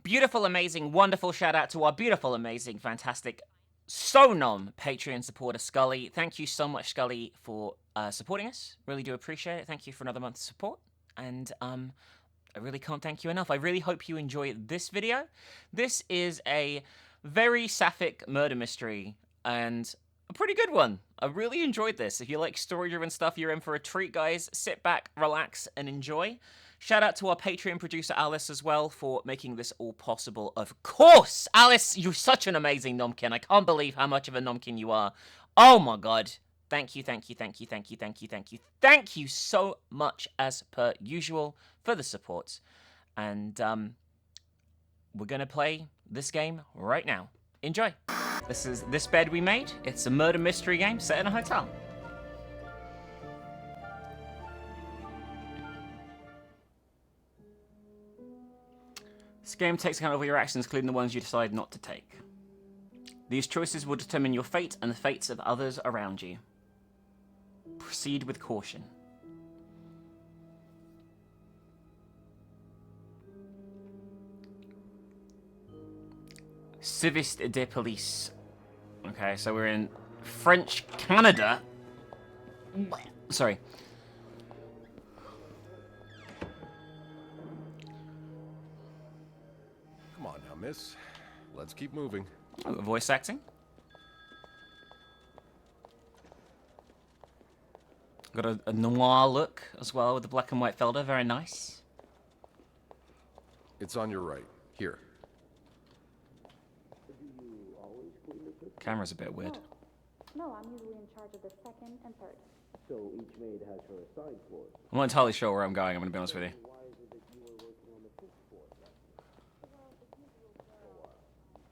beautiful, amazing, wonderful shout out to our beautiful, amazing, fantastic, so nom Patreon supporter Scully. Thank you so much, Scully, for supporting us. Really do appreciate it. Thank you for another month's support. And I really can't thank you enough. I really hope you enjoy this video. This is a very Sapphic murder mystery, and a pretty good one. I really enjoyed this. If you like story-driven stuff, you're in for a treat, guys. Sit back, relax, and enjoy. Shout out to our Patreon producer, Alice, as well, for making this all possible. Of course! Alice, you're such an amazing nomkin. I can't believe how much of a nomkin you are. Oh my god. Thank you, thank you, thank you, thank you, thank you, thank you. Thank you so much, as per usual, for the support. And, we're gonna play this game right now. Enjoy. This is This Bed We Made. It's a murder mystery game set in a hotel. This game takes account of all your actions, including the ones you decide not to take. These choices will determine your fate and the fates of others around you. Proceed with caution. Service de police. Okay, so we're in French Canada. Sorry. Come on now, miss. Let's keep moving. Oh, voice acting. Got a noir look as well with the black and white felder. Very nice. It's on your right. Here. Camera's a bit weird. No, I'm usually in charge of the second and third. So each maid has her assigned floors. I'm not entirely sure where I'm going, I'm gonna be honest with you. Why is it that you were working on the fifth floor?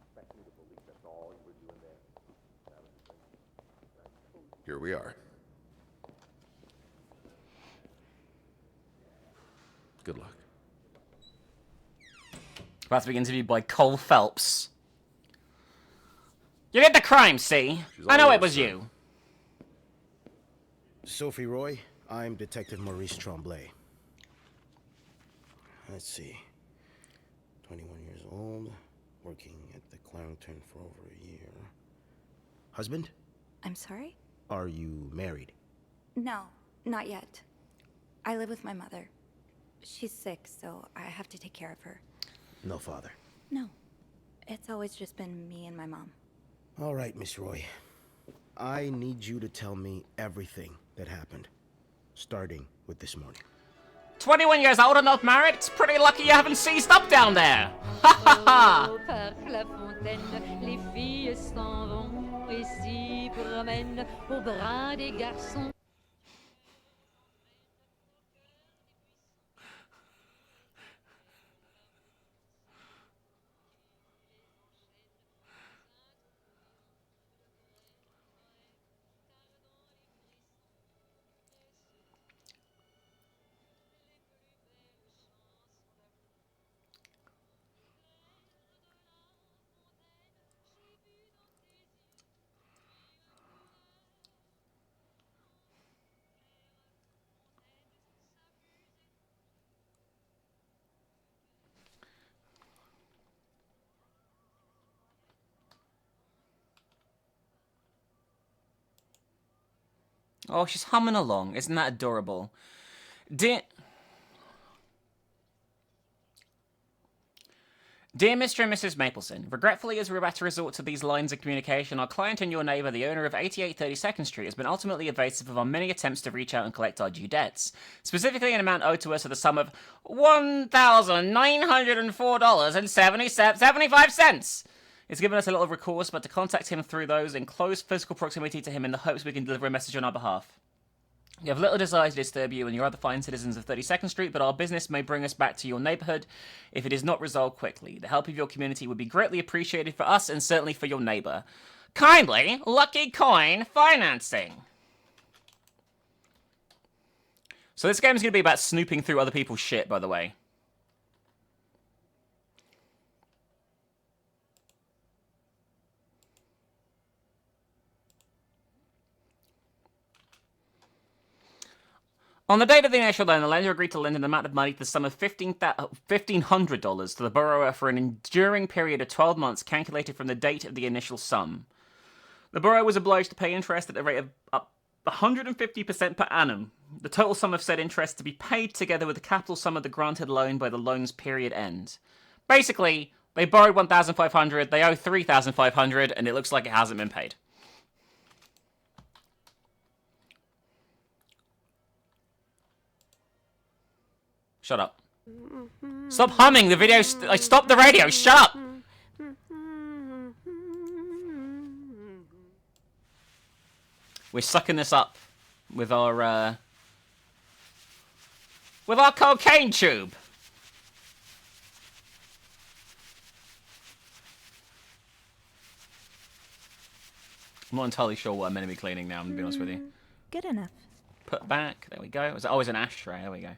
Expect me to believe that's all you were doing there. Here we are. Good luck. About to be interviewed by Cole Phelps. You did the crime, see? I know it was you. Sophie Roy, I'm Detective Maurice Tremblay. Let's see. 21 years old, working at the Clarendon for over a year. Husband? I'm sorry? Are you married? No, not yet. I live with my mother. She's sick, so I have to take care of her. No father. No. It's always just been me and my mom. All right, Miss Roy. I need you to tell me everything that happened, starting with this morning. 21 years old and not married? It's pretty lucky you haven't seized up down there. Ha ha ha! La fontaine, les filles s'en vont et s'y promènent au bras des garçons. Oh, she's humming along. Isn't that adorable? Dear Mr. and Mrs. Mapleson, regretfully as we're about to resort to these lines of communication, our client and your neighbour, the owner of 8832nd Street, has been ultimately evasive of our many attempts to reach out and collect our due debts, specifically an amount owed to us of the sum of $1,904.75. It's given us a little recourse, but to contact him through those in close physical proximity to him in the hopes we can deliver a message on our behalf. We have little desire to disturb you and your other fine citizens of 32nd Street, but our business may bring us back to your neighbourhood if it is not resolved quickly. The help of your community would be greatly appreciated for us and certainly for your neighbour. Kindly, Lucky Coin Financing. So this game is going to be about snooping through other people's shit, by the way. On the date of the initial loan, the lender agreed to lend an amount of money to the sum of $1,500 to the borrower for an enduring period of 12 months calculated from the date of the initial sum. The borrower was obliged to pay interest at a rate of up 150% per annum. The total sum of said interest to be paid together with the capital sum of the granted loan by the loan's period end. Basically, they borrowed $1,500, they owe $3,500, and it looks like it hasn't been paid. Shut up. Stop humming, the video stop the radio, shut up! We're sucking this up with our cocaine tube. I'm not entirely sure what I'm meant to be cleaning now, I'm gonna be honest with you. Good enough. Put back, there we go. It was always an ashtray, there we go.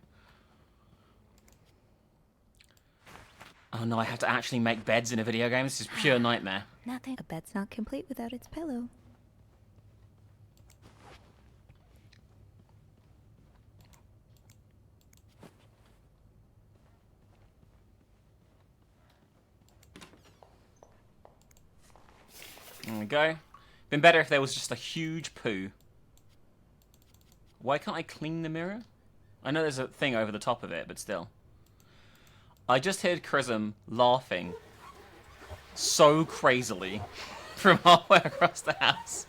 Oh no, I have to actually make beds in a video game? This is pure nightmare. Nothing. A bed's not complete without its pillow. There we go. Been better if there was just a huge poo. Why can't I clean the mirror? I know there's a thing over the top of it, but still. I just heard Chrism laughing so crazily from halfway across the house.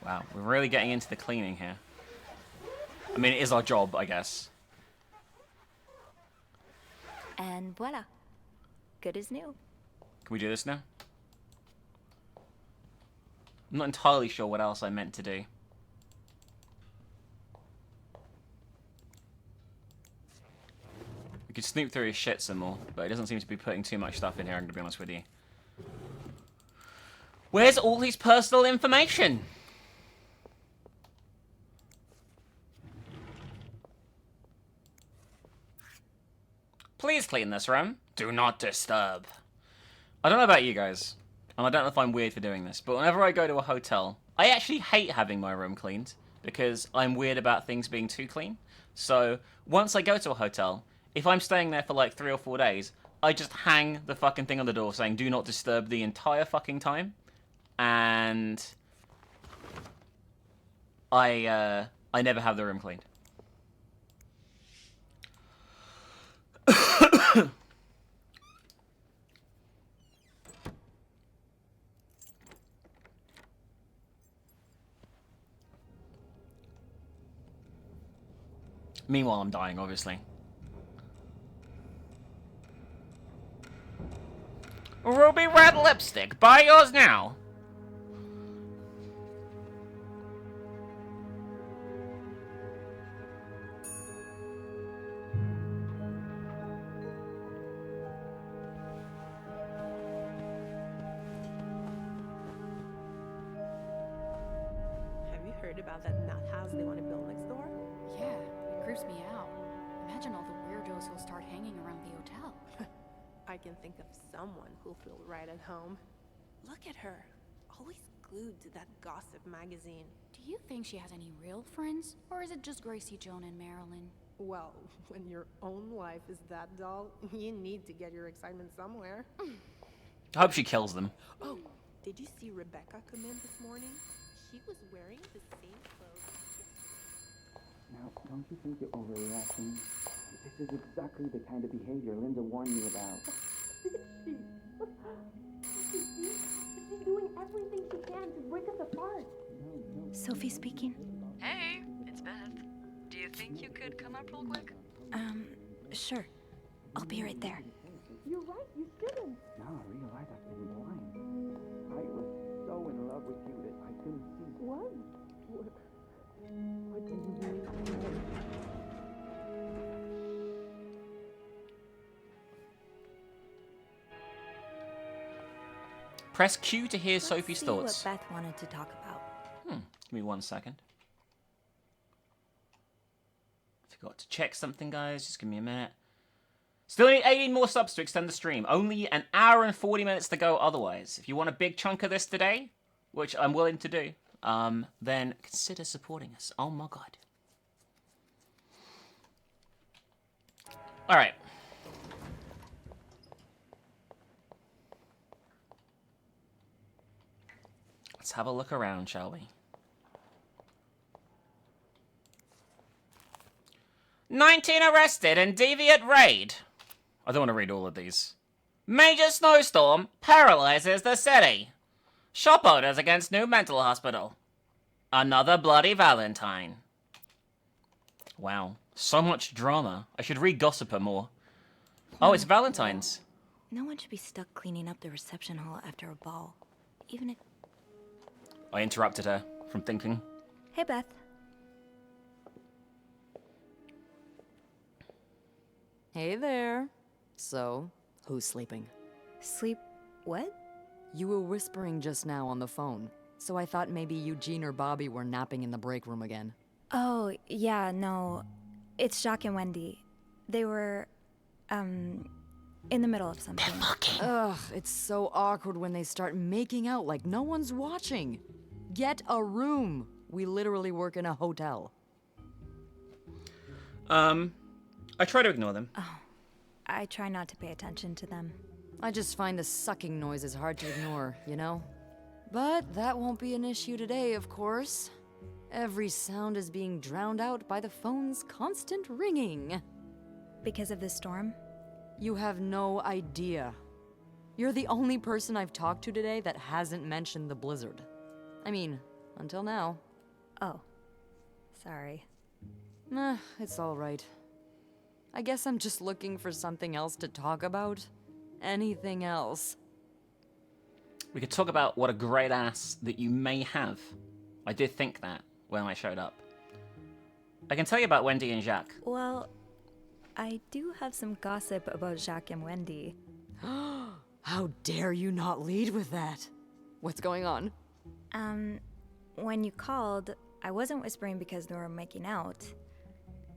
Wow, we're really getting into the cleaning here. I mean, it is our job, I guess. And voila. Good as new. Can we do this now? I'm not entirely sure what else I meant to do. We could snoop through his shit some more, but it doesn't seem to be putting too much stuff in here, I'm gonna be honest with you. Where's all his personal information? Please clean this room. Do not disturb. I don't know about you guys, and I don't know if I'm weird for doing this, but whenever I go to a hotel, I actually hate having my room cleaned, because I'm weird about things being too clean. So, once I go to a hotel, if I'm staying there for like 3 or 4 days, I just hang the fucking thing on the door saying, do not disturb the entire fucking time. And I never have the room cleaned. Meanwhile, I'm dying, obviously. Ruby red lipstick, buy yours now. Have you heard about that nut house they want to build next door? Yeah, it creeps me out. Imagine all the weirdos who'll start hanging around the hotel. I can think of someone who'll feel right at home. Look at her, always glued to that gossip magazine. Do you think she has any real friends? Or is it just Gracie, Joan, and Marilyn? Well, when your own life is that dull, you need to get your excitement somewhere. I hope she kills them. Oh, did you see Rebecca come in this morning? She was wearing the same clothes. Now, don't you think you're overreacting? This is exactly the kind of behavior Linda warned me about. She's doing everything she can to break us apart. Sophie speaking. Hey, it's Beth. Do you think you could come up real quick? Sure. I'll be right there. You're right, you shouldn't. Now I realize I've been blind. I was so in love with you that I couldn't see. What? What do you mean? Press Q to hear Let's Sophie's see thoughts. what Beth wanted to talk about. Give me 1 second. I think Got to check something, guys. Just give me a minute. Still need 18 more subs to extend the stream. Only an hour and 40 minutes to go otherwise. If you want a big chunk of this today, which I'm willing to do, then consider supporting us. Oh my god. Alright. Let's have a look around, shall we? 19 arrested in deviant raid. I don't want to read all of these. Major snowstorm paralyzes the city. Shop owners against new mental hospital. Another bloody Valentine. Wow, so much drama. I should read Gossiper more. Oh, it's Valentine's. No one should be stuck cleaning up the reception hall after a ball. Even if... I interrupted her from thinking. Hey, Beth. Hey there. So, who's sleeping? Sleep... what? You were whispering just now on the phone, so I thought maybe Eugene or Bobby were napping in the break room again. Oh, yeah, no. It's Jacques and Wendy. They were, in the middle of something. Ugh, it's so awkward when they start making out like no one's watching. Get a room. We literally work in a hotel. I try to ignore them. Oh, I try not to pay attention to them. I just find the sucking noises hard to ignore, you know? But that won't be an issue today, of course. Every sound is being drowned out by the phone's constant ringing. Because of the storm? You have no idea. You're the only person I've talked to today that hasn't mentioned the blizzard. I mean, until now. Oh. Sorry. Nah, it's all right. I guess I'm just looking for something else to talk about. Anything else. We could talk about what a great ass that you may have. I did think that when I showed up. I can tell you about Wendy and Jacques. Well, I do have some gossip about Jacques and Wendy. How dare you not lead with that? What's going on? When you called, I wasn't whispering because they were making out.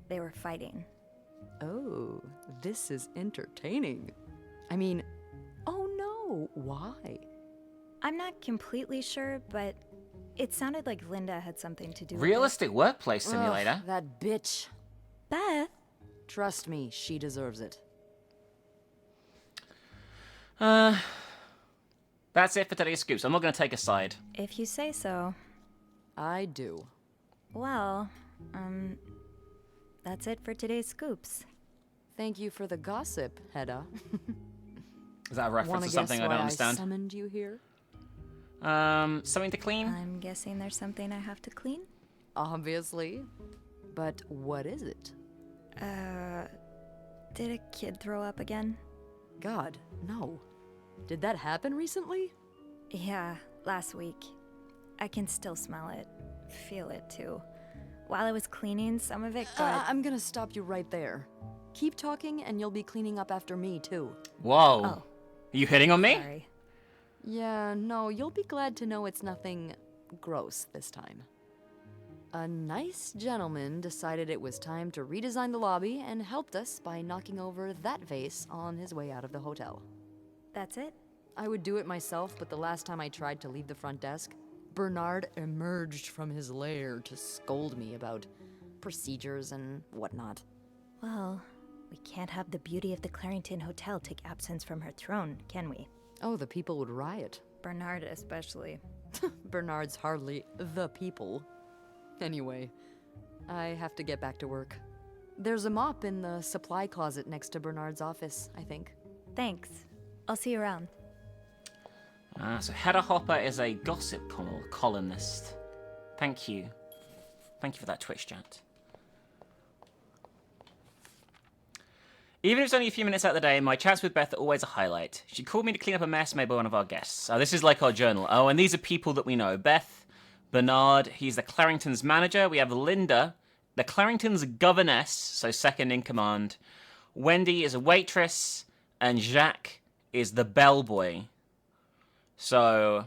They were fighting. Oh, this is entertaining. I mean, oh no, why? I'm not completely sure, but it sounded like Linda had something to do with Realistic workplace simulator. Ugh, that bitch. Beth? Trust me, she deserves it. That's it for today's scoops. I'm not going to take a side. If you say so. I do. Well, that's it for today's scoops. Thank you for the gossip, Hedda. Is that a reference to something I don't understand? I summoned you here? Something to clean? I'm guessing there's something I have to clean? Obviously. But what is it? Did a kid throw up again? God, no. Did that happen recently? Yeah, last week. I can still smell it. Feel it, too. While I was cleaning, some of it got... I'm gonna stop you right there. Keep talking and you'll be cleaning up after me, too. Whoa. Oh. Are you hitting on me? Sorry. Yeah, no, you'll be glad to know it's nothing gross this time. A nice gentleman decided it was time to redesign the lobby and helped us by knocking over that vase on his way out of the hotel. That's it? I would do it myself, but the last time I tried to leave the front desk, Bernard emerged from his lair to scold me about procedures and whatnot. Well, we can't have the beauty of the Clarington Hotel take absence from her throne, can we? Oh, the people would riot. Bernard especially. Bernard's hardly the people. Anyway, I have to get back to work. There's a mop in the supply closet next to Bernard's office, I think. Thanks. I'll see you around. So Hedda Hopper is a gossip columnist. Thank you. Thank you for that Twitch chat. Even if it's only a few minutes out of the day, my chats with Beth are always a highlight. She called me to clean up a mess made by one of our guests. Oh, this is like our journal. Oh, and these are people that we know. Beth, Bernard, he's the Clarington's manager. We have Linda, the Clarington's governess, so second in command. Wendy is a waitress, and Jacques is the bellboy. So,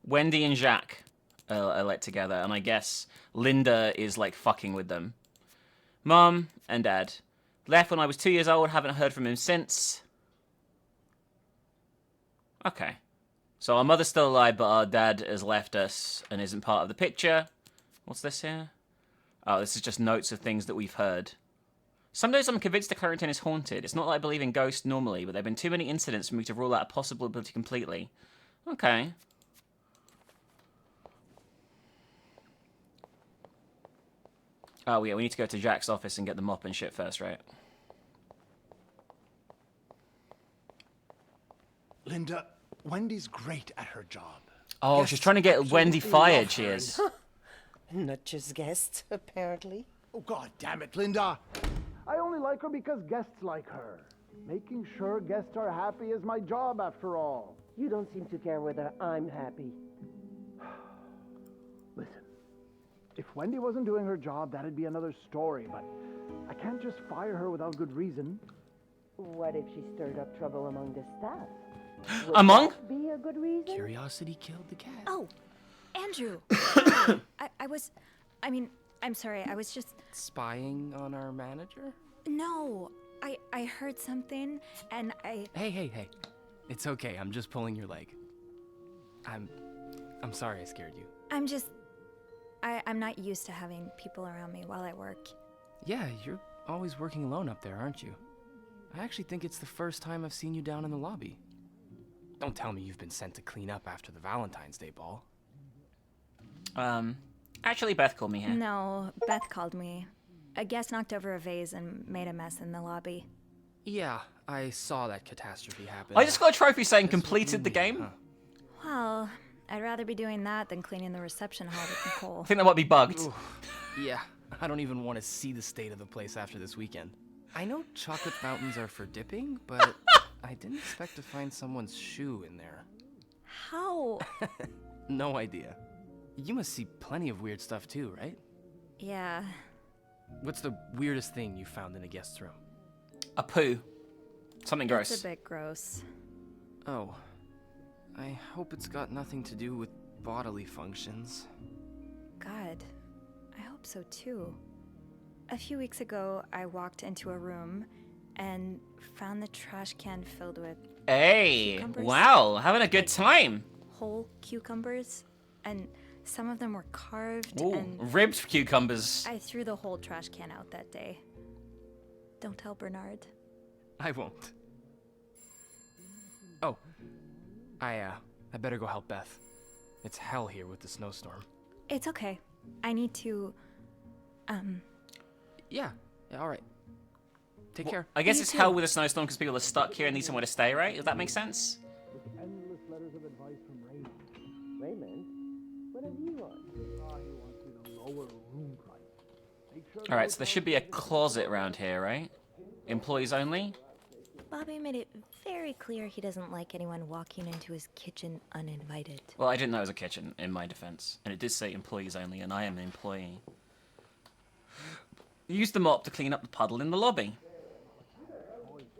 Wendy and Jacques are like together, and I guess Linda is like fucking with them. Mom and Dad. Left when I was 2 years old, haven't heard from him since. Okay. So our mother's still alive, but our dad has left us and isn't part of the picture. What's this here? Oh, this is just notes of things that we've heard. Some days I'm convinced the Clarendon is haunted. It's not like I believe in ghosts normally, but there have been too many incidents for me to rule out a possibility completely. Okay. Oh, yeah, we need to go to Jack's office and get the mop and shit first, right? Linda, Wendy's great at her job. Oh, she's trying to get Wendy fired, she is. Not just guests, apparently. Oh, God damn it, Linda. I only like her because guests like her. Making sure guests are happy is my job, after all. You don't seem to care whether I'm happy. Listen, if Wendy wasn't doing her job, that'd be another story, but I can't just fire her without good reason. What if she stirred up trouble among the staff? Among? Would that be a good reason? Curiosity killed the cat. Oh, Andrew. I'm sorry, I was just... Spying on our manager? No, I heard something, and I... Hey. It's okay, I'm just pulling your leg. I'm sorry I scared you. I'm not used to having people around me while I work. Yeah, you're always working alone up there, aren't you? I actually think it's the first time I've seen you down in the lobby. Don't tell me you've been sent to clean up after the Valentine's Day ball. Actually, Beth called me here. No, Beth called me. A guest knocked over a vase and made a mess in the lobby. Yeah, I saw that catastrophe happen. I just got a trophy saying completed the game. Huh? Well, I'd rather be doing that than cleaning the reception hall with Nicole. I think that might be bugged. Ooh, yeah, I don't even want to see the state of the place after this weekend. I know chocolate fountains are for dipping, but I didn't expect to find someone's shoe in there. How? No idea. You must see plenty of weird stuff too, right? Yeah. What's the weirdest thing you found in a guest's room? A poo. Something gross. It's a bit gross. Oh. I hope it's got nothing to do with bodily functions. God, I hope so too. A few weeks ago, I walked into a room and found the trash can filled with cucumbers. Wow, having a good time. Whole cucumbers, and some of them were carved. Ooh, and ribbed cucumbers. I threw the whole trash can out that day. Don't tell Bernard. I won't. Oh, I better go help Beth. It's hell here with the snowstorm. It's okay. I need to, Yeah, all right. Take care. I guess it's hell with a snowstorm because people are stuck here and need somewhere to stay, right? Does that make sense? Endless letters of advice from Raymond. Raymond, what have you on? He wants me to lower room price. Make sure Alright, so there should be a closet around here, right? Employees only? Bobby made it very clear he doesn't like anyone walking into his kitchen uninvited. Well, I didn't know it was a kitchen, in my defense. And it did say employees only, and I am an employee. Use the mop to clean up the puddle in the lobby.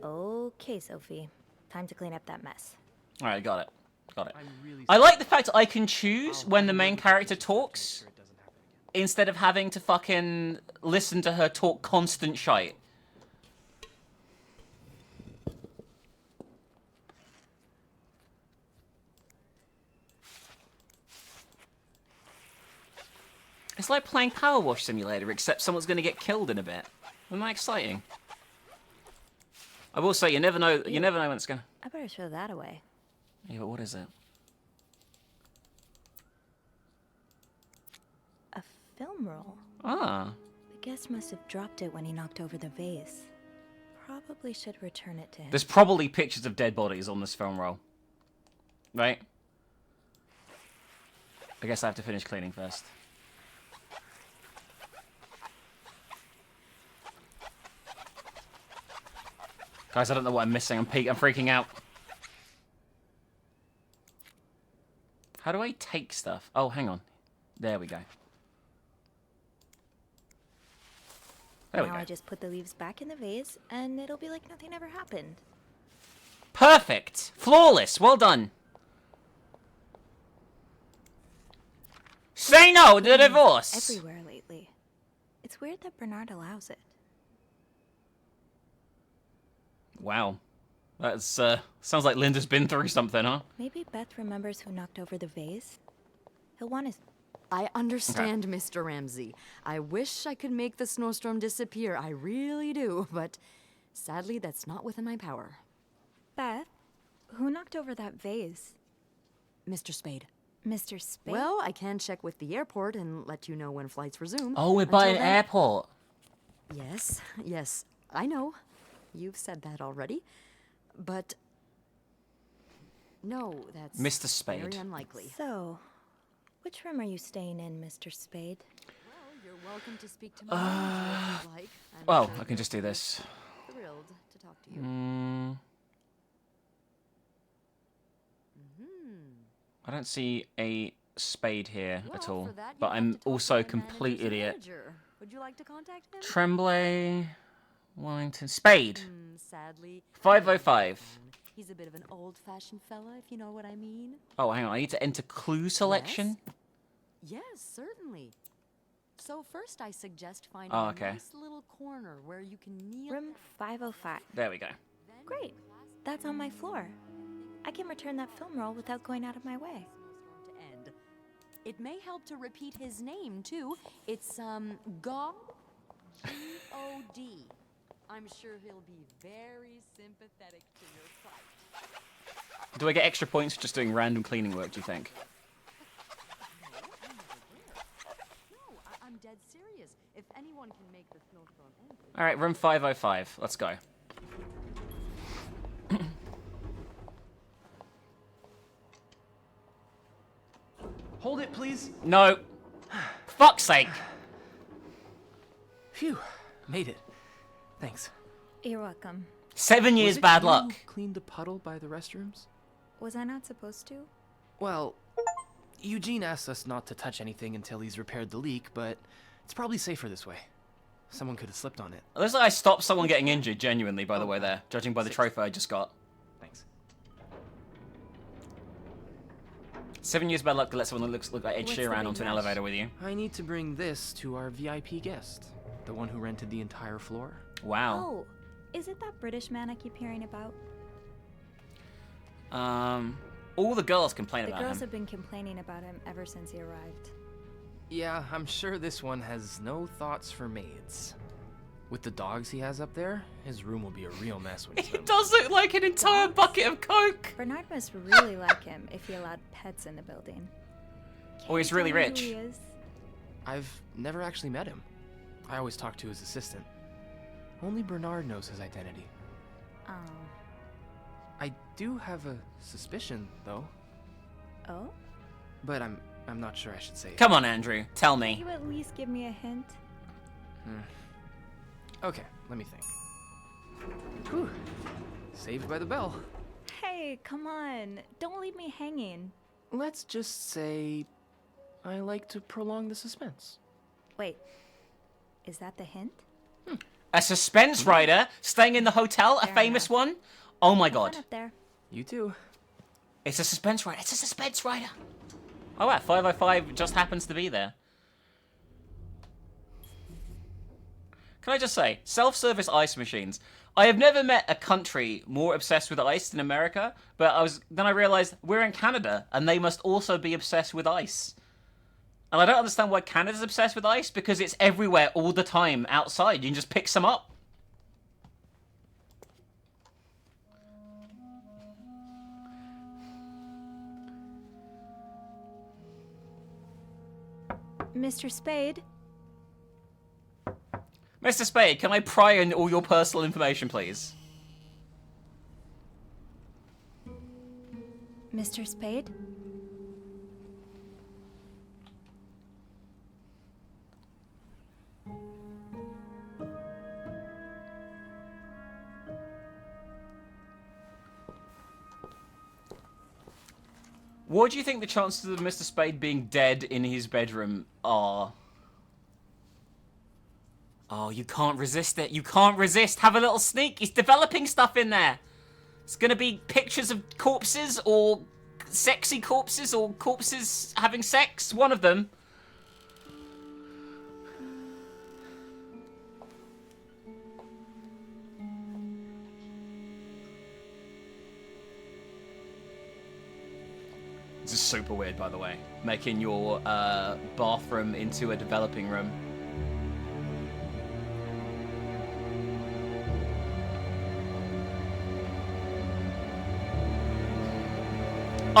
Okay, Sophie. Time to clean up that mess. Alright, got it. Got it. I like the fact I can choose when the main character talks, instead of having to fucking listen to her talk constant shite. It's like playing Power Wash Simulator, except someone's going to get killed in a bit. Isn't that exciting? I will say, you never know when it's going to... I better throw that away. Yeah, but what is it? A film roll. Ah. The guest must have dropped it when he knocked over the vase. Probably should return it to him. There's probably pictures of dead bodies on this film roll. Right? I guess I have to finish cleaning first. Guys, I don't know what I'm missing. I'm freaking out. How do I take stuff? Oh, hang on. There we go. There we now go. I just put the leaves back in the vase, and it'll be like nothing ever happened. Perfect! Flawless! Well done! Say no to the divorce! Everywhere lately. It's weird that Bernard allows it. Wow. That's, sounds like Linda's been through something, huh? Maybe Beth remembers who knocked over the vase. He'll want his... I understand, Mr. Ramsey. I wish I could make the snowstorm disappear. I really do, but sadly, that's not within my power. Beth, who knocked over that vase? Mr. Spade. Mr. Spade? Well, I can check with the airport and let you know when flights resume. Oh, we're by an airport. Yes, yes, I know. You've said that already. But no, that's Mr. Spade. very unlikely. So, which room are you staying in, Mr. Spade? Well, you're welcome to speak to my manager if you'd like. Well, sure I can just do this. Thrilled to talk to you. I don't see a spade here at all, for that, but you'd have I'm to talk also a to my complete manager's idiot. manager. Would you like to contact him? Tremblay, Wellington, Spade. Sadly, 505. he's a bit of an old-fashioned fella, if you know what I mean. Oh, hang on, I need to enter clue selection? Yes, certainly. So first I suggest finding Oh, okay. a nice little corner where you can kneel. Room 505. There we go. Great. That's on my floor. I can return that film roll without going out of my way. To end. It may help to repeat his name, too. It's, God. G-O-D. I'm sure he'll be very sympathetic to your plight. Do I get extra points for just doing random cleaning work, do you think? No, I'm dead serious. If anyone can make the snowstorm end... Alright, room 505. Let's go. Hold it, please. No. Fuck's sake. Phew, made it. Thanks. You're welcome. 7 years Was it bad you luck. who cleaned the puddle by the restrooms? Was I not supposed to? Well, Eugene asked us not to touch anything until he's repaired the leak, but it's probably safer this way. Someone could have slipped on it. It looks like I stopped someone getting injured, genuinely, by the way, there, judging by the trophy I just got. Thanks. 7 years bad luck to let someone that look like Ed What's the Sheeran big onto an rush? elevator with you. I need to bring this to our VIP guest, the one who rented the entire floor. Wow. Oh, is it that British man I keep hearing about? All the girls complain The about girls him. have been complaining about him ever since he arrived. Yeah, I'm sure this one has no thoughts for maids. With the dogs he has up there, his room will be a real mess when he's done. It does look like an entire bucket of Coke. Bernard must really like him if he allowed pets in the building. Oh, he's really Tell me who rich. he is? I've never actually met him. I always talk to his assistant. Only Bernard knows his identity. Oh. I do have a suspicion, though, Oh? but I'm not sure I should say it. Come on, Andrew. Tell Can me. you at least give me a hint? Okay, let me think. Whew. Saved by the bell. Hey, come on. Don't leave me hanging. Let's just say I like to prolong the suspense. Wait. Is that the hint? A suspense rider staying in the hotel, a Fair famous enough. one. Oh my Have fun god. up there. You too. It's a suspense rider. It's a suspense rider. Oh wow, 505 just happens to be there. Can I just say, self-service ice machines. I have never met a country more obsessed with ice than America, but then I realized we're in Canada and they must also be obsessed with ice. And I don't understand why Canada's obsessed with ice, because it's everywhere all the time outside. You can just pick some up. Mr. Spade? Mr. Spade, can I pry on all your personal information, please? Mr. Spade? What do you think the chances of Mr. Spade being dead in his bedroom are? Oh, you can't resist it. You can't resist. Have a little sneak. He's developing stuff in there. It's gonna be pictures of corpses, or sexy corpses, or corpses having sex. One of them. super weird, by the way. Making your bathroom into a developing room.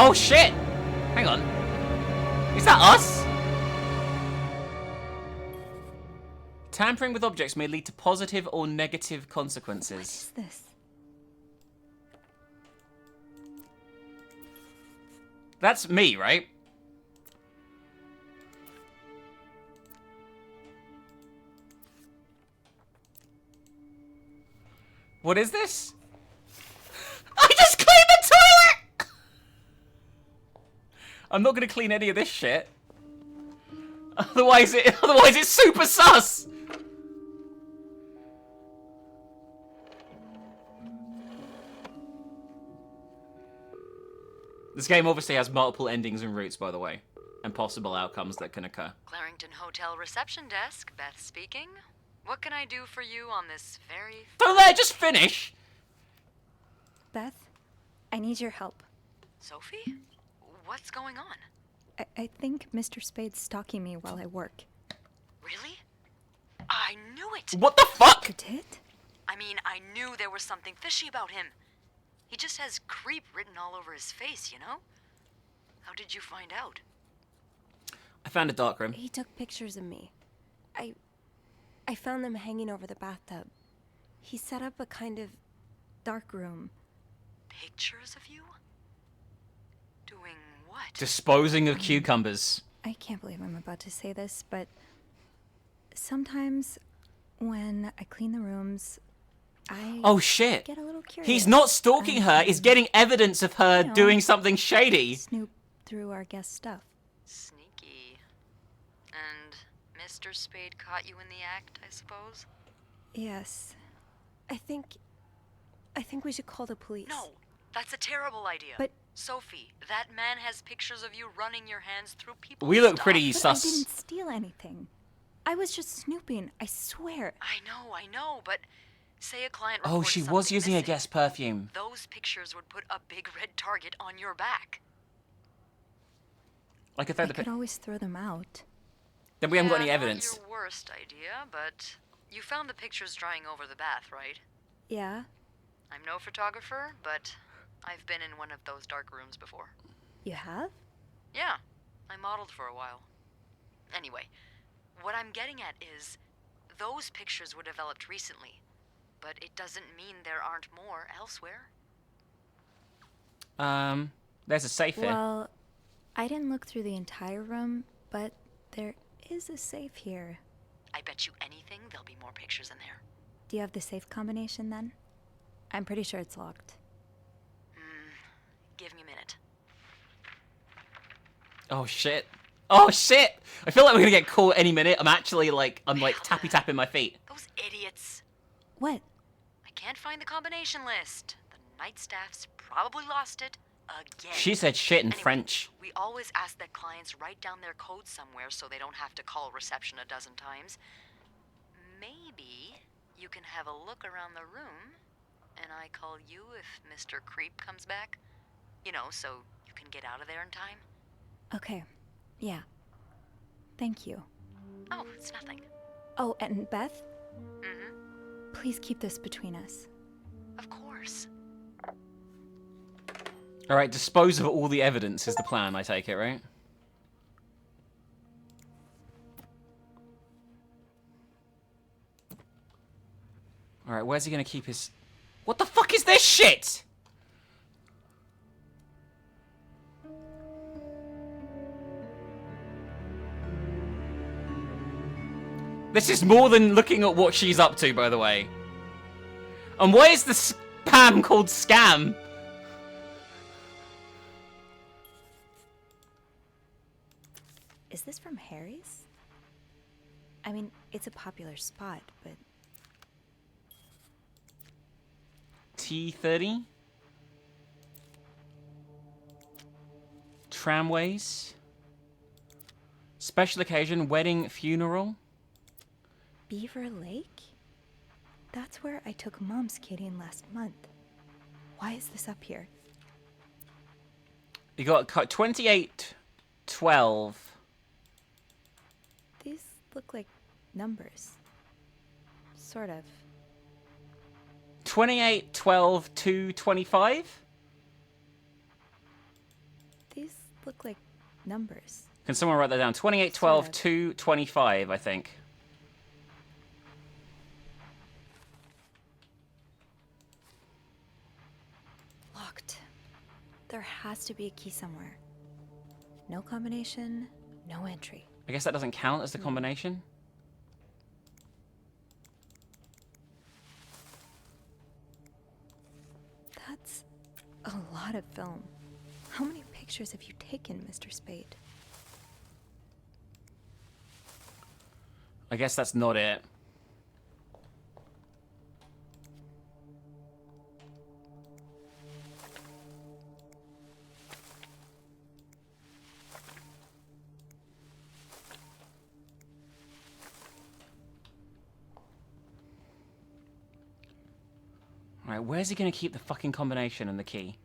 Oh shit! Hang on. Is that us? Tampering with objects may lead to positive or negative consequences. What is this? That's me, right? What is this? I just cleaned the toilet! I'm not gonna clean any of this shit. Otherwise it's super sus! This game obviously has multiple endings and routes, by the way, and possible outcomes that can occur. Clarrington Hotel reception desk, Beth speaking. What can I do for you on this very... Don't let it just finish! Beth, I need your help. Sophie? What's going on? I think Mr. Spade's stalking me while I work. Really? I knew it! What the fuck? You did? I mean, I knew there was something fishy about him. He just has creep written all over his face, you know? How did you find out? I found a dark room. He took pictures of me. I found them hanging over the bathtub. He set up a kind of dark room. Pictures of you? Doing what? Disposing of cucumbers. I can't believe I'm about to say this, but sometimes when I clean the rooms, Oh shit! Get a little curious. He's not stalking her, he's getting evidence of her doing something shady. Snoop through our guest stuff. Sneaky. And Mr. Spade caught you in the act, I suppose? Yes. I think we should call the police. No, that's a terrible idea. But Sophie, that man has pictures of you running your hands through people's We look stuff. pretty but sus. I didn't steal anything. I was just snooping, I swear. I know, but say a client Oh, reported she was something using a missing. guest perfume. Those pictures would put a big red target on your back. I could throw I the could always throw them out. Then we haven't got any Not evidence. your worst idea, but you found the pictures drying over the bath, right? Yeah? I'm no photographer, but I've been in one of those dark rooms before. You have? Yeah, I modeled for a while. Anyway, what I'm getting at is, those pictures were developed recently, but it doesn't mean there aren't more elsewhere. There's a safe here. Well, I didn't look through the entire room, but there is a safe here. I bet you anything there'll be more pictures in there. Do you have the safe combination then? I'm pretty sure it's locked. Give me a minute. Oh shit. Oh shit! I feel like we're gonna get caught any minute. I'm tapping my feet. Those idiots. What? I can't find the combination list. The night staff's probably lost it again. She said shit in Anyway, French. We always ask that clients write down their code somewhere so they don't have to call reception a dozen times. Maybe you can have a look around the room, and I call you if Mr. Creep comes back. You know, so you can get out of there in time. Okay. Yeah. Thank you. Oh, it's nothing. Oh, and Beth? Mm-hmm. Please keep this between us. Of course. Alright, dispose of all the evidence is the plan, I take it, right? Alright, where's he gonna keep his... What the fuck is this shit?! This is more than looking at what she's up to, by the way. And why is the spam called Scam? Is this from Harry's? I mean, it's a popular spot, but... T30? Tramways? Special occasion, wedding, funeral? Beaver Lake? That's where I took Mom skating last month. Why is this up here? You got 28, 12. These look like numbers. Sort of. 28, 12, 2, 25? These look like numbers. Can someone write that down? 28, 12, 2, 25, I think. Locked. There has to be a key somewhere. No combination, no entry. I guess that doesn't count as the combination. That's a lot of film. How many pictures have you taken, Mr. Spade? I guess that's not it. Alright, where's he gonna keep the fucking combination and the key?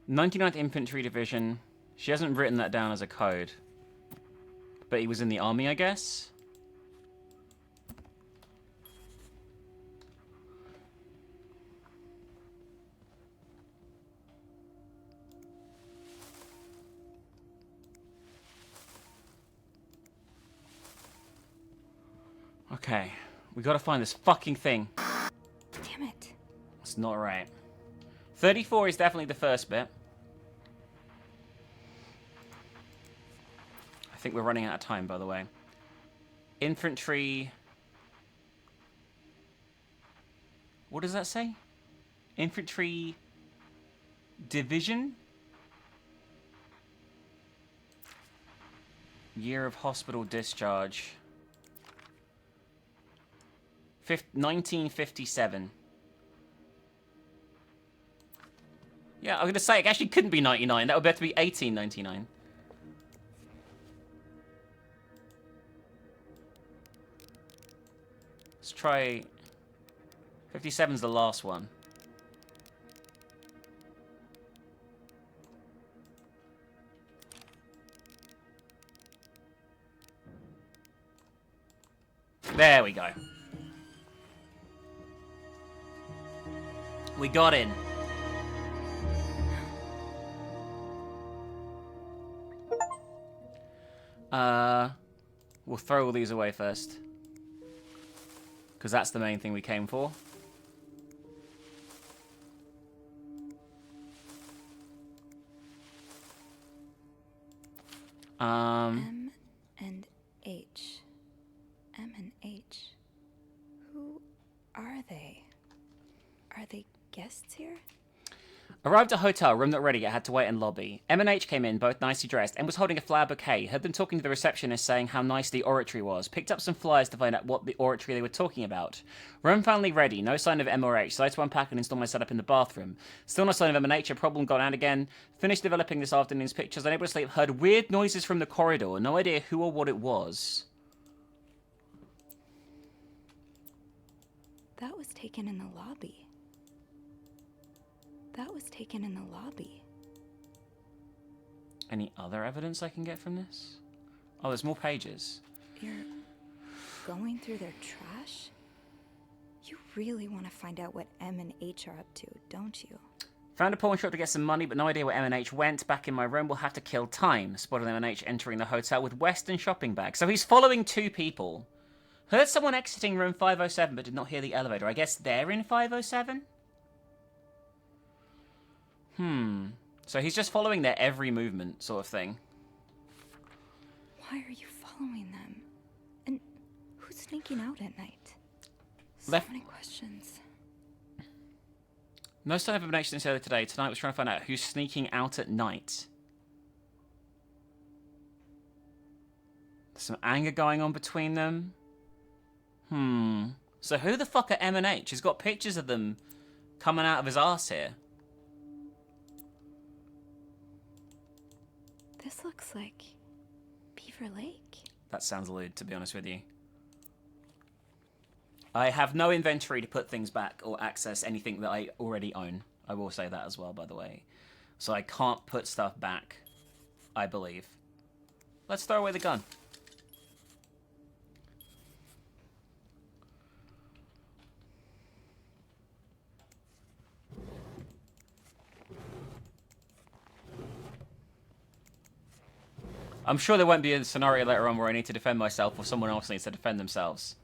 "99th Infantry Division." She hasn't written that down as a code. But he was in the army, I guess? Okay, we gotta find this fucking thing. Damn it. That's not right. 34 is definitely the first bit. I think we're running out of time, by the way. Infantry... What does that say? Infantry... Division? Year of hospital discharge. 1957. Yeah, I'm gonna say it actually couldn't be 99. That would have to be 1899. Let's try... 57's the last one. There we go. We got in. We'll throw all these away first. Because that's the main thing we came for. M and H. M and H. Who are they? Are they guests here? Arrived at hotel, room not ready yet, had to wait in lobby. M and H came in, both nicely dressed, and was holding a flower bouquet. Heard them talking to the receptionist, saying how nice the oratory was. Picked up some flyers to find out what the oratory they were talking about. Room finally ready, no sign of M or H. Decided to unpack and install my setup in the bathroom. Still no sign of M and H, a problem gone out again. Finished developing this afternoon's pictures, unable to sleep, heard weird noises from the corridor. No idea who or what it was. That was taken in the lobby. That was taken in the lobby. Any other evidence I can get from this? Oh, there's more pages. You're going through their trash? You really want to find out what M and H are up to, don't you? Found a pawn shop to get some money, but no idea where M and H went. Back in my room, we'll have to kill time. Spotted M and H entering the hotel with Western shopping bags. So he's following two people. Heard someone exiting room 507, but did not hear the elevator. I guess they're in 507? So he's just following their every movement, sort of thing. Why are you following them? And who's sneaking out at night? So many questions. No sign of elimination since earlier today. Tonight was trying to find out who's sneaking out at night. There's some anger going on between them. So who the fuck are M and H? He's got pictures of them coming out of his arse here. This looks like Beaver Lake. That sounds lewd, to be honest with you. I have no inventory to put things back or access anything that I already own. I will say that as well, by the way. So I can't put stuff back, I believe. Let's throw away the gun. I'm sure there won't be a scenario later on where I need to defend myself or someone else needs to defend themselves.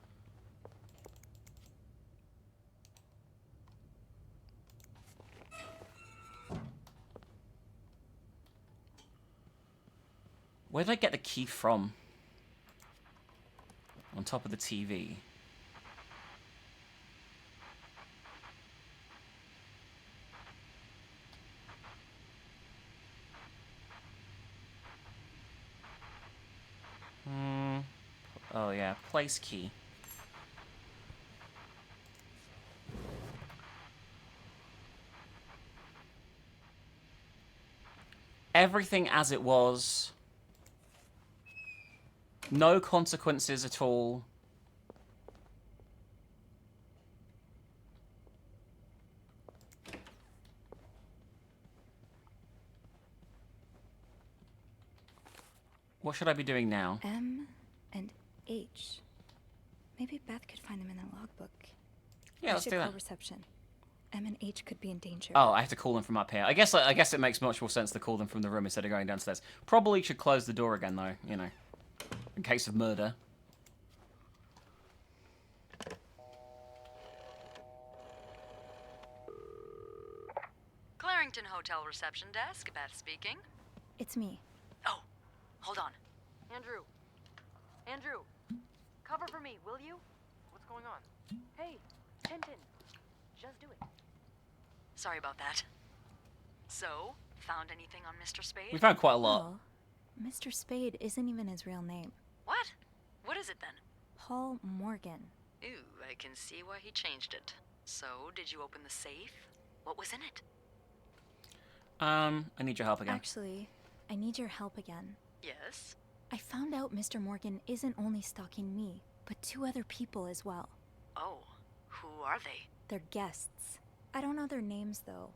Where did I get the key from? On top of the TV. Oh yeah, place key. Everything as it was. No consequences at all. What should I be doing now? M and H. Maybe Beth could find them in the logbook. Yeah, let's do that. Call reception. M and H could be in danger. Oh, I have to call them from up here. I guess it makes much more sense to call them from the room instead of going downstairs. Probably should close the door again, though, you know, in case of murder. Clarington Hotel reception desk, Beth speaking. It's me. Oh, hold on. Andrew. Andrew. Cover for me, will you? What's going on? Hey, Tintin. Just do it. Sorry about that. So, found anything on Mr. Spade? We found quite a lot. Well, Mr. Spade isn't even his real name. What? What is it then? Paul Morgan. Ooh, I can see why he changed it. So, did you open the safe? What was in it? I need your help again. Actually, I need your help again. Yes? I found out Mr. Morgan isn't only stalking me, but 2 other people as well. Oh, who are they? They're guests. I don't know their names, though.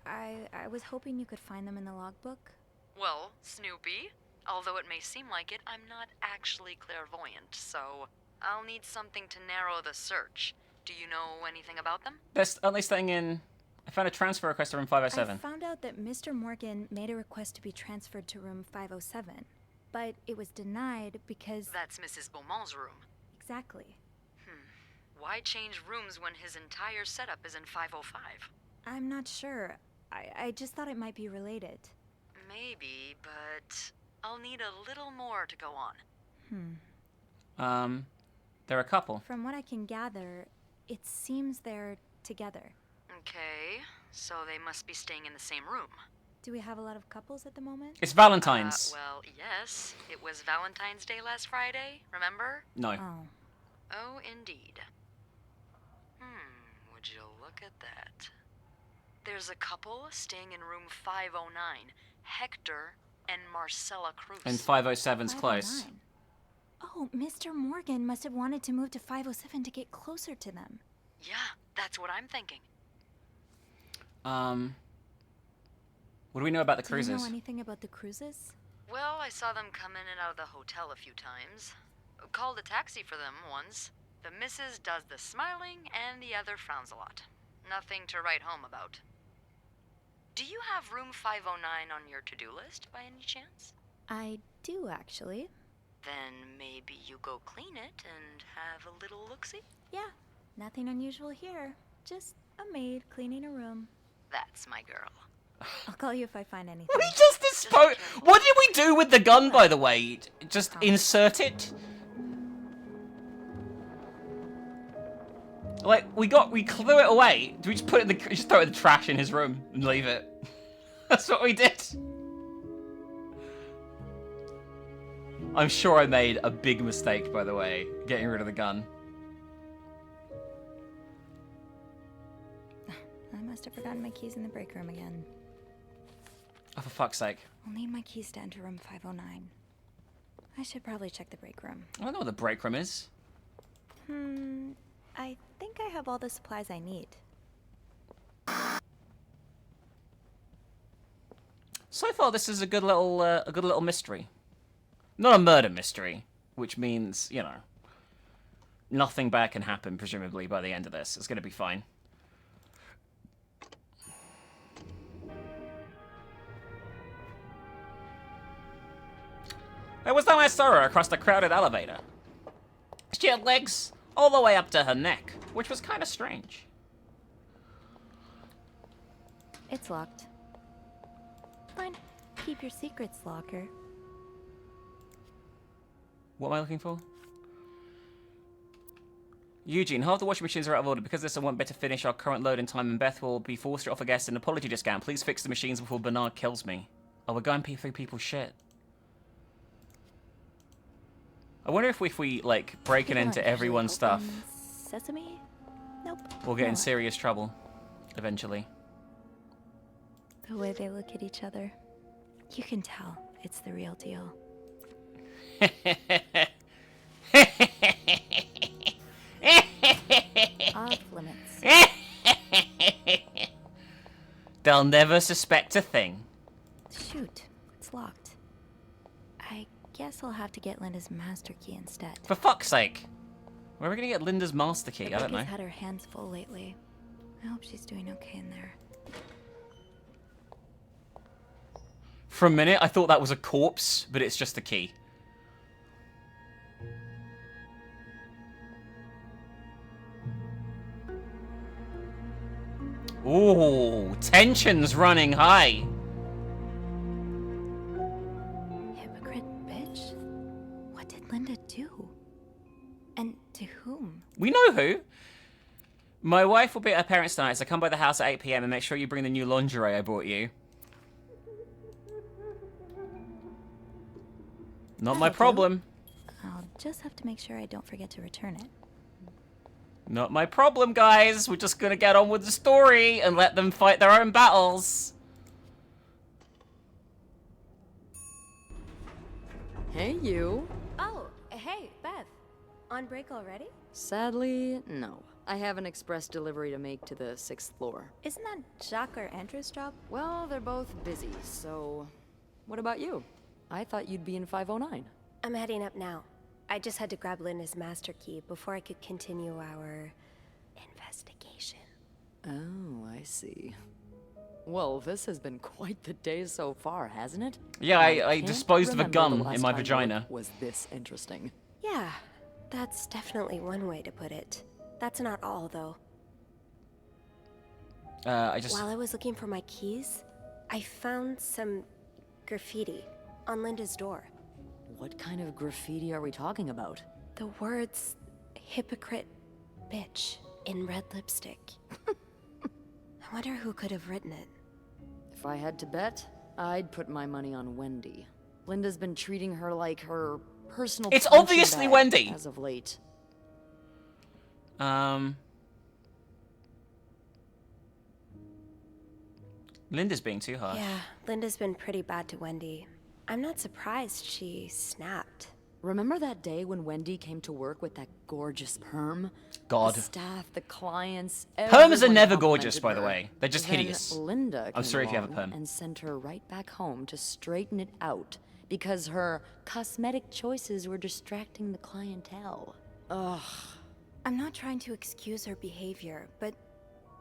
I was hoping you could find them in the logbook. Well, Snoopy, although it may seem like it, I'm not actually clairvoyant, so I'll need something to narrow the search. Do you know anything about them? Aren't they staying in... I found a transfer request to room 507. I found out that Mr. Morgan made a request to be transferred to room 507, but it was denied because... That's Mrs. Beaumont's room. Exactly. Why change rooms when his entire setup is in 505? I'm not sure. I just thought it might be related. Maybe, but I'll need a little more to go on. They're a couple. From what I can gather, it seems they're together. Okay, so they must be staying in the same room. Do we have a lot of couples at the moment? It's Valentine's. Well, yes. It was Valentine's Day last Friday, remember? No. Oh. Oh, indeed. Would you look at that? There's a couple staying in room 509, Hector and Marcella Cruz. And 507's close. Oh, Mr. Morgan must have wanted to move to 507 to get closer to them. Yeah, that's what I'm thinking. What do we know about the cruises? Do you know anything about the cruises? Well, I saw them come in and out of the hotel a few times. Called a taxi for them once. The missus does the smiling and the other frowns a lot. Nothing to write home about. Do you have room 509 on your to-do list by any chance? I do, actually. Then maybe you go clean it and have a little look-see? Yeah, nothing unusual here. Just a maid cleaning a room. That's my girl. I'll call you if I find anything. We just disposed. What did we do with the gun, by the way? Just insert it? Like, we threw it away. Do we just put it in just throw it in the trash in his room and leave it? That's what we did. I'm sure I made a big mistake, by the way, getting rid of the gun. I must have forgotten my keys in the break room again. Oh, for fuck's sake. I'll need my keys to enter room 509. I should probably check the break room. I don't know what the break room is. I think I have all the supplies I need. So far, this is a good little mystery. Not a murder mystery, which means, you know, nothing bad can happen, presumably, by the end of this. It's going to be fine. There was no I saw her across the crowded elevator. She had legs all the way up to her neck, which was kind of strange. It's locked. Fine. Keep your secrets, locker. What am I looking for? Eugene, half the washing machines are out of order. Because this won't better finish our current load in time, and Beth will be forced to offer guests an apology discount. Please fix the machines before Bernard kills me. Oh, we're going through people's shit. I wonder if we like, breaking into everyone's stuff, Sesame? Nope. we'll get in serious trouble, eventually. The way they look at each other. You can tell it's the real deal. Off limits. They'll never suspect a thing. Shoot, it's locked. I guess I'll have to get Linda's master key instead. For fuck's sake. Where are we gonna get Linda's master key? I don't know. Becky's had her hands full lately. I hope she's doing okay in there. For a minute, I thought that was a corpse, but it's just a key. Ooh, tension's running high. Hypocrite bitch? What did Linda do? And to whom? We know who. My wife will be at her parents' tonight, so come by the house at 8 PM and make sure you bring the new lingerie I bought you. Not my problem. I'll just have to make sure I don't forget to return it. Not my problem, guys. We're just gonna get on with the story and let them fight their own battles. Hey, you. Oh, hey, Beth. On break already? Sadly, no. I have an express delivery to make to the 6th floor. Isn't that Jacques or Andrew's job? Well, they're both busy, so... What about you? I thought you'd be in 509. I'm heading up now. I just had to grab Linda's master key before I could continue our investigation. Oh, I see. Well, this has been quite the day so far, hasn't it? Yeah, I can't disposed of a remember the gun last in my time vagina. work was this interesting? Yeah, that's definitely one way to put it. That's not all, though. While I was looking for my keys, I found some graffiti on Linda's door. What kind of graffiti are we talking about? The words hypocrite bitch in red lipstick. I wonder who could have written it. If I had to bet, I'd put my money on Wendy. Linda's been treating her like her personal It's punching obviously bag Wendy! as of late. Linda's being too harsh. Yeah, Linda's been pretty bad to Wendy. I'm not surprised she snapped. Remember that day when Wendy came to work with that gorgeous perm? God. The staff, the clients, Perms are everyone never gorgeous, complimented by the her. way. They're just Then hideous. Linda I'm came sorry if you have a along perm. and sent her right back home to straighten it out because her cosmetic choices were distracting the clientele. Ugh. I'm not trying to excuse her behavior, but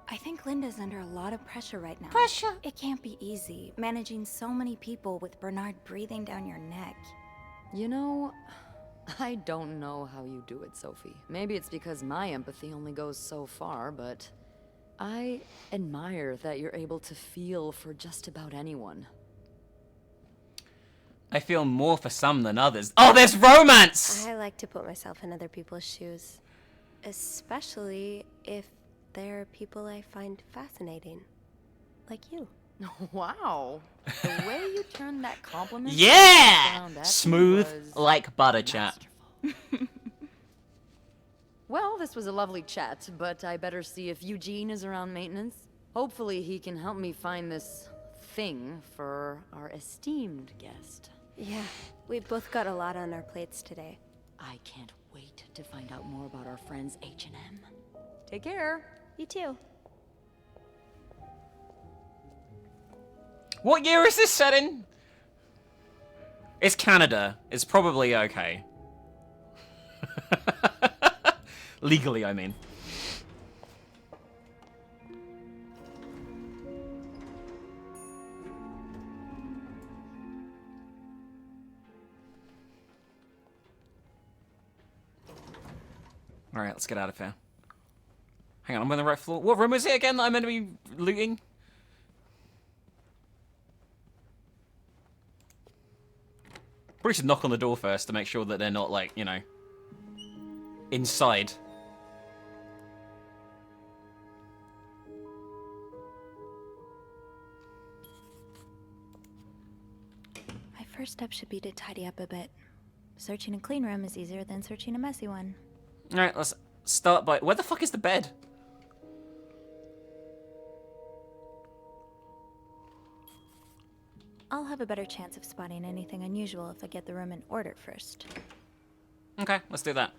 I think Linda's under a lot of pressure right now. Pressure? It can't be easy, managing so many people with Bernard breathing down your neck. You know, I don't know how you do it, Sophie. Maybe it's because my empathy only goes so far, but I admire that you're able to feel for just about anyone. I feel more for some than others. Oh, there's romance! I like to put myself in other people's shoes. Especially if they're people I find fascinating. Like you. Wow. The way you turned that compliment Yeah! around at me Smooth was like butter, chat. Well, this was a lovely chat, but I better see if Eugene is around maintenance. Hopefully he can help me find this thing for our esteemed guest. Yeah, we've both got a lot on our plates today. I can't wait to find out more about our friends H&M. Take care. You too. What year is this set in? It's Canada. It's probably okay. Legally, I mean. Alright, let's get out of here. Hang on, I'm on the right floor. What room is it again that I'm meant to be looting? Probably should knock on the door first to make sure that they're not, like, you know, inside. My first step should be to tidy up a bit. Searching a clean room is easier than searching a messy one. Alright, let's start by... Where the fuck is the bed? I'll have a better chance of spotting anything unusual if I get the room in order first. Okay, let's do that.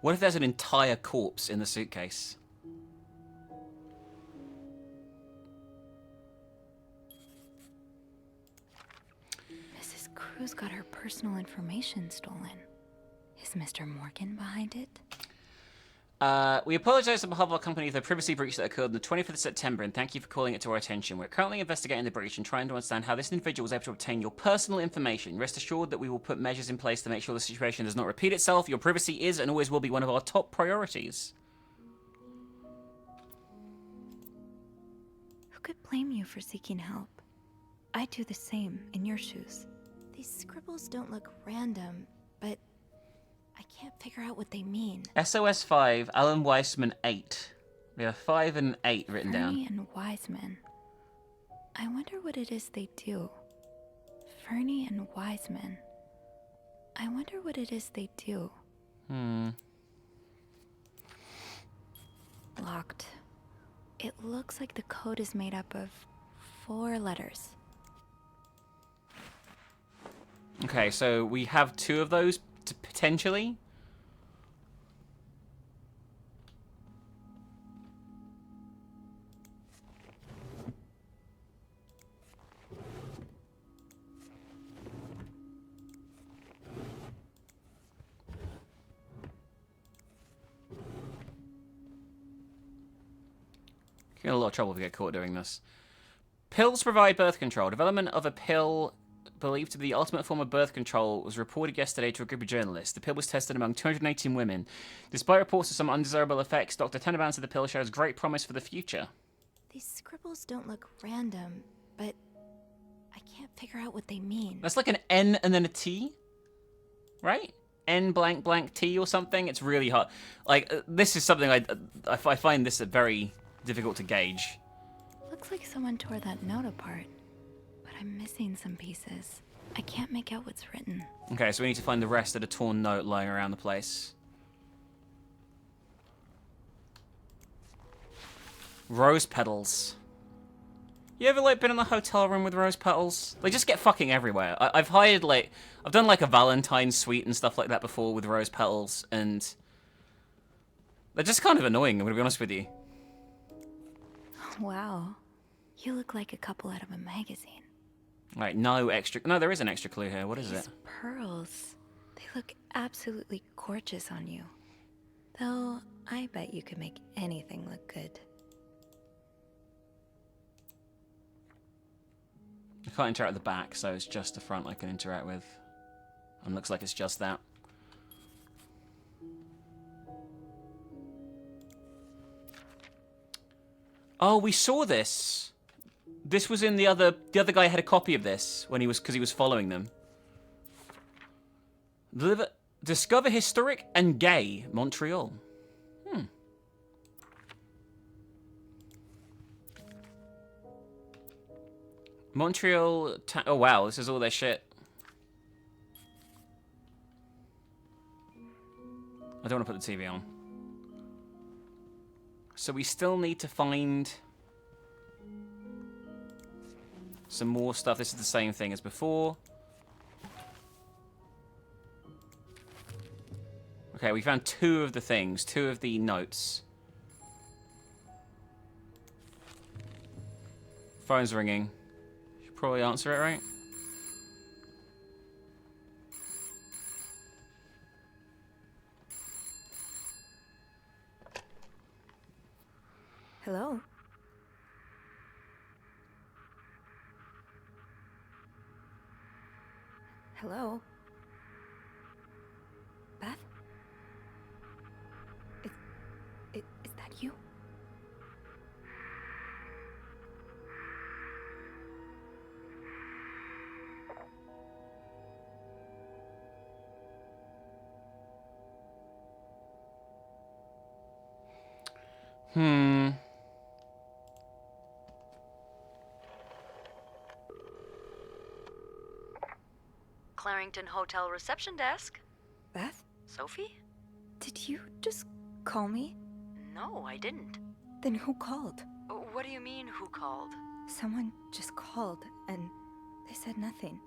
What if there's an entire corpse in the suitcase? Mrs. Cruz got her personal information stolen. Is Mr. Morgan behind it? We apologize on behalf of our company for the privacy breach that occurred on the 25th of September, and thank you for calling it to our attention. We're currently investigating the breach and trying to understand how this individual was able to obtain your personal information. Rest assured that we will put measures in place to make sure the situation does not repeat itself. Your privacy is and always will be one of our top priorities. Who could blame you for seeking help? I'd do the same in your shoes. These scribbles don't look random, but I can't figure out what they mean. SOS 5, Alan Weissman 8. We have 5 and 8 written down. Fernie and Wiseman. I wonder what it is they do. Fernie and Wiseman. I wonder what it is they do. Locked. It looks like the code is made up of 4 letters. Okay, so we have 2 of those potentially. Get in a lot of trouble if we get caught doing this. Pills provide birth control. Development of a pill believed to be the ultimate form of birth control was reported yesterday to a group of journalists. The pill was tested among 218 women. Despite reports of some undesirable effects, Dr. Tenenbaum said the pill shows great promise for the future. These scribbles don't look random, but I can't figure out what they mean. That's like an N and then a T, right? N blank blank T or something. It's really hard. Like, this is something I find this very difficult to gauge. Looks like someone tore that note apart, but I'm missing some pieces. I can't make out what's written. Okay, so we need to find the rest of the torn note lying around the place. Rose petals. You ever like been in a hotel room with rose petals? They just get fucking everywhere. I've hired like, I've done like a Valentine's suite and stuff like that before with rose petals, and they're just kind of annoying, I'm gonna be honest with you. Wow. You look like a couple out of a magazine. Right, no, there is an extra clue here. What is These it? pearls. They look absolutely gorgeous on you. Though, I bet you could make anything look good. I can't interact with the back, so it's just the front I can interact with. And looks like it's just that. Oh, we saw this. This was in the other guy had a copy of this when because he was following them. Discover historic and gay Montreal. Montreal. Oh wow, this is all their shit. I don't want to put the TV on. So we still need to find Some more stuff. This is the same thing as before. Okay, we found 2 of the things. 2 of the notes. Phone's ringing. Should probably answer it, right? Hello? Hello? Beth? Is that you? Clarington Hotel reception desk. Beth? Sophie? Did you just call me? No, I didn't. Then who called? What do you mean, who called? Someone just called, and they said nothing.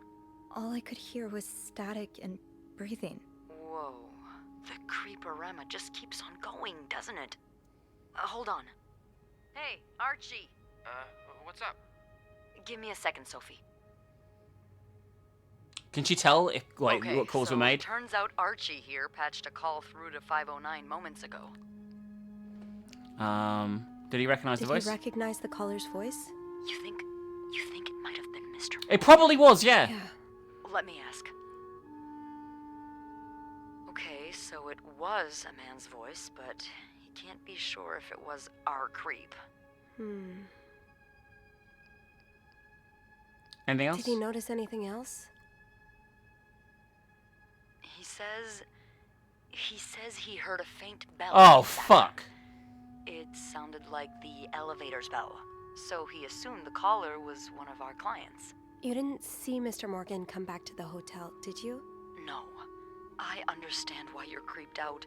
All I could hear was static and breathing. Whoa. The creeporama just keeps on going, doesn't it? Hold on. Hey, Archie. What's up? Give me a second, Sophie. Can she tell if, like, Okay, what calls so were made? It turns out Archie here patched a call through to 509 moments ago. Did he recognize the voice? Did he recognize the caller's voice? You think it might have been Mr. It probably was, yeah. Let me ask. Okay, so it was a man's voice, but he can't be sure if it was our creep. Anything else? Did he notice anything else? He says he heard a faint bell. Oh, fuck. It sounded like the elevator's bell, so he assumed the caller was one of our clients. You didn't see Mr. Morgan come back to the hotel, did you? No. I understand why you're creeped out,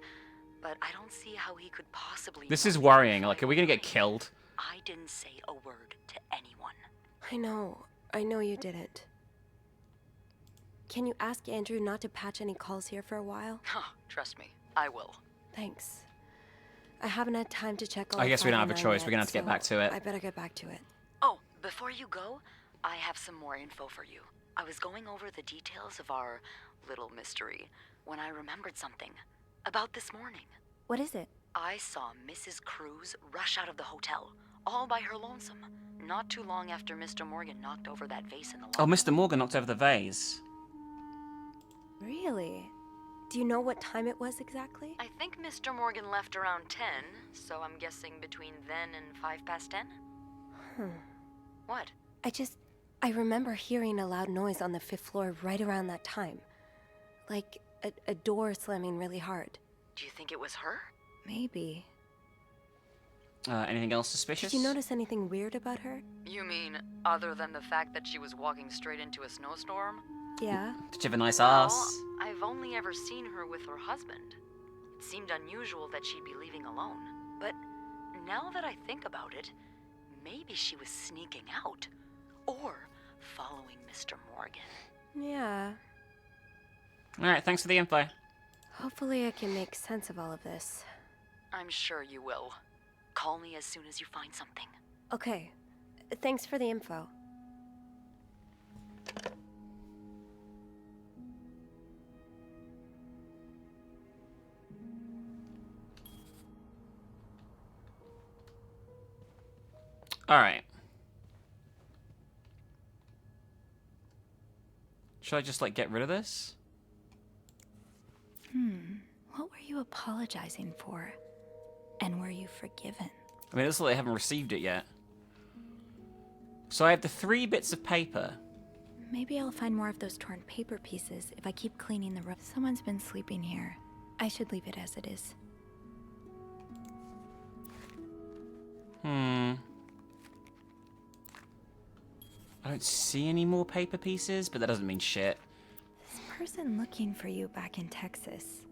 but I don't see how he could possibly... This is worrying. Like, are we gonna get killed? I didn't say a word to anyone. I know you didn't. Can you ask Andrew not to patch any calls here for a while? Trust me, I will. Thanks. I haven't had time to check all I the guess we don't have a 509 choice. We're gonna have to get yet, back to it. I better get back to it. Oh, before you go, I have some more info for you. I was going over the details of our little mystery when I remembered something. About this morning. What is it? I saw Mrs. Cruz rush out of the hotel, all by her lonesome, not too long after Mr. Morgan knocked over that vase in the lobby. Oh, Mr. Morgan knocked over the vase. Really? Do you know what time it was exactly? I think Mr. Morgan left around 10, so I'm guessing between then and 10:05. What? I remember hearing a loud noise on the 5th floor right around that time. Like a door slamming really hard. Do you think it was her? Maybe. Anything else suspicious? Did you notice anything weird about her? You mean, other than the fact that she was walking straight into a snowstorm? Yeah. Did you have a nice ass? I've only ever seen her with her husband. It seemed unusual that she'd be leaving alone. But now that I think about it, maybe she was sneaking out. Or following Mr. Morgan. Yeah. Alright, thanks for the info. Hopefully I can make sense of all of this. I'm sure you will. Call me as soon as you find something. Okay. Thanks for the info. Alright. Should I just, like, get rid of this? What were you apologizing for? And were you forgiven? I mean, it looks like they haven't received it yet. So I have the 3 bits of paper. Maybe I'll find more of those torn paper pieces if I keep cleaning the room. Someone's been sleeping here. I should leave it as it is. I don't see any more paper pieces, but that doesn't mean shit. This person looking for you back in Texas.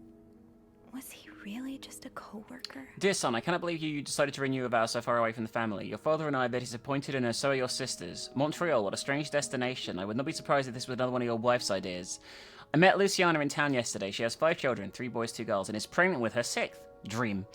Was he really just a co-worker? Dear son, I cannot believe you decided to renew a vow so far away from the family. Your father and I are very disappointed, and so are your sisters. Montreal, what a strange destination. I would not be surprised if this was another one of your wife's ideas. I met Luciana in town yesterday. She has 5 children, 3 boys, 2 girls, and is pregnant with her 6th. Dream.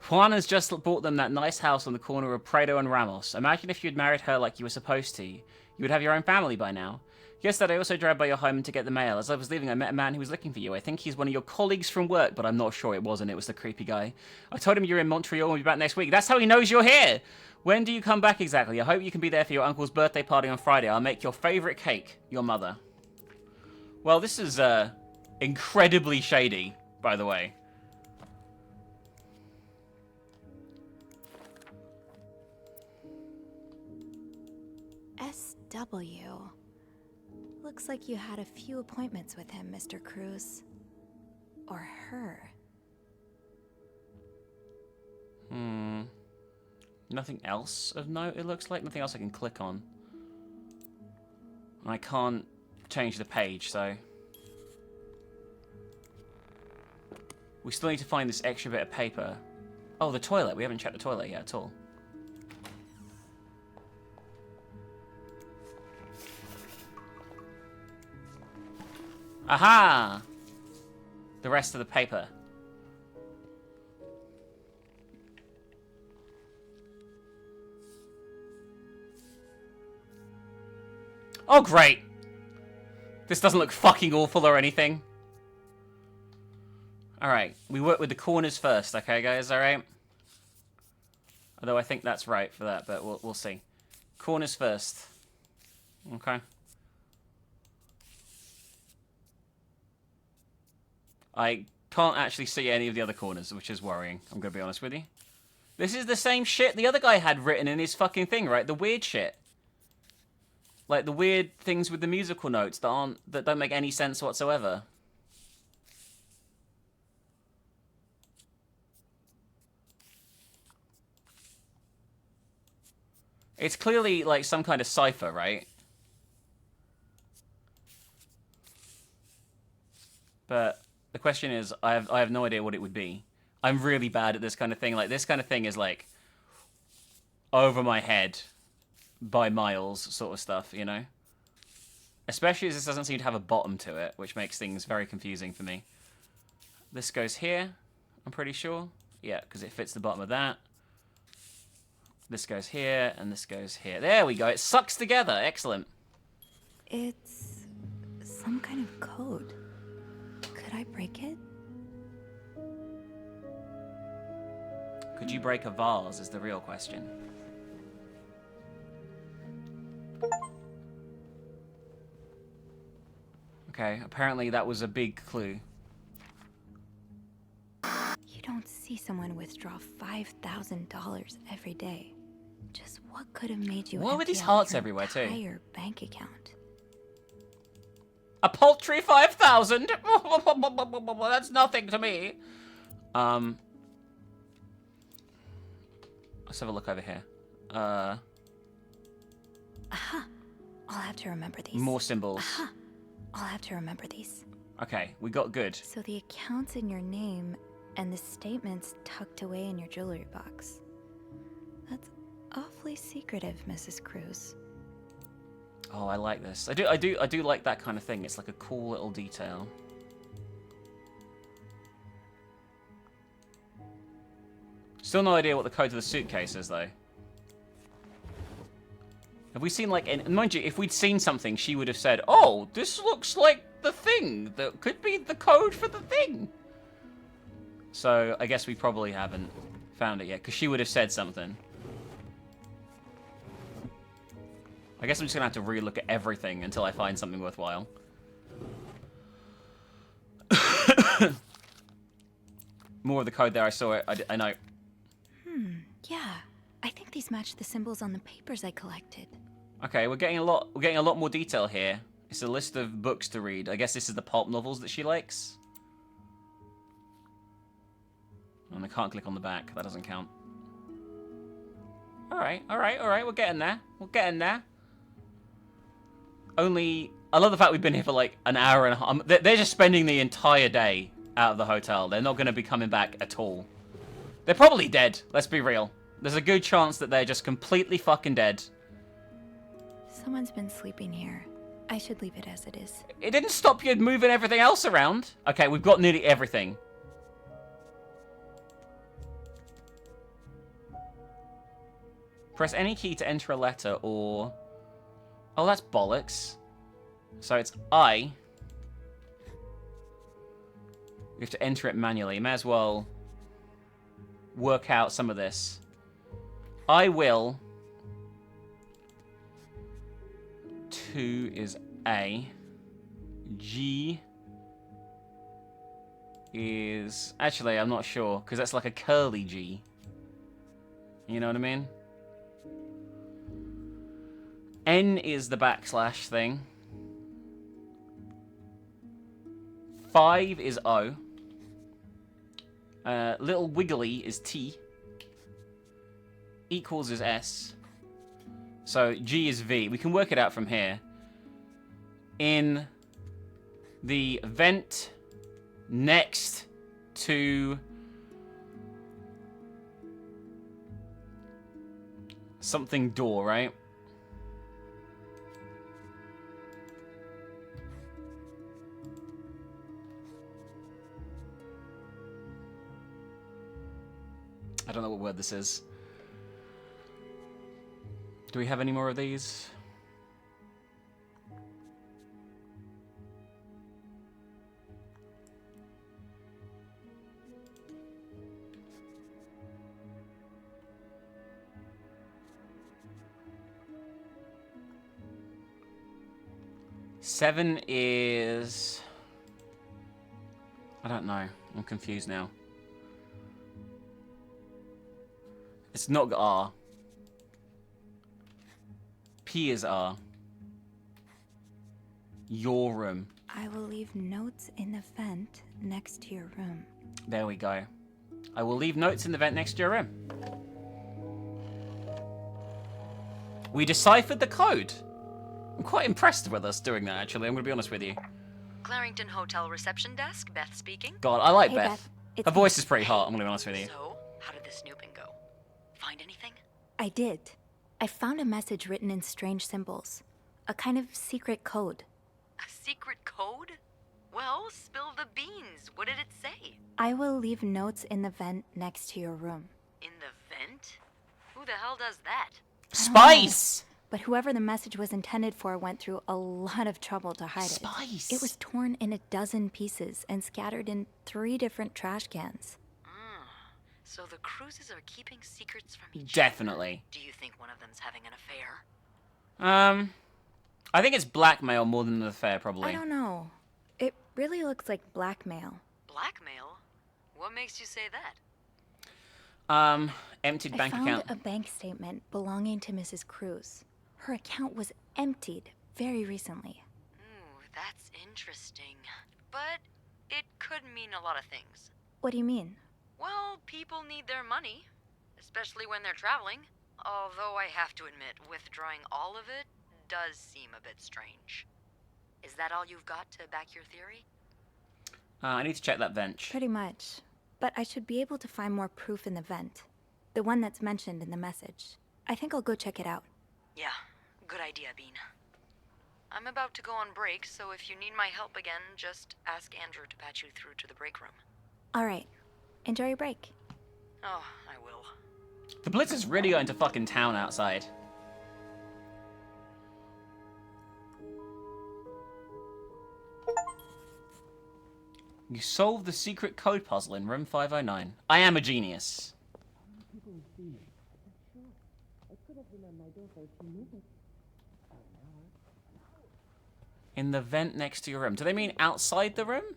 Juan has just bought them that nice house on the corner of Prado and Ramos. Imagine if you'd married her like you were supposed to. You would have your own family by now. Yesterday, I also drove by your home to get the mail. As I was leaving, I met a man who was looking for you. I think he's one of your colleagues from work, but I'm not sure it wasn't. It was the creepy guy. I told him you're in Montreal and we'll be back next week. That's how he knows you're here! When do you come back exactly? I hope you can be there for your uncle's birthday party on Friday. I'll make your favorite cake. Your mother. Well, this is, incredibly shady, by the way. SW. Looks like you had a few appointments with him, Mr. Cruz. Or her. Nothing else of note, it looks like. Nothing else I can click on. I can't change the page, so... We still need to find this extra bit of paper. Oh, the toilet. We haven't checked the toilet yet at all. Aha! The rest of the paper. Oh, great! This doesn't look fucking awful or anything. Alright, we work with the corners first, okay, guys, alright? Although I think that's right for that, but we'll see. Corners first. Okay. I can't actually see any of the other corners, which is worrying. I'm going to be honest with you. This is the same shit the other guy had written in his fucking thing, right? The weird shit. Like the weird things with the musical notes that don't make any sense whatsoever. It's clearly like some kind of cipher, right? But the question is, I have no idea what it would be. I'm really bad at this kind of thing. Like, this kind of thing is, like, over my head by miles sort of stuff, you know? Especially as this doesn't seem to have a bottom to it, which makes things very confusing for me. This goes here, I'm pretty sure. Yeah, because it fits the bottom of that. This goes here, and this goes here. There we go. It sucks together. Excellent. It's some kind of code. Could I break it? Could you break a vase is the real question. Okay, apparently that was a big clue. You don't see someone withdraw $5,000 every day. Just what could have made you Why were empty these out hearts your everywhere too? entire bank account? A paltry 5,000? That's nothing to me. Let's have a look over here. Aha! I'll have to remember these. More symbols. Aha! I'll have to remember these. Okay, we got good. So the account's in your name, and the statement's tucked away in your jewelry box. That's awfully secretive, Mrs. Cruz. Oh, I like this. I do like that kind of thing. It's like a cool little detail. Still no idea what the code to the suitcase is, though. Have we seen, like, and mind you, if we'd seen something, she would have said, oh, this looks like the thing that could be the code for the thing. So, I guess we probably haven't found it yet, because she would have said something. I guess I'm just going to have to re-look at everything until I find something worthwhile. More of the code there, I saw it, I know. Yeah. I think these match the symbols on the papers I collected. Okay, we're getting a lot more detail here. It's a list of books to read. I guess this is the pulp novels that she likes. And I can't click on the back. That doesn't count. Alright, we're getting there. We're getting there. Only, I love the fact we've been here for like an hour and a half. They're just spending the entire day out of the hotel. They're not going to be coming back at all. They're probably dead, let's be real. There's a good chance that they're just completely fucking dead. Someone's been sleeping here. I should leave it as it is. It didn't stop you moving everything else around. Okay, we've got nearly everything. Press any key to enter a letter or... Oh, that's bollocks. So it's I. You have to enter it manually. You may as well work out some of this. I will. 2 is A. G is... Actually, I'm not sure, because that's like a curly G. You know what I mean? N is the backslash thing. 5 is O. Little wiggly is T. Equals is S. So G is V. We can work it out from here. In the vent next to something door, right? I don't know what word this is. Do we have any more of these? Seven is... I don't know. I'm confused now. It's not R. P is R. Your room. I will leave notes in the vent next to your room. There we go. I will leave notes in the vent next to your room. We deciphered the code. I'm quite impressed with us doing that, actually. I'm going to be honest with you. Clarington Hotel reception desk, Beth speaking. God, I like Hey, Beth. Beth. Her voice is pretty hot, I'm going to be honest with you. So, how did the snooping go? Find anything? I did. I found a message written in strange symbols. A kind of secret code. A secret code? Well, spill the beans. What did it say? I will leave notes in the vent next to your room. In the vent? Who the hell does that? Spice! But whoever the message was intended for went through a lot of trouble to hide it. Spice! It was torn in 12 pieces and scattered in 3 different trash cans. So the cruises are keeping secrets from each Definitely. other. Do you think one of them's having an affair? I think it's blackmail more than an affair, probably. I don't know. It really looks like blackmail. Blackmail? What makes you say that? Emptied bank account. I found a bank statement belonging to Mrs. Cruz. Her account was emptied very recently. Ooh, that's interesting. But it could mean a lot of things. What do you mean? Well, people need their money, especially when they're traveling. Although I have to admit, withdrawing all of it does seem a bit strange. Is that all you've got to back your theory? I need to check that bench. Pretty much. But I should be able to find more proof in the vent. The one that's mentioned in the message. I think I'll go check it out. Yeah, good idea, Bean. I'm about to go on break, so if you need my help again, just ask Andrew to patch you through to the break room. All right. Enjoy your break. Oh, I will. The Blitz is really going to fucking town outside. You solved the secret code puzzle in room 509. I am a genius. In the vent next to your room. Do they mean outside the room?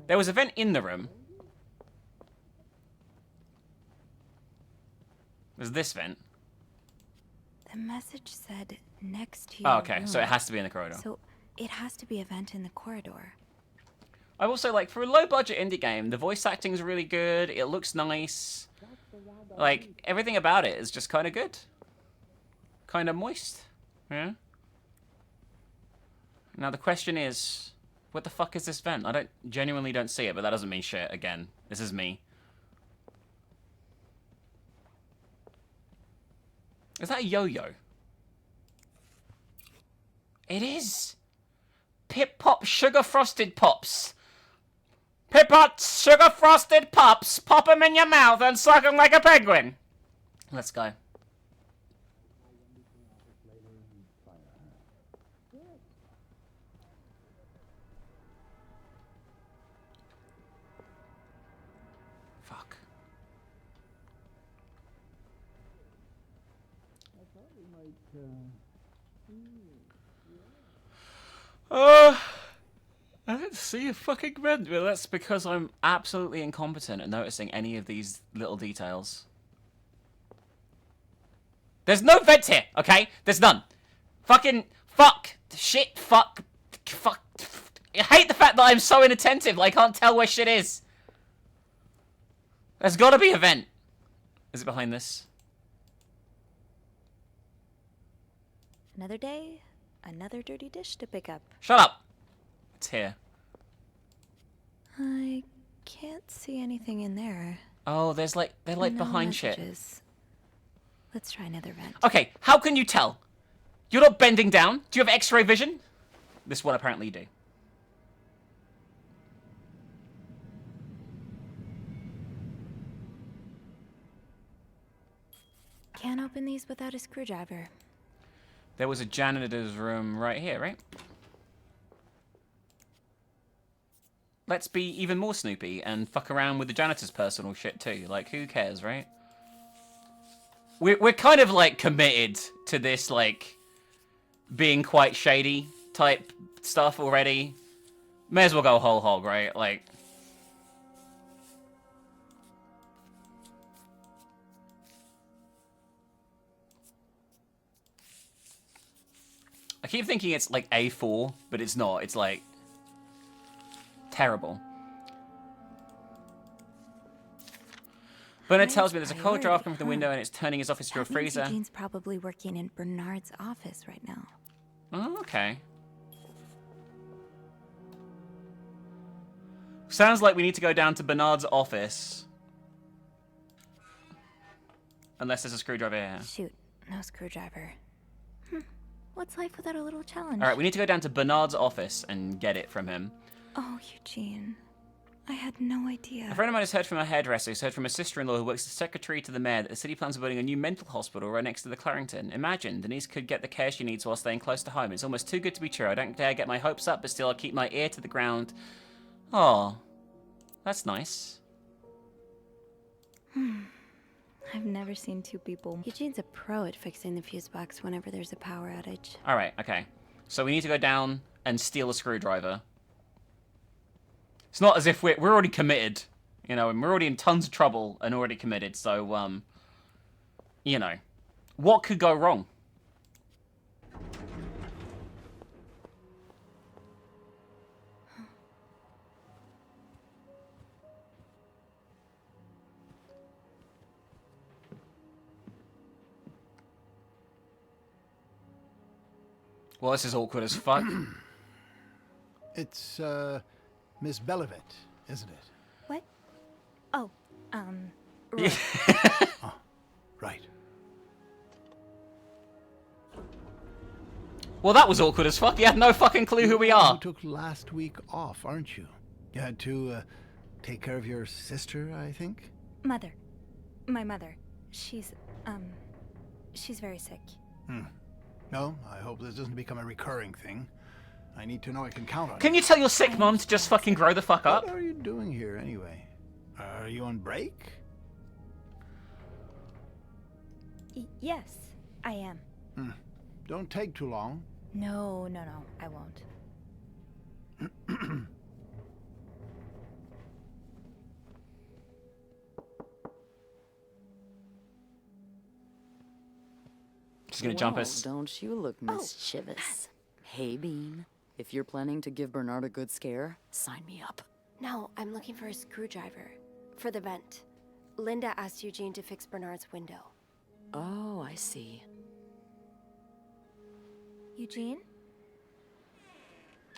There was a vent in the room. There's this vent. The message said next to your Oh, okay. room. So it has to be in the corridor. So it has to be a vent in the corridor. I will say, like, for a low-budget indie game, the voice acting is really good. It looks nice. Like, everything about it is just kind of good. Kind of moist. Yeah? Now, the question is, What the fuck is this vent? I genuinely don't see it, but that doesn't mean shit. Again, this is me. Is that a yo-yo? It is. Pip Pop Sugar Frosted Pops. Pip Pop Sugar Frosted Pops. Pop them in your mouth and suck them like a penguin. Let's go. Fuck. I didn't see a fucking vent, but that's because I'm absolutely incompetent at noticing any of these little details. There's no vent here, okay? There's none. Fucking fuck. Shit, fuck. Fuck. I hate the fact that I'm so inattentive, like, I can't tell where shit is. There's gotta be a vent. Is it behind this? Another day, another dirty dish to pick up. Shut up. It's here. I can't see anything in there. Oh, they're like No behind shit. messages. Let's try another vent. Okay, how can you tell? You're not bending down? Do you have x-ray vision? This is what apparently you do. Can't open these without a screwdriver. There was a janitor's room right here, right? Let's be even more snoopy and fuck around with the janitor's personal shit too. Like, who cares, right? We're kind of, like, committed to this, like, being quite shady type stuff already. May as well go whole hog, right? Like... I keep thinking it's, like, A4, but it's not. It's, like... terrible. Bernard tells me there's a cold draft coming from the window and it's turning his office into a freezer. Eugene's probably working in Bernard's office right now. Oh, okay. Sounds like we need to go down to Bernard's office. Unless there's a screwdriver here. Shoot, no screwdriver. What's life without a little challenge? Alright, we need to go down to Bernard's office and get it from him. Oh, Eugene. I had no idea. A friend of mine has heard from a hairdresser who's heard from a sister-in-law who works as secretary to the mayor that the city plans on building a new mental hospital right next to the Clarrington. Imagine, Denise could get the care she needs while staying close to home. It's almost too good to be true. I don't dare get my hopes up, but still I'll keep my ear to the ground. Oh, that's nice. I've never seen two people. Eugene's a pro at fixing the fuse box whenever there's a power outage. Alright, okay. So we need to go down and steal a screwdriver. It's not as if we're already committed, you know, and we're already in tons of trouble and already committed, so, you know. What could go wrong? Well, this is awkward as fuck. It's, Miss Belivet, isn't it? What? Oh, right. Oh, right. Well, that was awkward as fuck. You had no fucking clue who we are. You took last week off, aren't you? You had to, take care of your sister, I think? Mother. My mother. She's very sick. No, I hope this doesn't become a recurring thing. I need to know I can count on Can you tell your sick mom to just fucking grow the fuck up? What are you doing here, anyway? Are you on break? Yes, I am. Don't take too long. No, I won't. She's gonna jump Well, us. Don't you look mischievous. Hey, Bean. If you're planning to give Bernard a good scare, sign me up. No, I'm looking for a screwdriver. For the vent. Linda asked Eugene to fix Bernard's window. Oh, I see. Eugene?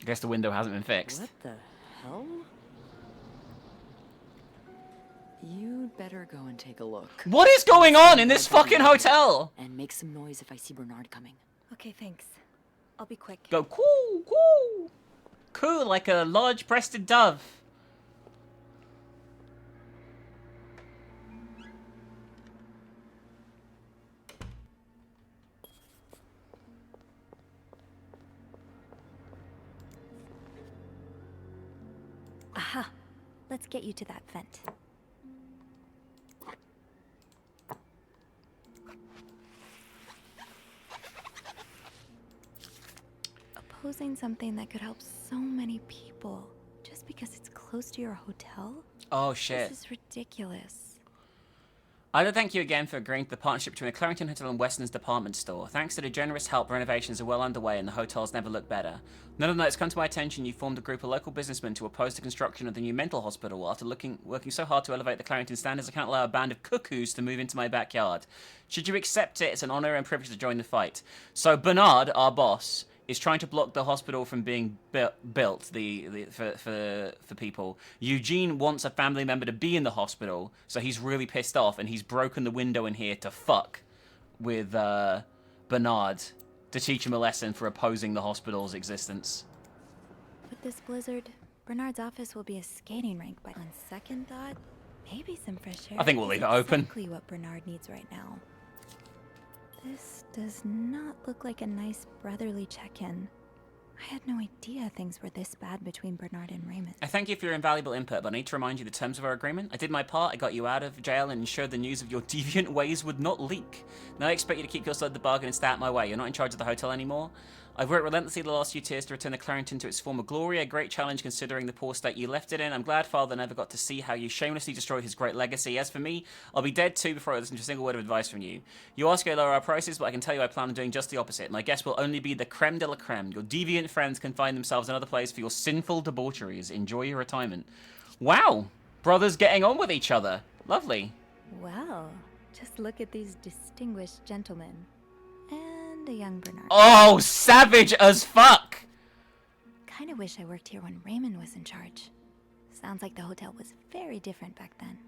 I guess the window hasn't been fixed. What the hell? You'd better go and take a look. What is going on in this fucking hotel? And make some noise if I see Bernard coming. Okay, thanks. I'll be quick. Go coo, coo. Coo like a large-breasted dove. Aha! Let's get you to that vent. Opposing something that could help so many people just because it's close to your hotel? Oh shit. This is ridiculous. I'd like to thank you again for agreeing to the partnership between the Clarendon Hotel and Weston's department store. Thanks to the generous help, renovations are well underway and the hotel's never looked better. None of that has come to my attention. You formed a group of local businessmen to oppose the construction of the new mental hospital. After working so hard to elevate the Clarendon standards, I can't allow a band of cuckoos to move into my backyard. Should you accept it, it's an honor and privilege to join the fight. So Bernard, our boss, is trying to block the hospital from being built for people. Eugene wants a family member to be in the hospital, so he's really pissed off, and he's broken the window in here to fuck with Bernard to teach him a lesson for opposing the hospital's existence. With this blizzard, Bernard's office will be a skating rink, but on second thought, maybe some fresh air. I think we'll leave it open. Exactly what Bernard needs right now. This does not look like a nice brotherly check-in. I had no idea things were this bad between Bernard and Raymond. I thank you for your invaluable input, but I need to remind you the terms of our agreement. I did my part, I got you out of jail and ensured the news of your deviant ways would not leak. Now I expect you to keep your side of the bargain and stay out my way. You're not in charge of the hotel anymore. I've worked relentlessly the last few years to return the Clarendon to its former glory, a great challenge considering the poor state you left it in. I'm glad Father never got to see how you shamelessly destroyed his great legacy. As for me, I'll be dead too before I listen to a single word of advice from you. You ask I lower our prices, but I can tell you I plan on doing just the opposite. My guests will only be the creme de la creme. Your deviant friends can find themselves another place for your sinful debaucheries. Enjoy your retirement. Wow! Brothers getting on with each other. Lovely. Well, just look at these distinguished gentlemen. And a young Bernard. Oh, savage as fuck! Kinda wish I worked here when Raymond was in charge. Sounds like the hotel was very different back then.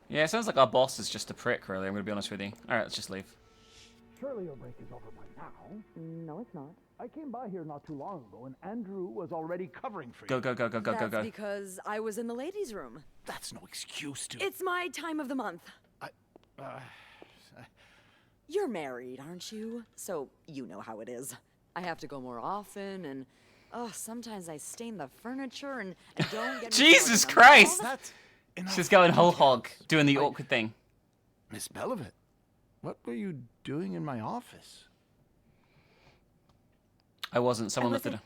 Yeah, it sounds like our boss is just a prick, really. I'm gonna be honest with you. Alright, let's just leave. Surely your break is over by now. No, it's not. I came by here not too long ago, and Andrew was already covering for you. Go, go, go, go, go, go, go. That's because I was in the ladies' room. That's no excuse to... It's my time of the month. You're married, aren't you? So you know how it is. I have to go more often, and sometimes I stain the furniture and don't get. Jesus Christ! Enough. She's going whole hog, doing the awkward thing. Miss Belivet, what were you doing in my office? I wasn't. Someone lifted it.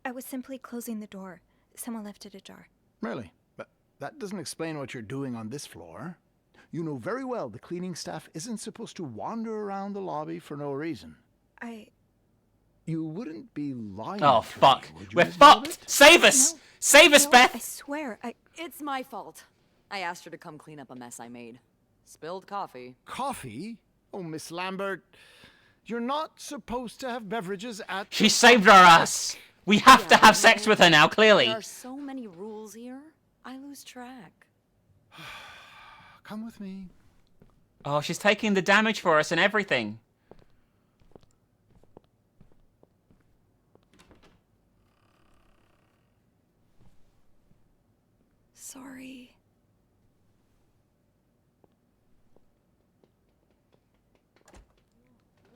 I was simply closing the door. Someone left it ajar. Really? But that doesn't explain what you're doing on this floor. You know very well the cleaning staff isn't supposed to wander around the lobby for no reason. You wouldn't be lying. Oh, to fuck. me, would you, We're Miss fucked! Belivet? Save us! Save us, Beth! I swear, It's my fault. I asked her to come clean up a mess I made. Spilled coffee. Coffee? Oh, Miss Lambert, you're not supposed to have beverages at... She saved our ass! We have to have sex with her now, clearly. There are so many rules here, I lose track. Come with me. Oh, she's taking the damage for us and everything. Sorry.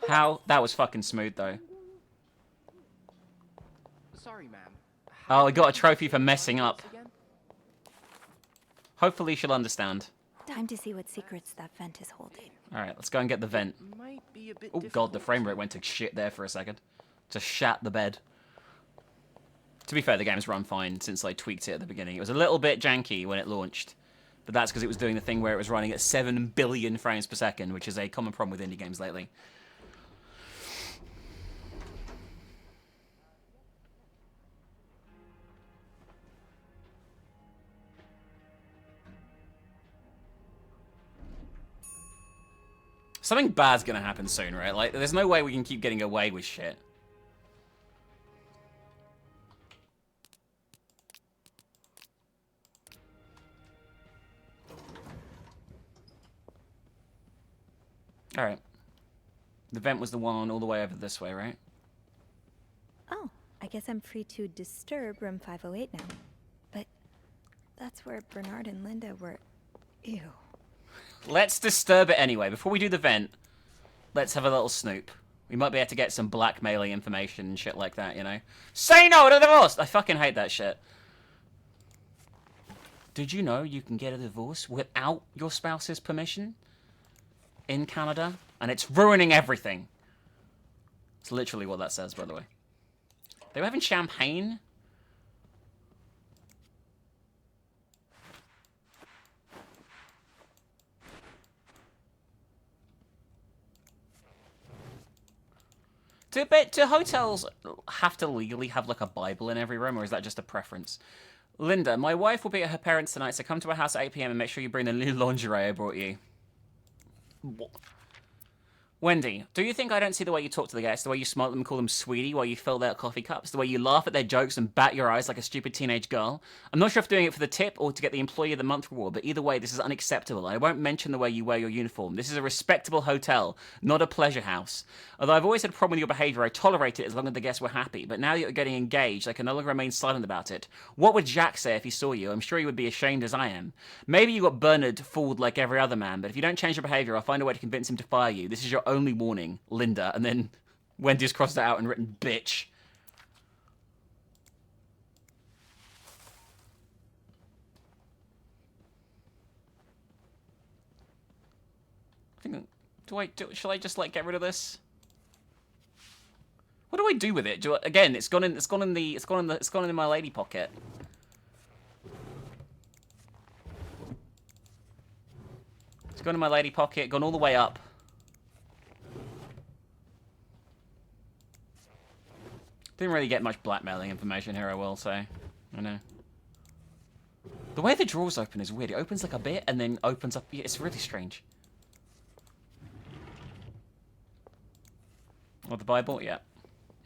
How? That was fucking smooth, though. Sorry, ma'am. Oh, we got a trophy for messing up. Hopefully she'll understand. Time to see what secrets that vent is holding. Alright, let's go and get the vent. Might be a bit Oh god, the frame rate went to shit there for a second. Just shat the bed. To be fair, the game's run fine since I tweaked it at the beginning. It was a little bit janky when it launched. But that's because it was doing the thing where it was running at 7 billion frames per second, which is a common problem with indie games lately. Something bad's gonna happen soon, right? Like, there's no way we can keep getting away with shit. Alright. The vent was the one all the way over this way, right? Oh, I guess I'm free to disturb room 508 now. But that's where Bernard and Linda were. Ew. Let's disturb it anyway. Before we do the vent, let's have a little snoop. We might be able to get some blackmailing information and shit like that, you know? Say no to the divorce! I fucking hate that shit. Did you know you can get a divorce without your spouse's permission? In Canada? And it's ruining everything. It's literally what that says, by the way. They were having champagne? Do hotels have to legally have, like, a Bible in every room, or is that just a preference? Linda, my wife will be at her parents' tonight, so come to our house at 8 p.m. and make sure you bring the new lingerie I brought you. What? Wendy, do you think I don't see the way you talk to the guests, the way you smile at them and call them sweetie while you fill their coffee cups, the way you laugh at their jokes and bat your eyes like a stupid teenage girl? I'm not sure if doing it for the tip or to get the Employee of the Month reward, but either way, this is unacceptable. I won't mention the way you wear your uniform. This is a respectable hotel, not a pleasure house. Although I've always had a problem with your behavior, I tolerate it as long as the guests were happy, but now that you're getting engaged, I can no longer remain silent about it. What would Jack say if he saw you? I'm sure he would be ashamed as I am. Maybe you got Bernard fooled like every other man, but if you don't change your behavior, I'll find a way to convince him to fire you. This is your only warning. Linda, and then Wendy's crossed it out and written bitch. I think, shall I just like get rid of this? What do I do with it? Again, it's gone in my lady pocket. It's gone in my lady pocket, gone all the way up. Didn't really get much blackmailing information here, I will say. I know. The way the drawers open is weird. It opens like a bit and then opens up. It's really strange. Oh, the Bible? Yeah.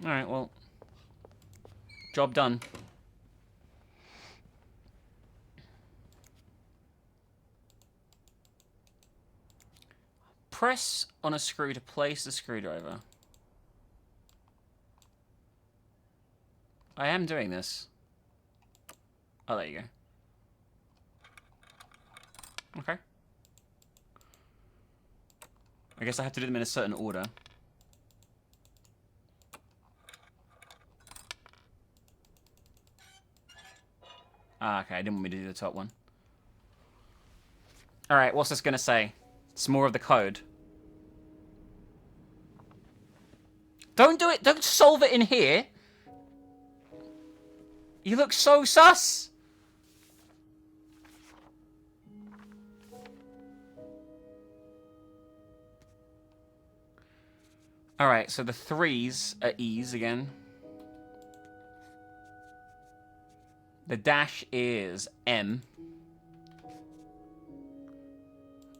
Alright, well. Job done. Press on a screw to place the screwdriver. I am doing this. Oh, there you go. Okay. I guess I have to do them in a certain order. Ah, okay, I didn't want me to do the top one. Alright, what's this gonna say? It's more of the code. Don't do it! Don't solve it in here! You look so sus! Alright, so the 3s are E's again. The dash is M.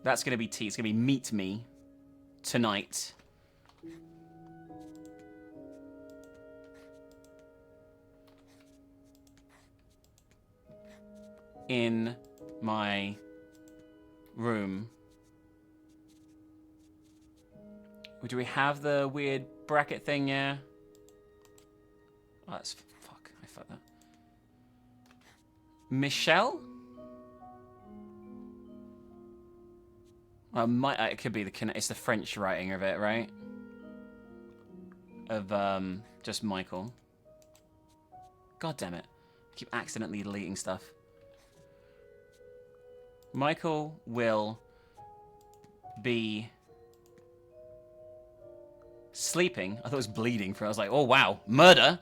That's going to be T. It's going to be meet me tonight. In my room. Do we have the weird bracket thing? Yeah. Oh, that's fuck. I fucked that. Michelle? It could be it's the French writing of it, right? Of just Michael. God damn it! I keep accidentally deleting stuff. Michael will be sleeping. I thought it was bleeding for. I was like, oh wow, murder.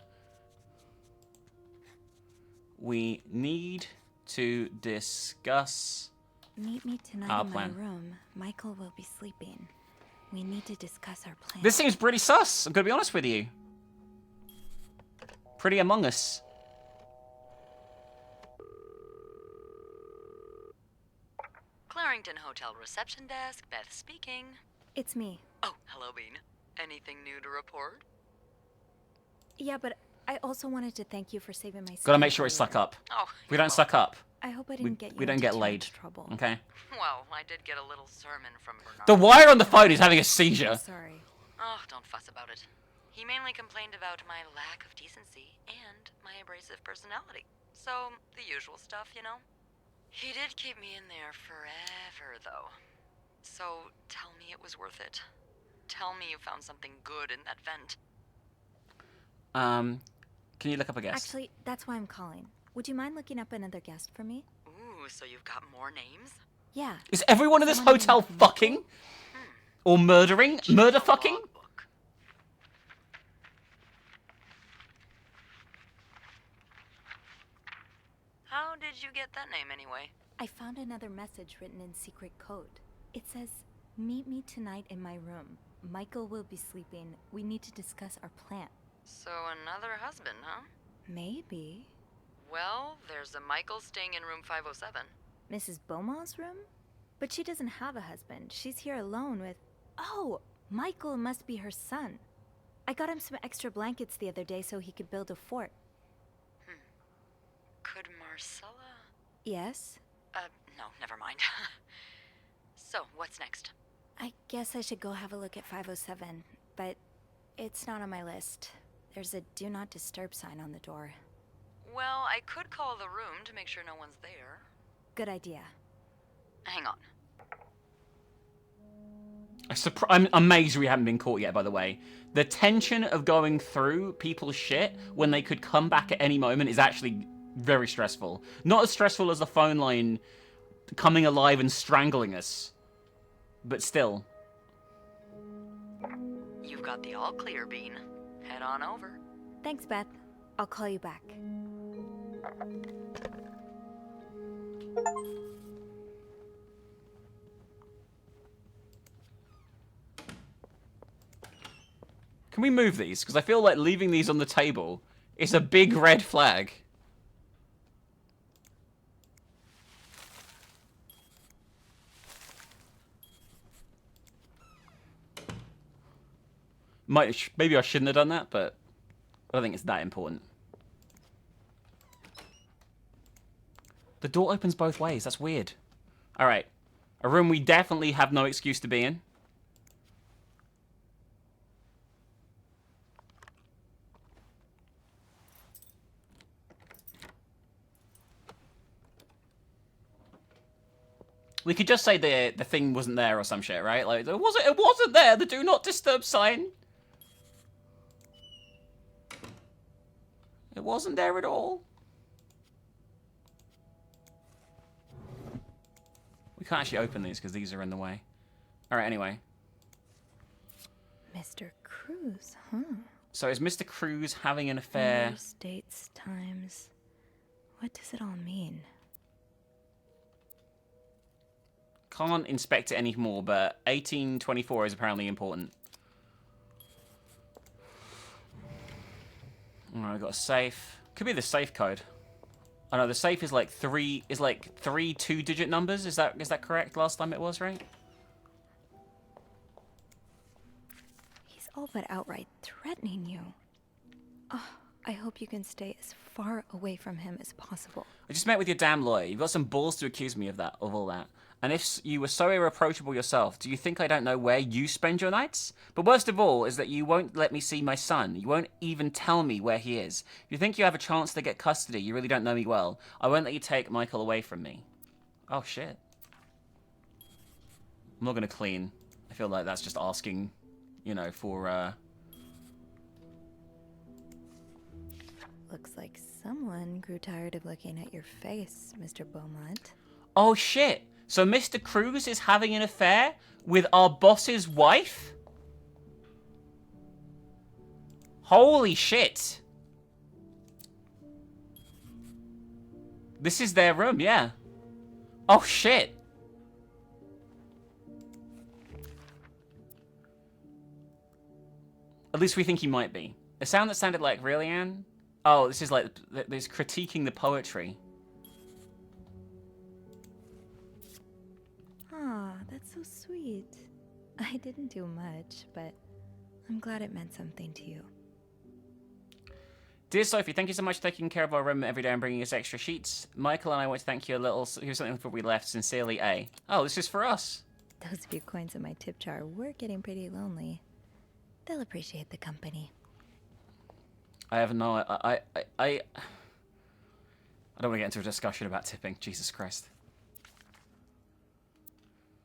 We need to discuss. Meet me tonight in my room. Michael will be sleeping. We need to discuss our plan. This seems pretty sus. I'm gonna be honest with you. Pretty Among Us. Clarrington Hotel reception desk, Beth speaking. It's me. Oh, hello, Bean. Anything new to report? Yeah, but I also wanted to thank you for saving my Gotta skin make sure we suck earlier. up. Oh, We don't suck up. I hope I didn't get you We don't into get too laid. much trouble. Okay? Well, I did get a little sermon from Bernard. The wire on the phone is having a seizure. I'm sorry. Oh, don't fuss about it. He mainly complained about my lack of decency and my abrasive personality. So, the usual stuff, you know? He did keep me in there forever, though. So, tell me it was worth it. Tell me you found something good in that vent. Can you look up a guest? Actually, that's why I'm calling. Would you mind looking up another guest for me? Ooh, so you've got more names? Yeah. Is everyone in this hotel fucking? Or murdering? Murder fucking? How did you get that name anyway? I found another message written in secret code. It says, "Meet me tonight in my room. Michael will be sleeping. We need to discuss our plan." So another husband, huh? Maybe. Well, there's a Michael staying in room 507. Mrs. Beaumont's room? But she doesn't have a husband. She's here alone with... Oh, Michael must be her son. I got him some extra blankets the other day so he could build a fort. Could Marcella? Yes? No, never mind. So, what's next? I guess I should go have a look at 507, but it's not on my list. There's a do not disturb sign on the door. Well, I could call the room to make sure no one's there. Good idea. Hang on. I'm amazed we haven't been caught yet, by the way. The tension of going through people's shit when they could come back at any moment is actually very stressful. Not as stressful as the phone line coming alive and strangling us. But still. You've got the all clear, Bean. Head on over. Thanks, Beth. I'll call you back. Can we move these? Because I feel like leaving these on the table is a big red flag. Maybe I shouldn't have done that, but I don't think it's that important. The door opens both ways. That's weird. All right. A room we definitely have no excuse to be in. We could just say the thing wasn't there or some shit, right? Like, it wasn't there. The do not disturb sign. It wasn't there at all. We can't actually open these because these are in the way. All right, anyway. Mr. Cruz, huh? So is Mr. Cruz having an affair? Numbers, dates, times. What does it all mean? Can't inspect it anymore, but 1824 is apparently important. Alright, I've got a safe. Could be the safe code. Oh no, the safe is like three two-digit numbers. Is that correct? Last time it was, right? He's all but outright threatening you. Oh, I hope you can stay as far away from him as possible. I just met with your damn lawyer. You've got some balls to accuse me of all that. And if you were so irreproachable yourself, do you think I don't know where you spend your nights? But worst of all is that you won't let me see my son. You won't even tell me where he is. If you think you have a chance to get custody, you really don't know me well. I won't let you take Michael away from me. Oh, shit. I'm not going to clean. I feel like that's just asking, you know, for, Looks like someone grew tired of looking at your face, Mr. Beaumont. Oh, shit. So Mr. Cruz is having an affair with our boss's wife? Holy shit. This is their room, yeah. Oh, shit. At least we think he might be. A sound that sounded like, really, Anne? Oh, this is like, this critiquing the poetry. Ah, that's so sweet. I didn't do much, but I'm glad it meant something to you. Dear Sophie, thank you so much for taking care of our room every day and bringing us extra sheets. Michael and I want to thank you a little. Here's something before we left. Sincerely, A. Oh, this is for us. Those few coins in my tip jar were getting pretty lonely. They'll appreciate the company. I have no... I don't want to get into a discussion about tipping. Jesus Christ.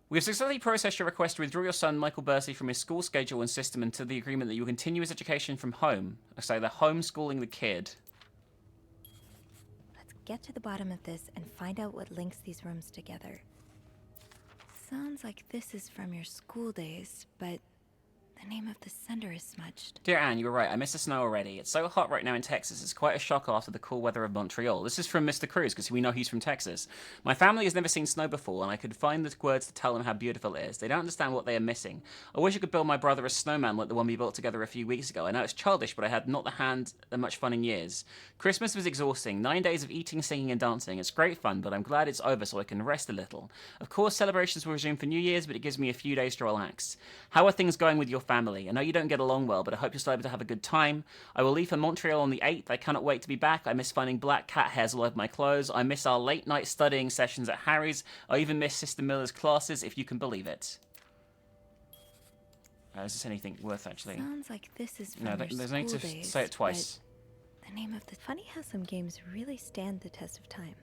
We have successfully processed your request to withdraw your son, Michael Bursley, from his school schedule and system until the agreement that you will continue his education from home. So they're homeschooling the kid. Let's get to the bottom of this and find out what links these rooms together. Sounds like this is from your school days, but the name of the sender is smudged. Dear Anne, you were right. I miss the snow already. It's so hot right now in Texas. It's quite a shock after the cool weather of Montreal. This is from Mr. Cruz, because we know he's from Texas. My family has never seen snow before, and I could find the words to tell them how beautiful it is. They don't understand what they are missing. I wish I could build my brother a snowman like the one we built together a few weeks ago. I know it's childish, but I had not the hand and much fun in years. Christmas was exhausting. 9 days of eating, singing, and dancing. It's great fun, but I'm glad it's over so I can rest a little. Of course, celebrations will resume for New Year's, but it gives me a few days to relax. How are things going with your family? I know you don't get along well, but I hope you're still able to have a good time. I will leave for Montreal on the 8th. I cannot wait to be back. I miss finding black cat hairs all over my clothes. I miss our late night studying sessions at Harry's. I even miss Sister Miller's classes, if you can believe it. Is this anything worth actually? Sounds like this is from No, your there's no need to days, say it twice. The name of the... Funny how some games really stand the test of time.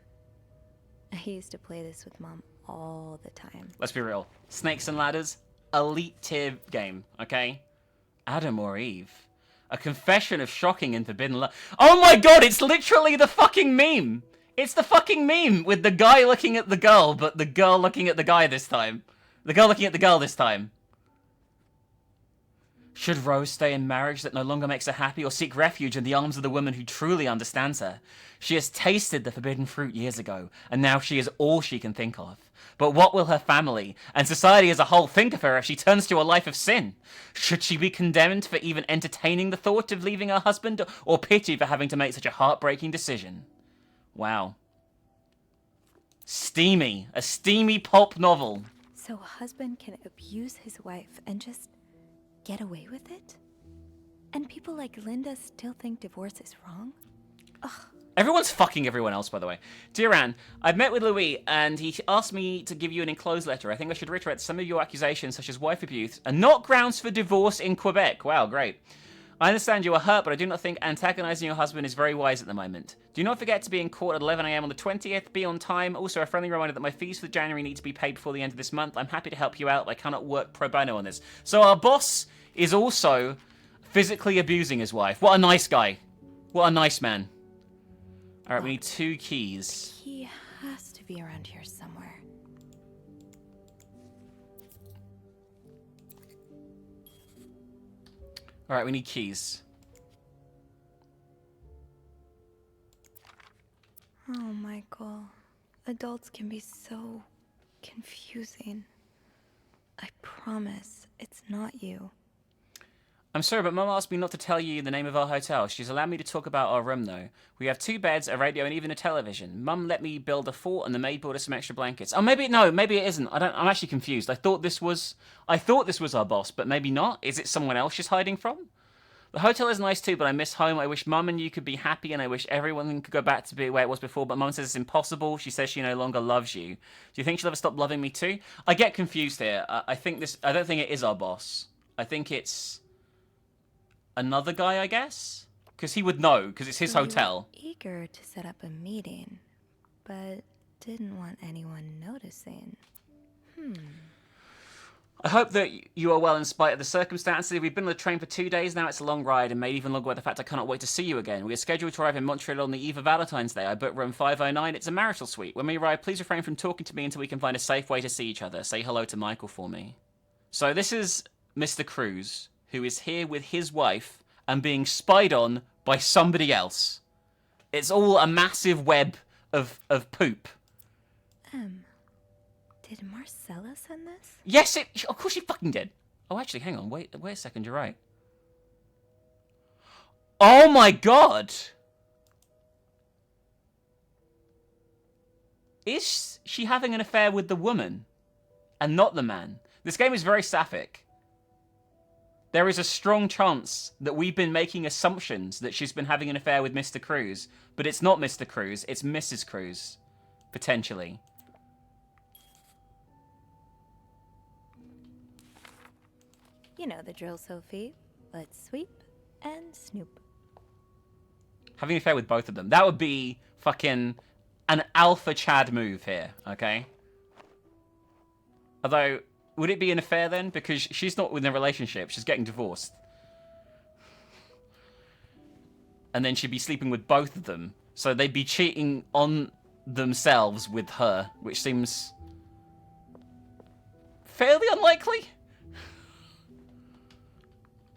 I used to play this with Mom all the time. Let's be real. Snakes and Ladders, elite tier game, okay? Adam or Eve. A confession of shocking and forbidden love. Oh my god, it's literally the fucking meme! It's the fucking meme with the guy looking at the girl, but the girl looking at the guy this time. The girl looking at the girl this time. Should Rose stay in marriage that no longer makes her happy, or seek refuge in the arms of the woman who truly understands her? She has tasted the forbidden fruit years ago, and now she is all she can think of. But what will her family, and society as a whole, think of her if she turns to a life of sin? Should she be condemned for even entertaining the thought of leaving her husband, or pitied for having to make such a heartbreaking decision? Wow. Steamy. A steamy pulp novel. So a husband can abuse his wife and just get away with it? And people like Linda still think divorce is wrong? Ugh. Everyone's fucking everyone else, by the way. Dear Anne, I've met with Louis, and he asked me to give you an enclosed letter. I think I should reiterate some of your accusations, such as wife abuse, are not grounds for divorce in Quebec. Wow, great. I understand you are hurt, but I do not think antagonizing your husband is very wise at the moment. Do not forget to be in court at 11 AM on the 20th. Be on time. Also, a friendly reminder that my fees for January need to be paid before the end of this month. I'm happy to help you out, but I cannot work pro bono on this. So our boss is also physically abusing his wife. What a nice guy. What a nice man. All right, we need 2 keys. He has to be around here somewhere. All right, we need keys. Oh, Michael. Adults can be so confusing. I promise it's not you. I'm sorry, but Mum asked me not to tell you the name of our hotel. She's allowed me to talk about our room, though. We have 2 beds, a radio, and even a television. Mum let me build a fort, and the maid bought us some extra blankets. Oh, maybe it isn't. I'm actually confused. I thought this was our boss, but maybe not. Is it someone else she's hiding from? The hotel is nice too, but I miss home. I wish Mum and you could be happy, and I wish everyone could go back to be where it was before, but Mum says it's impossible. She says she no longer loves you. Do you think she'll ever stop loving me too? I get confused here. I don't think it is our boss. I think it's another guy, I guess? Because he would know, because it's his hotel. We were eager to set up a meeting, but didn't want anyone noticing. I hope that you are well in spite of the circumstances. We've been on the train for 2 days now. It's a long ride, and made even longer by the fact I cannot wait to see you again. We are scheduled to arrive in Montreal on the eve of Valentine's Day. I booked room 509. It's a marital suite. When we arrive, please refrain from talking to me until we can find a safe way to see each other. Say hello to Michael for me. So this is Mr. Cruz, who is here with his wife and being spied on by somebody else. It's all a massive web of poop. Did Marcella send this? Yes, of course she fucking did. Oh, actually, hang on. Wait a second. You're right. Oh my god! Is she having an affair with the woman and not the man? This game is very sapphic. There is a strong chance that we've been making assumptions that she's been having an affair with Mr. Cruz, but it's not Mr. Cruz, it's Mrs. Cruz, potentially. You know the drill, Sophie. Let's sweep and snoop. Having an affair with both of them. That would be fucking an alpha Chad move here, okay? Although, would it be an affair then? Because she's not in a relationship, she's getting divorced. And then she'd be sleeping with both of them. So they'd be cheating on themselves with her, which seems fairly unlikely.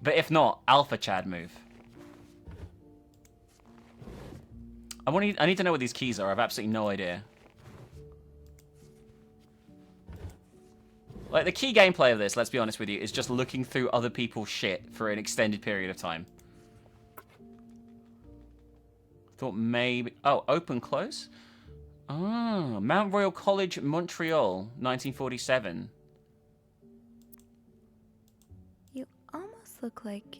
But if not, alpha Chad move. I need to know what these keys are. I have absolutely no idea. Like, the key gameplay of this, let's be honest with you, is just looking through other people's shit for an extended period of time. Thought maybe... Oh, open, close? Oh, Mount Royal College, Montreal, 1947. You almost look like...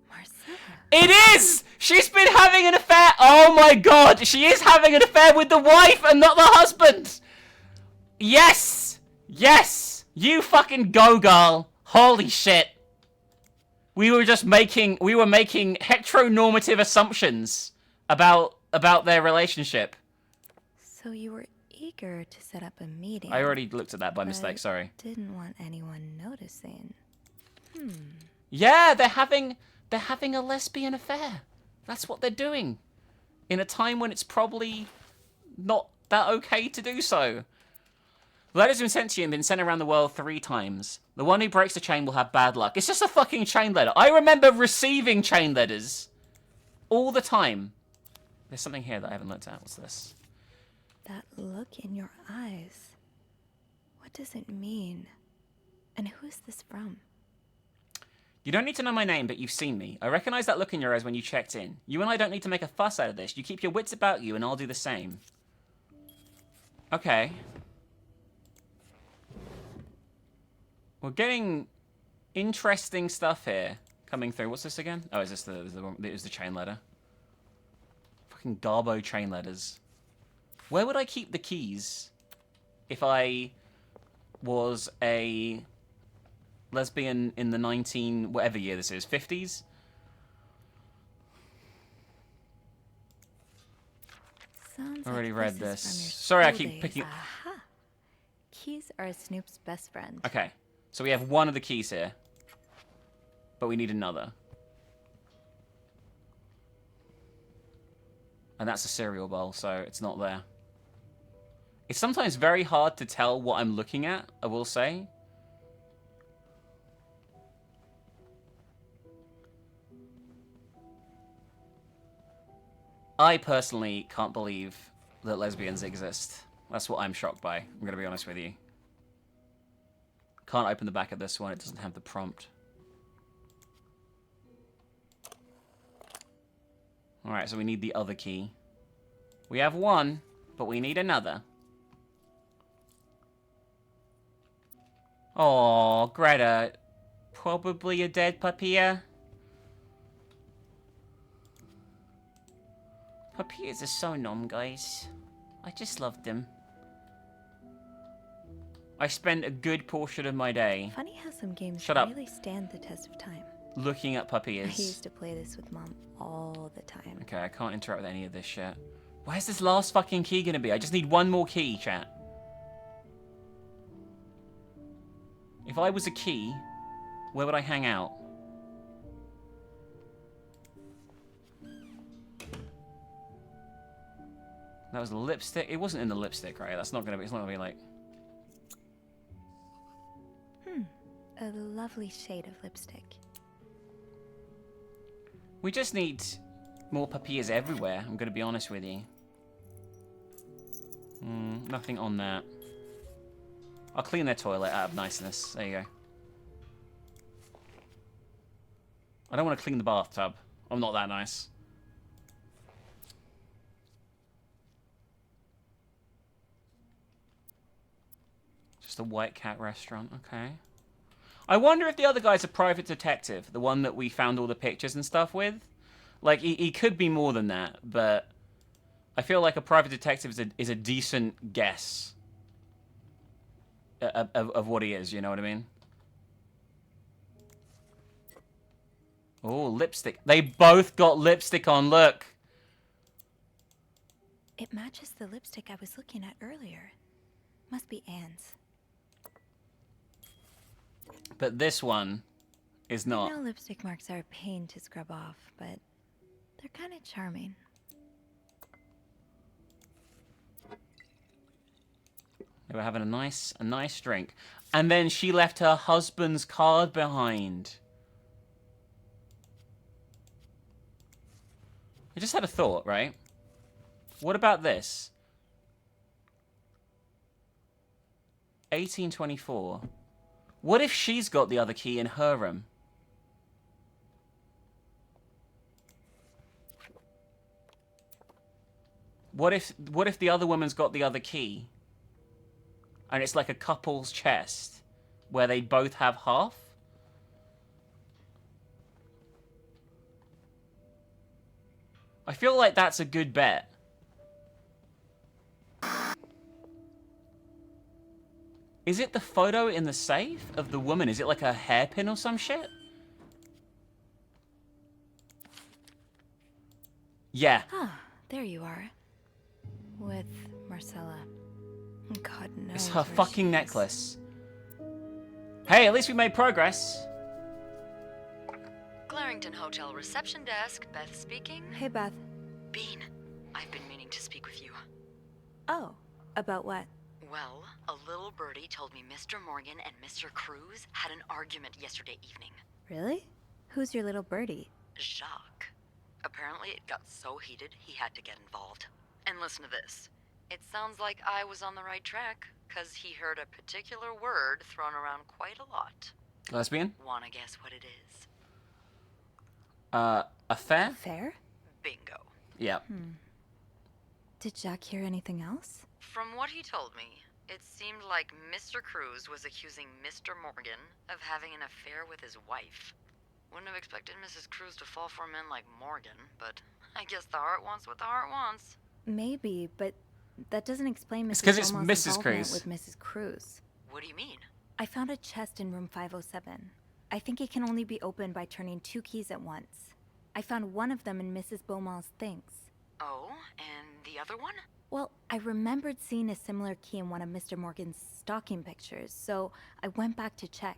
Marcella. It is! She's been having an affair! Oh my god! She is having an affair with the wife and not the husband! Yes! Yes! You fucking go, girl! Holy shit! We were making heteronormative assumptions about their relationship. So you were eager to set up a meeting. I already looked at that by mistake, sorry. Didn't want anyone noticing. Yeah, they're having a lesbian affair. That's what they're doing. In a time when it's probably not that okay to do so. The letter's been sent to you and been sent around the world 3 times. The one who breaks the chain will have bad luck. It's just a fucking chain letter. I remember receiving chain letters all the time. There's something here that I haven't looked at. What's this? That look in your eyes. What does it mean? And who is this from? You don't need to know my name, but you've seen me. I recognize that look in your eyes when you checked in. You and I don't need to make a fuss out of this. You keep your wits about you, and I'll do the same. Okay. We're getting interesting stuff here coming through. What's this again? Oh, is this the chain letter? Fucking Garbo chain letters. Where would I keep the keys if I was a lesbian in the whatever year this is, 50s? Sounds Already like read this this. is from your Sorry, I school keep days. picking... Aha. Keys are Snoop's best friend. Okay, so we have one of the keys here, but we need another. And that's a cereal bowl, so it's not there. It's sometimes very hard to tell what I'm looking at, I will say. I personally can't believe that lesbians exist. That's what I'm shocked by, I'm going to be honest with you. Can't open the back of this one, it doesn't have the prompt. Alright, so we need the other key. We have one, but we need another. Oh, Greta. Probably a dead papilla. Papillas are so numb, guys. I just love them. I spend a good portion of my day... Funny how some games Shut up. really stand the test of time. Looking at I papillas. used to play this with Mom all the time. Okay, I can't interact with any of this shit. Where's this last fucking key gonna be? I just need one more key, chat. If I was a key, where would I hang out? That was the lipstick. It wasn't in the lipstick, right? That's not gonna be. It's not gonna be like. A lovely shade of lipstick. We just need more papillas everywhere. I'm gonna be honest with you. Nothing on that. I'll clean their toilet out of niceness. There you go. I don't want to clean the bathtub. I'm not that nice. Just a white cat restaurant. Okay. I wonder if the other guy's a private detective, the one that we found all the pictures and stuff with. Like, he could be more than that, but I feel like a private detective is a decent guess of what he is, you know what I mean? Oh, lipstick. They both got lipstick on, look. It matches the lipstick I was looking at earlier. Must be Anne's. But this one is not. I know lipstick marks are a pain to scrub off, but they're kind of charming. They were having a nice drink. And then she left her husband's card behind. I just had a thought, right? What about this? 1824. What if she's got the other key in her room? What if the other woman's got the other key? And it's like a couple's chest where they both have half? I feel like that's a good bet. Is it the photo in the safe of the woman? Is it like a hairpin or some shit? Yeah. Ah, there you are. With Marcella. God knows. It's her fucking necklace. Hey, at least we made progress. Clarington Hotel reception desk, Beth speaking. Hey, Beth. Bean, I've been meaning to speak with you. Oh, about what? Well, a little birdie told me Mr. Morgan and Mr. Cruz had an argument yesterday evening. Really? Who's your little birdie? Jacques. Apparently it got so heated he had to get involved. And listen to this. It sounds like I was on the right track, because he heard a particular word thrown around quite a lot. Lesbian? Wanna guess what it is? Affair? Affair? Bingo. Yeah. Did Jack hear anything else? From what he told me, it seemed like Mr. Cruz was accusing Mr. Morgan of having an affair with his wife. Wouldn't have expected Mrs. Cruz to fall for a man like Morgan, but I guess the heart wants what the heart wants. Maybe, but that doesn't explain It's Mrs. 'cause it's Beaumont's Mrs. involvement Cruz. with Mrs. Cruz. What do you mean? I found a chest in room 507. I think it can only be opened by turning 2 keys at once. I found one of them in Mrs. Beaumont's things. Oh, and the other one? Well, I remembered seeing a similar key in one of Mr. Morgan's stocking pictures, so I went back to check.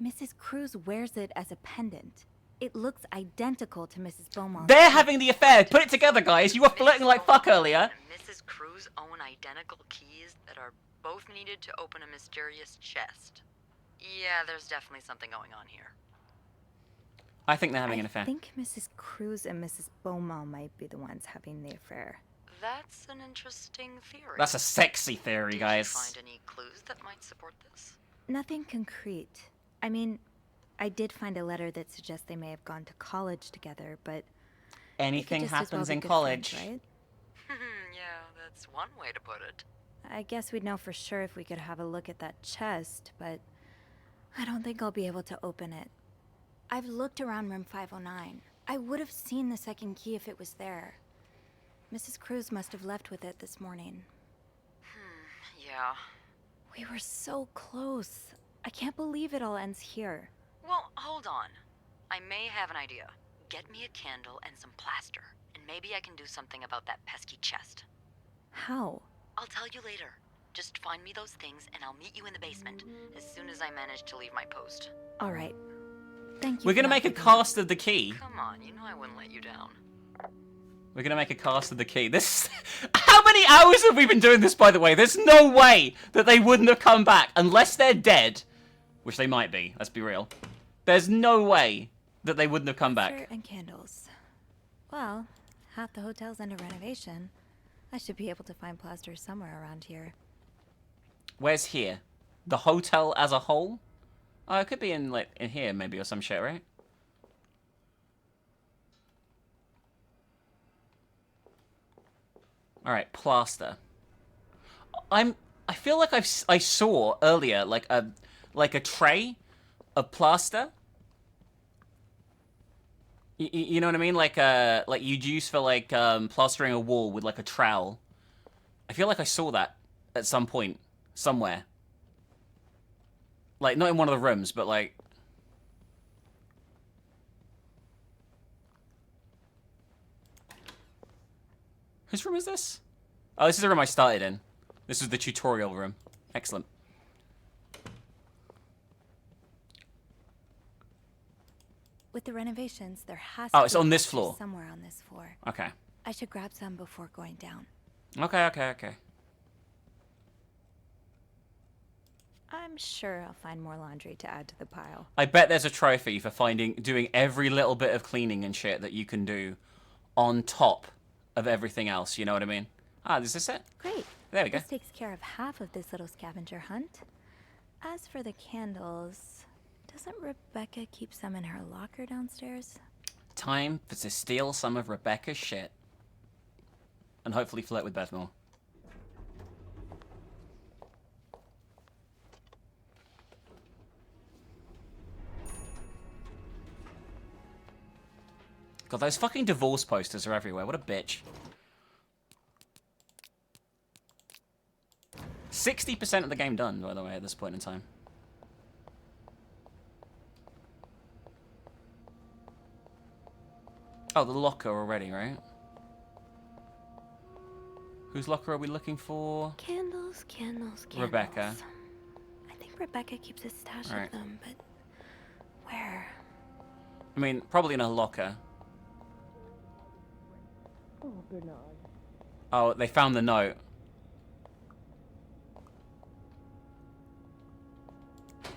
Mrs. Cruz wears it as a pendant. It looks identical to Mrs. Beaumont's. They're having the affair. Put it together, guys. You were flirting like fuck earlier. And Mrs. Cruz own identical keys that are both needed to open a mysterious chest. Yeah, there's definitely something going on here. I think they're having an affair. I think Mrs. Cruz and Mrs. Beaumont might be the ones having the affair. That's an interesting theory. That's a sexy theory, guys. Did you find any clues that might support this? Nothing concrete. I mean, I did find a letter that suggests they may have gone to college together, but Anything just as well happens be in good college. friends, right? Yeah, that's one way to put it. I guess we'd know for sure if we could have a look at that chest, but I don't think I'll be able to open it. I've looked around room 509. I would have seen the second key if it was there. Mrs. Cruz must have left with it this morning. Yeah. We were so close. I can't believe it all ends here. Well, hold on. I may have an idea. Get me a candle and some plaster, and maybe I can do something about that pesky chest. How? I'll tell you later. Just find me those things, and I'll meet you in the basement as soon as I manage to leave my post. All right. Thank you. We're gonna make a cast of the key. Come on, you know I wouldn't let you down. We're gonna make a cast of the key. This. How many hours have we been doing this, by the way? There's no way that they wouldn't have come back unless they're dead, which they might be. Let's be real. There's no way that they wouldn't have come back. And candles. Well, half the hotel's under renovation. I should be able to find plaster somewhere around here. Where's here? The hotel as a whole? Oh, it could be in like in here maybe or some shit, right? All right, plaster. I feel like I saw earlier like a tray of plaster. You know what I mean? Like you'd use for like plastering a wall with like a trowel. I feel like I saw that at some point somewhere. Like not in one of the rooms, but like. Whose room is this? Oh, this is the room I started in. This was the tutorial room. Excellent. With the renovations, there has Oh, to it's be on this matches floor. somewhere on this floor. Okay. I should grab some before going down. Okay. I'm sure I'll find more laundry to add to the pile. I bet there's a trophy for doing every little bit of cleaning and shit that you can do on top of everything else. You know what I mean? Ah, is this it? Great. There we go. This takes care of half of this little scavenger hunt. As for the candles, doesn't Rebecca keep some in her locker downstairs? Time to steal some of Rebecca's shit. And hopefully flirt with Beth more. God, those fucking divorce posters are everywhere. What a bitch. 60% of the game done, by the way, at this point in time. Oh, the locker already, right? Whose locker are we looking for? Candles. Rebecca. I think Rebecca keeps a stash Right. of them, but where? I mean, probably in a locker. Oh, Bernard. Oh, they found the note.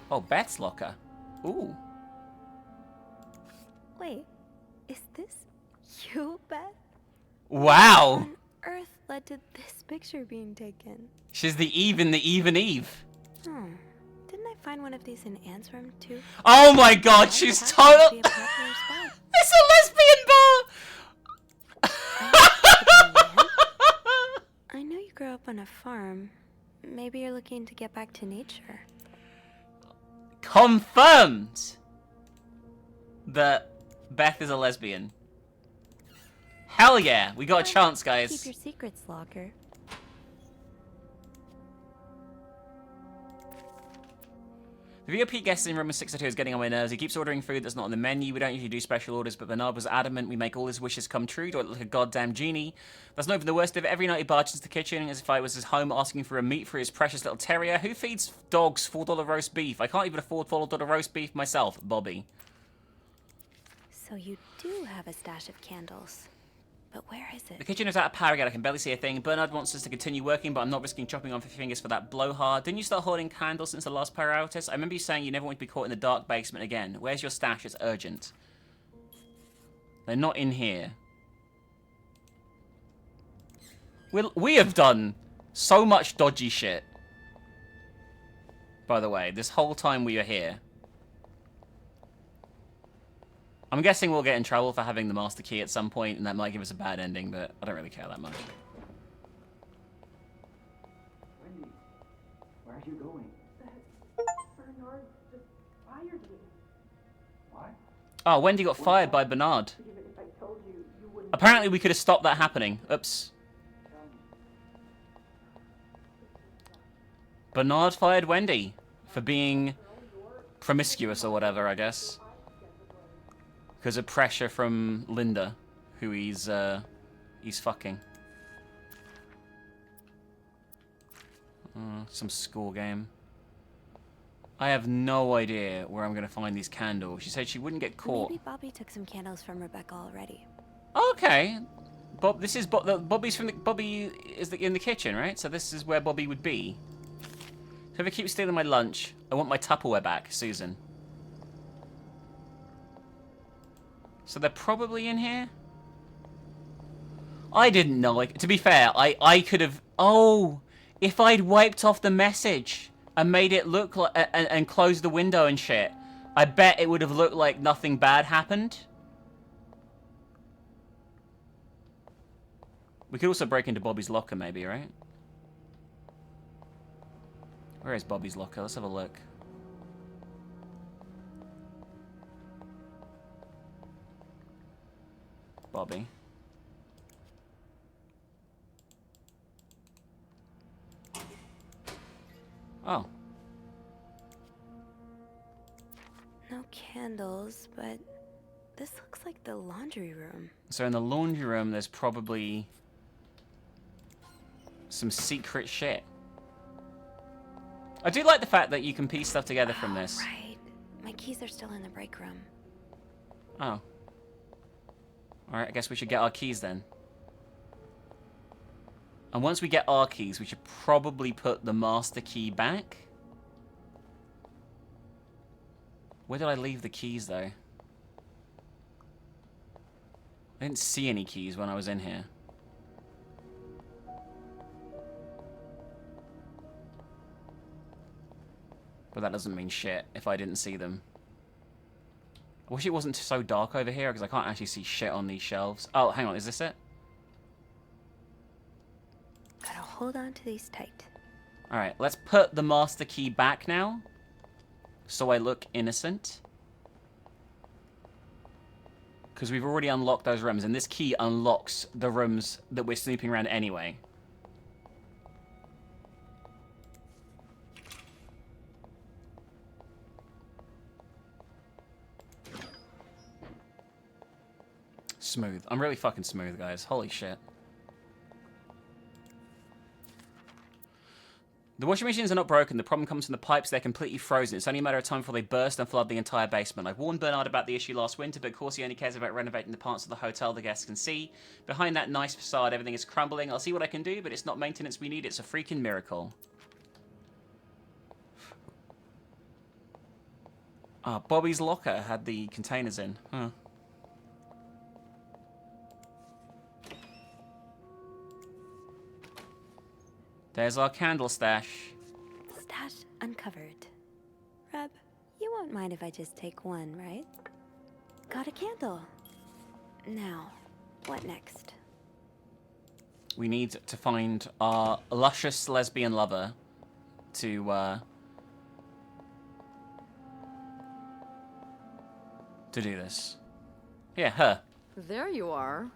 Oh, Beth's locker. Ooh. Wait, is this you, Beth? Wow. What on earth led to this picture being taken? She's the Eve in the Eve. Didn't I find one of these in Anne's room too? Oh my god, she's total. Be a popular spot. It's a lesbian bar! I know you grew up on a farm. Maybe you're looking to get back to nature. Confirmed that Beth is a lesbian. Hell yeah, we got a chance, guys. Keep your secrets, locker. The VIP guest in room 602 is getting on my nerves. He keeps ordering food that's not on the menu. We don't usually do special orders, but Bernard was adamant we make all his wishes come true. Do I look like a goddamn genie? That's not even the worst of it. Every night he barges into the kitchen as if I was his home asking for a meat for his precious little terrier. Who feeds dogs $4 roast beef? I can't even afford $4 roast beef myself, Bobby. So you do have a stash of candles. But where is The it? kitchen is out of power again. I can barely see a thing. Bernard wants us to continue working, but I'm not risking chopping off your fingers for that blowhard. Didn't you start holding candles since the last power outage? I remember you saying you never want to be caught in the dark basement again. Where's your stash? It's urgent. They're not in here. We have done so much dodgy shit. By the way, this whole time we were here. I'm guessing we'll get in trouble for having the master key at some point, and that might give us a bad ending, but I don't really care that much. Wendy, where are you going? Bernard just fired me. What? Oh, Wendy got fired by Bernard. Even if I told you, you wouldn't. Apparently we could have stopped that happening. Oops. Bernard fired Wendy for being promiscuous or whatever, I guess. Because of pressure from Linda, who he's fucking. Some school game. I have no idea where I'm gonna find these candles. She said she wouldn't get caught. Maybe Bobby took some candles from Rebecca already. Okay. Bob, this is Bobby's from the, Bobby is in the kitchen, right? So this is where Bobby would be. So if I keep stealing my lunch, I want my Tupperware back, Susan. So they're probably in here? I didn't know. Like, to be fair, I could have... Oh! If I'd wiped off the message and made it look like... And closed the window and shit, I bet it would have looked like nothing bad happened. We could also break into Bobby's locker, maybe, right? Where is Bobby's locker? Let's have a look. lobby. Oh. No candles, but this looks like the laundry room. So in the laundry room, there's probably some secret shit. I do like the fact that you can piece stuff together from this. Right. My keys are still in the break room. Oh. Alright, I guess we should get our keys then. And once we get our keys, we should probably put the master key back. Where did I leave the keys, though? I didn't see any keys when I was in here. But that doesn't mean shit if I didn't see them. I wish it wasn't so dark over here, because I can't actually see shit on these shelves. Oh, hang on, is this it? Gotta hold on to these tight. Alright, let's put the master key back now. So I look innocent. Because we've already unlocked those rooms, and this key unlocks the rooms that we're snooping around anyway. Smooth. I'm really fucking smooth, guys. Holy shit. The washing machines are not broken. The problem comes from the pipes. They're completely frozen. It's only a matter of time before they burst and flood the entire basement. I've warned Bernard about the issue last winter, but of course he only cares about renovating the parts of the hotel the guests can see. Behind that nice facade, everything is crumbling. I'll see what I can do, but it's not maintenance we need. It's a freaking miracle. Ah, Bobby's locker had the containers in. Huh. There's our candle stash. Stash uncovered. Reb, you won't mind if I just take one, right? Got a candle. Now, what next? We need to find our luscious lesbian lover to do this. Yeah, her. There you are.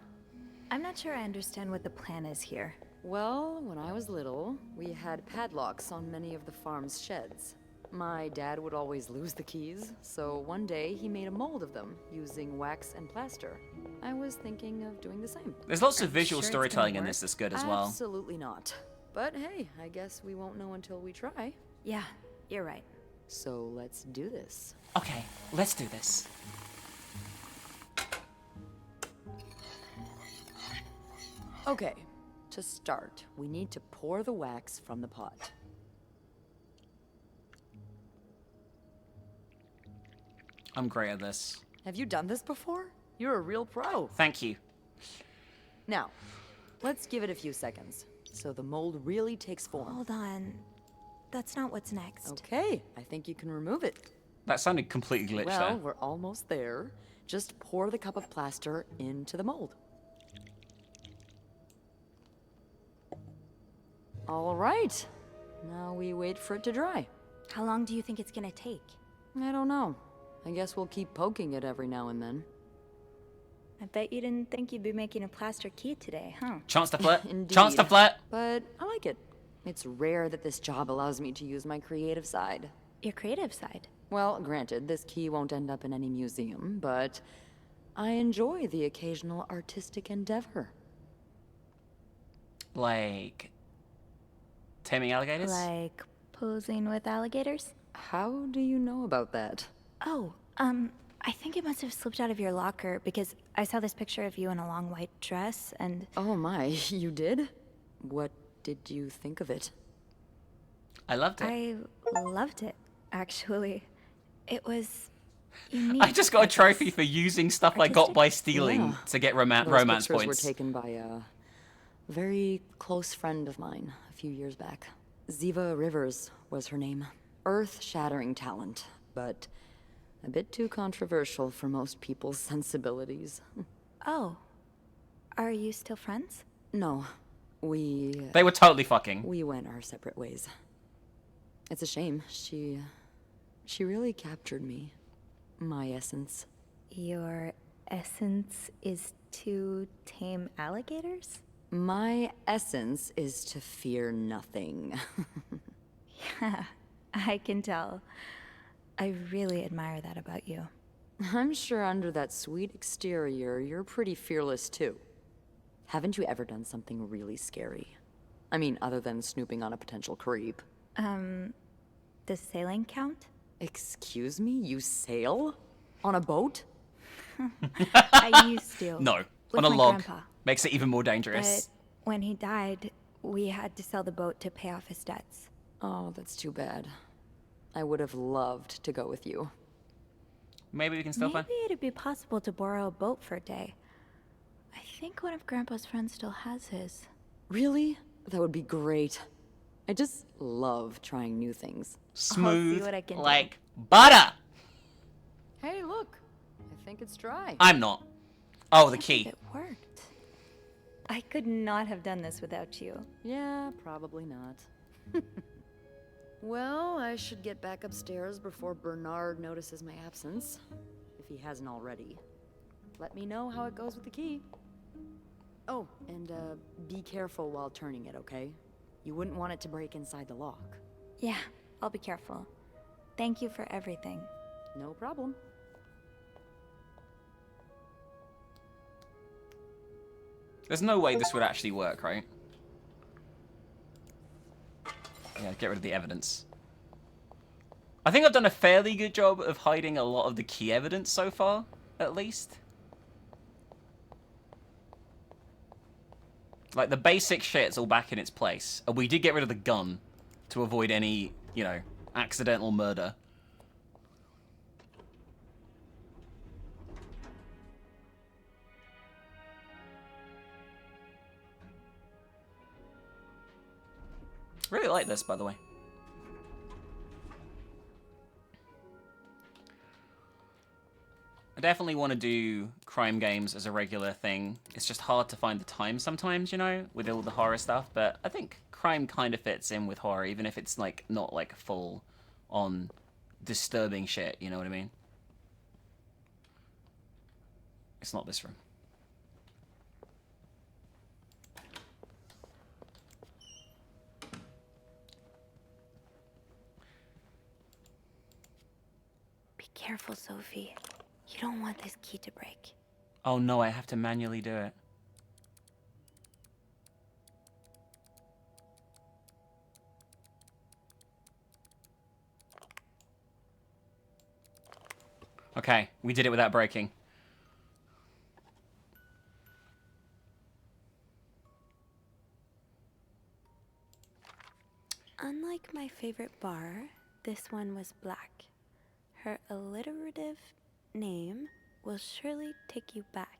I'm not sure I understand what the plan is here. Well, when I was little, we had padlocks on many of the farm's sheds. My dad would always lose the keys, so one day he made a mold of them using wax and plaster. I was thinking of doing the same. There's lots of visual storytelling in this that's good as well. Absolutely not. But hey, I guess we won't know until we try. Yeah, you're right. So let's do this. Okay, let's do this. Okay. To start, we need to pour the wax from the pot. I'm great at this. Have you done this before? You're a real pro. Thank you. Now, let's give it a few seconds, so the mold really takes form. Hold on. That's not what's next. Okay, I think you can remove it. That sounded completely glitched Well, there. we're almost there. Just pour the cup of plaster into the mold. All right. Now we wait for it to dry. How long do you think it's gonna take? I don't know. I guess we'll keep poking it every now and then. I bet you didn't think you'd be making a plaster key today, huh? Chance to flirt. Indeed. Chance to flirt. But I like it. It's rare that this job allows me to use my creative side. Your creative side? Well, granted, this key won't end up in any museum, but I enjoy the occasional artistic endeavor. Like taming alligators? Like posing with alligators? How do you know about that? Oh, I think it must have slipped out of your locker because I saw this picture of you in a long white dress and... Oh my, you did? What did you think of it? I loved it. I loved it, actually. It was unique. I just got a trophy for using stuff I got by stealing to get romance Those points. pictures were taken by a very close friend of mine a few years back. Ziva Rivers was her name. Earth-shattering talent, but a bit too controversial for most people's sensibilities. Oh. Are you still friends? No. They were totally fucking. We went our separate ways. It's a shame. She really captured me. My essence. Your essence is to tame alligators? My essence is to fear nothing. Yeah, I can tell. I really admire that about you. I'm sure under that sweet exterior, you're pretty fearless too. Haven't you ever done something really scary? I mean, other than snooping on a potential creep. Does sailing count? Excuse me? You sail? On a boat? I used to. No, with on a my log. grandpa. Makes it even more dangerous. But when he died, we had to sell the boat to pay off his debts. Oh, that's too bad. I would have loved to go with you. Maybe we can still find... Maybe it'd be possible to borrow a boat for a day. I think one of Grandpa's friends still has his. Really? That would be great. I just love trying new things. Smooth, what I can like butter! Hey, look. I think it's dry. I'm not. Oh, the key. It worked. I could not have done this without you. Yeah, probably not. Well, I should get back upstairs before Bernard notices my absence. If he hasn't already. Let me know how it goes with the key. Oh, and be careful while turning it, okay? You wouldn't want it to break inside the lock. Yeah, I'll be careful. Thank you for everything. No problem. There's no way this would actually work, right? Yeah, get rid of the evidence. I think I've done a fairly good job of hiding a lot of the key evidence so far, at least. Like, the basic shit's all back in its place. And we did get rid of the gun to avoid any, you know, accidental murder. Really like this, by the way. I definitely want to do crime games as a regular thing. It's just hard to find the time sometimes, you know, with all the horror stuff. But I think crime kind of fits in with horror, even if it's like not like full on disturbing shit, you know what I mean? It's not this room. Be careful, Sophie. You don't want this key to break. Oh no, I have to manually do it. Okay, we did it without breaking. Unlike my favorite bar, this one was black. Her alliterative name will surely take you back.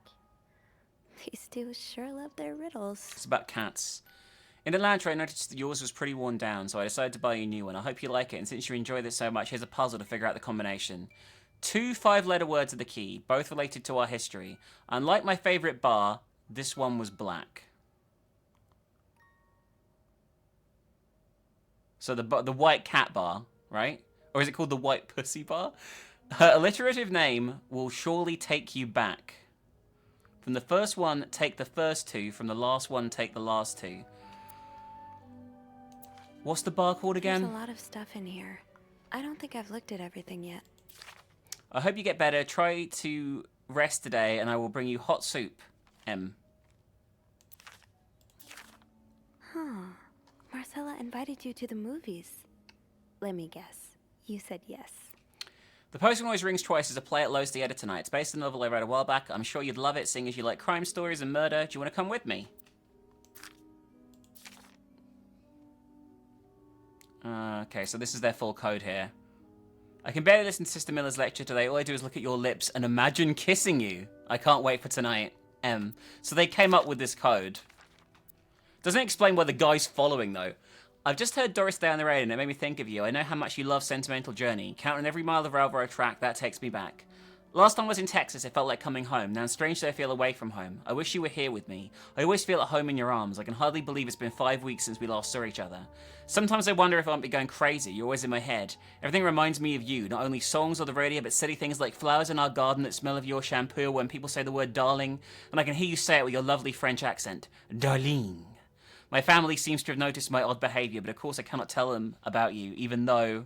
These two sure love their riddles. It's about cats. In the lounge, I noticed that yours was pretty worn down, so I decided to buy you a new one. I hope you like it, and since you enjoy this so much, here's a puzzle to figure out the combination. 2 5-letter words are the key, both related to our history. Unlike my favorite bar, this one was black. So the white cat bar, right? Or is it called the white pussy bar? Her alliterative name will surely take you back. From the first one, take the first 2. From the last one, take the last 2. What's the bar called again? There's a lot of stuff in here. I don't think I've looked at everything yet. I hope you get better. Try to rest today, and I will bring you hot soup, M. Huh. Marcella invited you to the movies. Let me guess. You said yes. The postman always rings twice as a play at Lowe's Theatre tonight. It's based on a novel I read a while back. I'm sure you'd love it, seeing as you like crime stories and murder. Do you want to come with me? Okay, so this is their full code here. I can barely listen to Sister Miller's lecture today. All I do is look at your lips and imagine kissing you. I can't wait for tonight. M. So they came up with this code. Doesn't explain why the guy's following, though. I've just heard Doris Day on the radio, and it made me think of you. I know how much you love Sentimental Journey. Counting every mile of railroad track, that takes me back. Last time I was in Texas, it felt like coming home. Now, strangely, I feel away from home. I wish you were here with me. I always feel at home in your arms. I can hardly believe it's been 5 weeks since we last saw each other. Sometimes I wonder if I might be going crazy. You're always in my head. Everything reminds me of you. Not only songs or the radio, but silly things like flowers in our garden that smell of your shampoo, or when people say the word darling, and I can hear you say it with your lovely French accent. Darling. My family seems to have noticed my odd behavior, but of course I cannot tell them about you, even though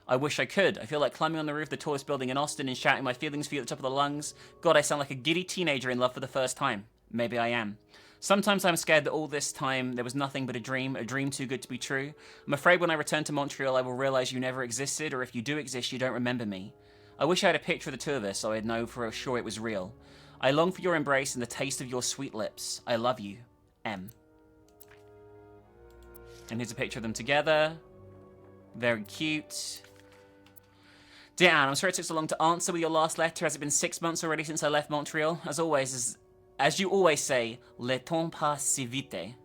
I wish I could. I feel like climbing on the roof of the tallest building in Austin and shouting my feelings for you at the top of the lungs. God, I sound like a giddy teenager in love for the first time. Maybe I am. Sometimes I'm scared that all this time there was nothing but a dream too good to be true. I'm afraid when I return to Montreal I will realize you never existed, or if you do exist, you don't remember me. I wish I had a picture of the two of us so I'd know for sure it was real. I long for your embrace and the taste of your sweet lips. I love you. M. And here's a picture of them together. Very cute. Dear Anne, I'm sorry it took so long to answer with your last letter. Has it been 6 months already since I left Montreal? As always, as you always say, le temps passe si vite.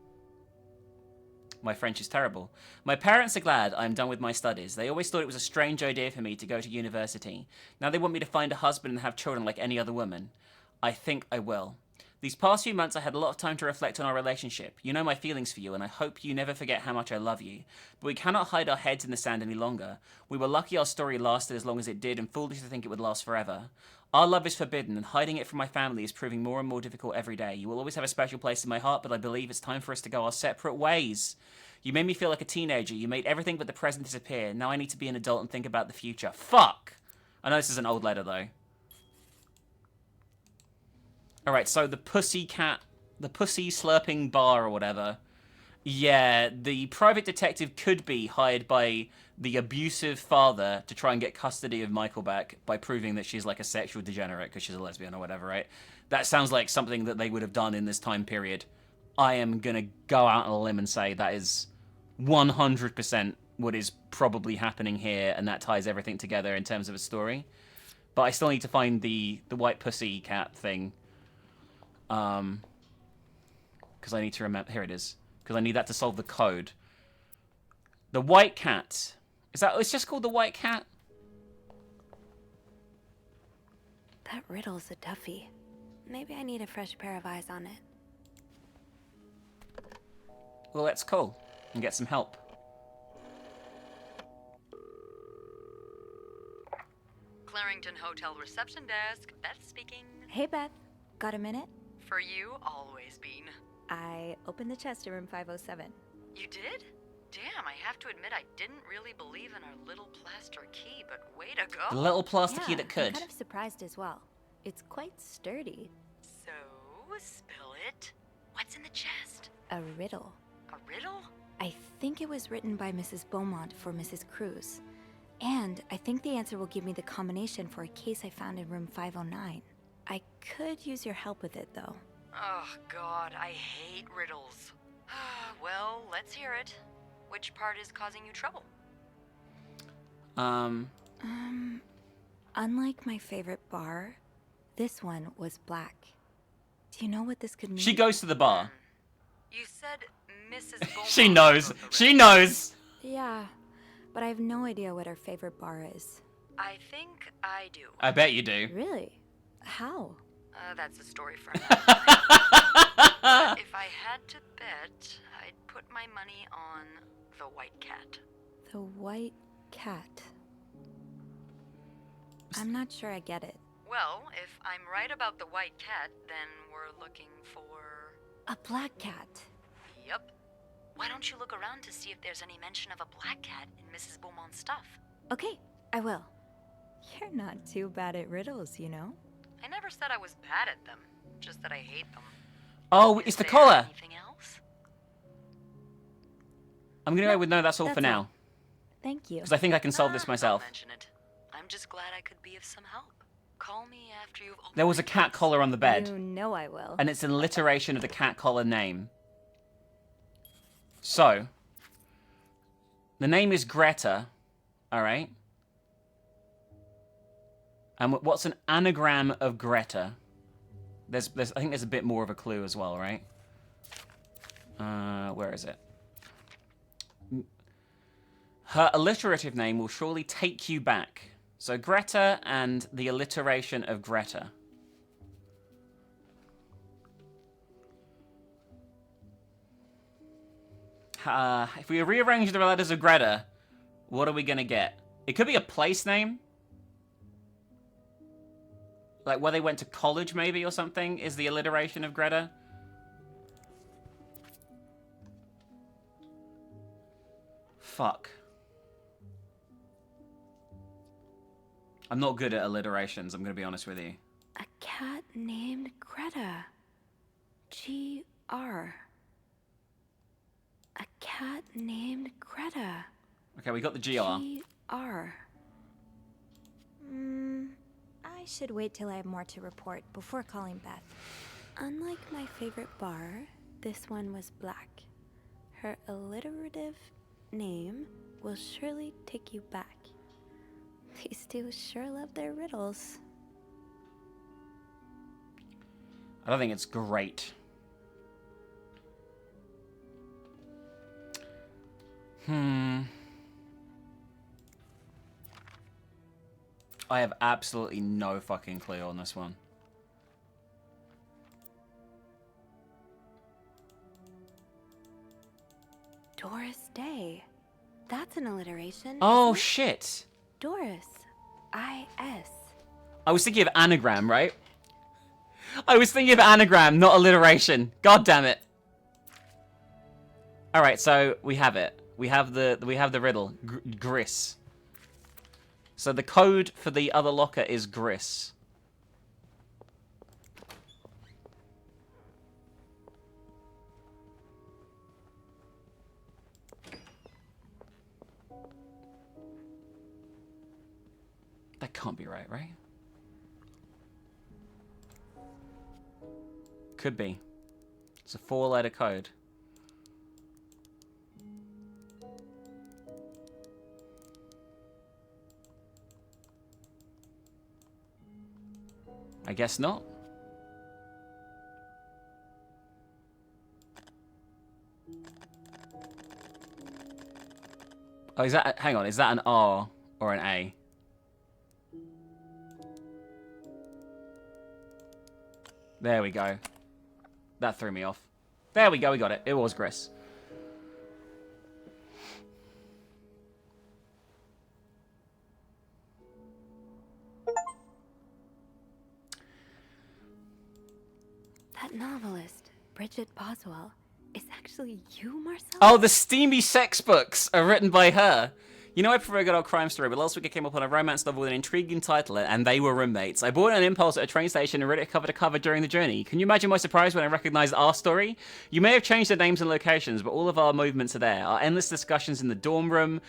My French is terrible. My parents are glad I'm done with my studies. They always thought it was a strange idea for me to go to university. Now they want me to find a husband and have children like any other woman. I think I will. These past few months I had a lot of time to reflect on our relationship. You know my feelings for you, and I hope you never forget how much I love you. But we cannot hide our heads in the sand any longer. We were lucky our story lasted as long as it did, and foolish to think it would last forever. Our love is forbidden, and hiding it from my family is proving more and more difficult every day. You will always have a special place in my heart, but I believe it's time for us to go our separate ways. You made me feel like a teenager. You made everything but the present disappear. Now I need to be an adult and think about the future. Fuck! I know this is an old letter, though. Alright, so the pussy slurping bar or whatever. Yeah, the private detective could be hired by the abusive father to try and get custody of Michael back by proving that she's like a sexual degenerate because she's a lesbian or whatever, right? That sounds like something that they would have done in this time period. I am gonna go out on a limb and say that is 100% what is probably happening here, and that ties everything together in terms of a story. But I still need to find the white pussy cat thing. Because I need to remember... Here it is. Because I need that to solve the code. The white cat. Is that... It's just called the white cat? That riddle's a toughie. Maybe I need a fresh pair of eyes on it. Well, let's call and get some help. Clarington Hotel reception desk. Beth speaking. Hey, Beth. Got a minute? For you, always, Bean. I opened the chest in room 507. You did? Damn, I have to admit I didn't really believe in our little plaster key, but way to go. The little plaster key that I'm could. kind of surprised as well. It's quite sturdy. So, spill it. What's in the chest? A riddle. A riddle? I think it was written by Mrs. Beaumont for Mrs. Cruz. And I think the answer will give me the combination for a case I found in room 509. I could use your help with it, though. Oh, God, I hate riddles. Well, let's hear it. Which part is causing you trouble? Unlike my favorite bar, this one was black. Do you know what this could mean? She goes to the bar. You said Mrs. Beaumont. She knows. She knows. Yeah, but I have no idea what her favorite bar is. I think I do. I bet you do. Really? How? That's a story for another time. But if I had to bet, I'd put my money on the white cat. The white cat. I'm not sure I get it. Well, if I'm right about the white cat, then we're looking for... A black cat. Yep. Why don't you look around to see if there's any mention of a black cat in Mrs. Beaumont's stuff? Okay, I will. You're not too bad at riddles, you know? I never said I was bad at them, just that I hate them. Oh, it's the collar. Anything else? I'm gonna go with no, that's all for now. Thank you. Because I think I can solve this myself. Don't mention it. I'm just glad I could be of some help. Call me after you've... There was a cat collar on the bed. You know I will. And it's an alliteration of the cat collar name. So, the name is Greta, alright? And what's an anagram of Greta? I think there's a bit more of a clue as well, right? Where is it? Her alliterative name will surely take you back. So Greta and the alliteration of Greta. If we rearrange the letters of Greta, what are we gonna get? It could be a place name. Like where they went to college maybe or something is the alliteration of Greta. Fuck. I'm not good at alliterations, I'm gonna be honest with you. A cat named Greta. G-R. A cat named Greta. Okay, we got the GR. G-R. I should wait till I have more to report before calling Beth. Unlike my favorite bar, this one was black. Her alliterative name will surely take you back. These two sure love their riddles. I don't think it's great. I have absolutely no fucking clue on this one. Doris Day. That's an alliteration. Oh, shit. Doris. I-S. I was thinking of anagram, right? I was thinking of anagram, not alliteration. God damn it. All right, so we have it. We have the riddle. Gris. So the code for the other locker is Gris. That can't be right, right? Could be. It's a 4-letter code. I guess not. Oh, is that... Hang on, is that an R or an A? There we go. That threw me off. There we go, we got it. It was Gris. That novelist, Bridget Boswell, is actually you, Marcel? Oh, the steamy sex books are written by her. You know, I prefer a good old crime story, but last week I came up on a romance novel with an intriguing title, and they were roommates. I bought an impulse at a train station and read it cover to cover during the journey. Can you imagine my surprise when I recognized our story? You may have changed the names and locations, but all of our movements are there. Our endless discussions in the dorm room,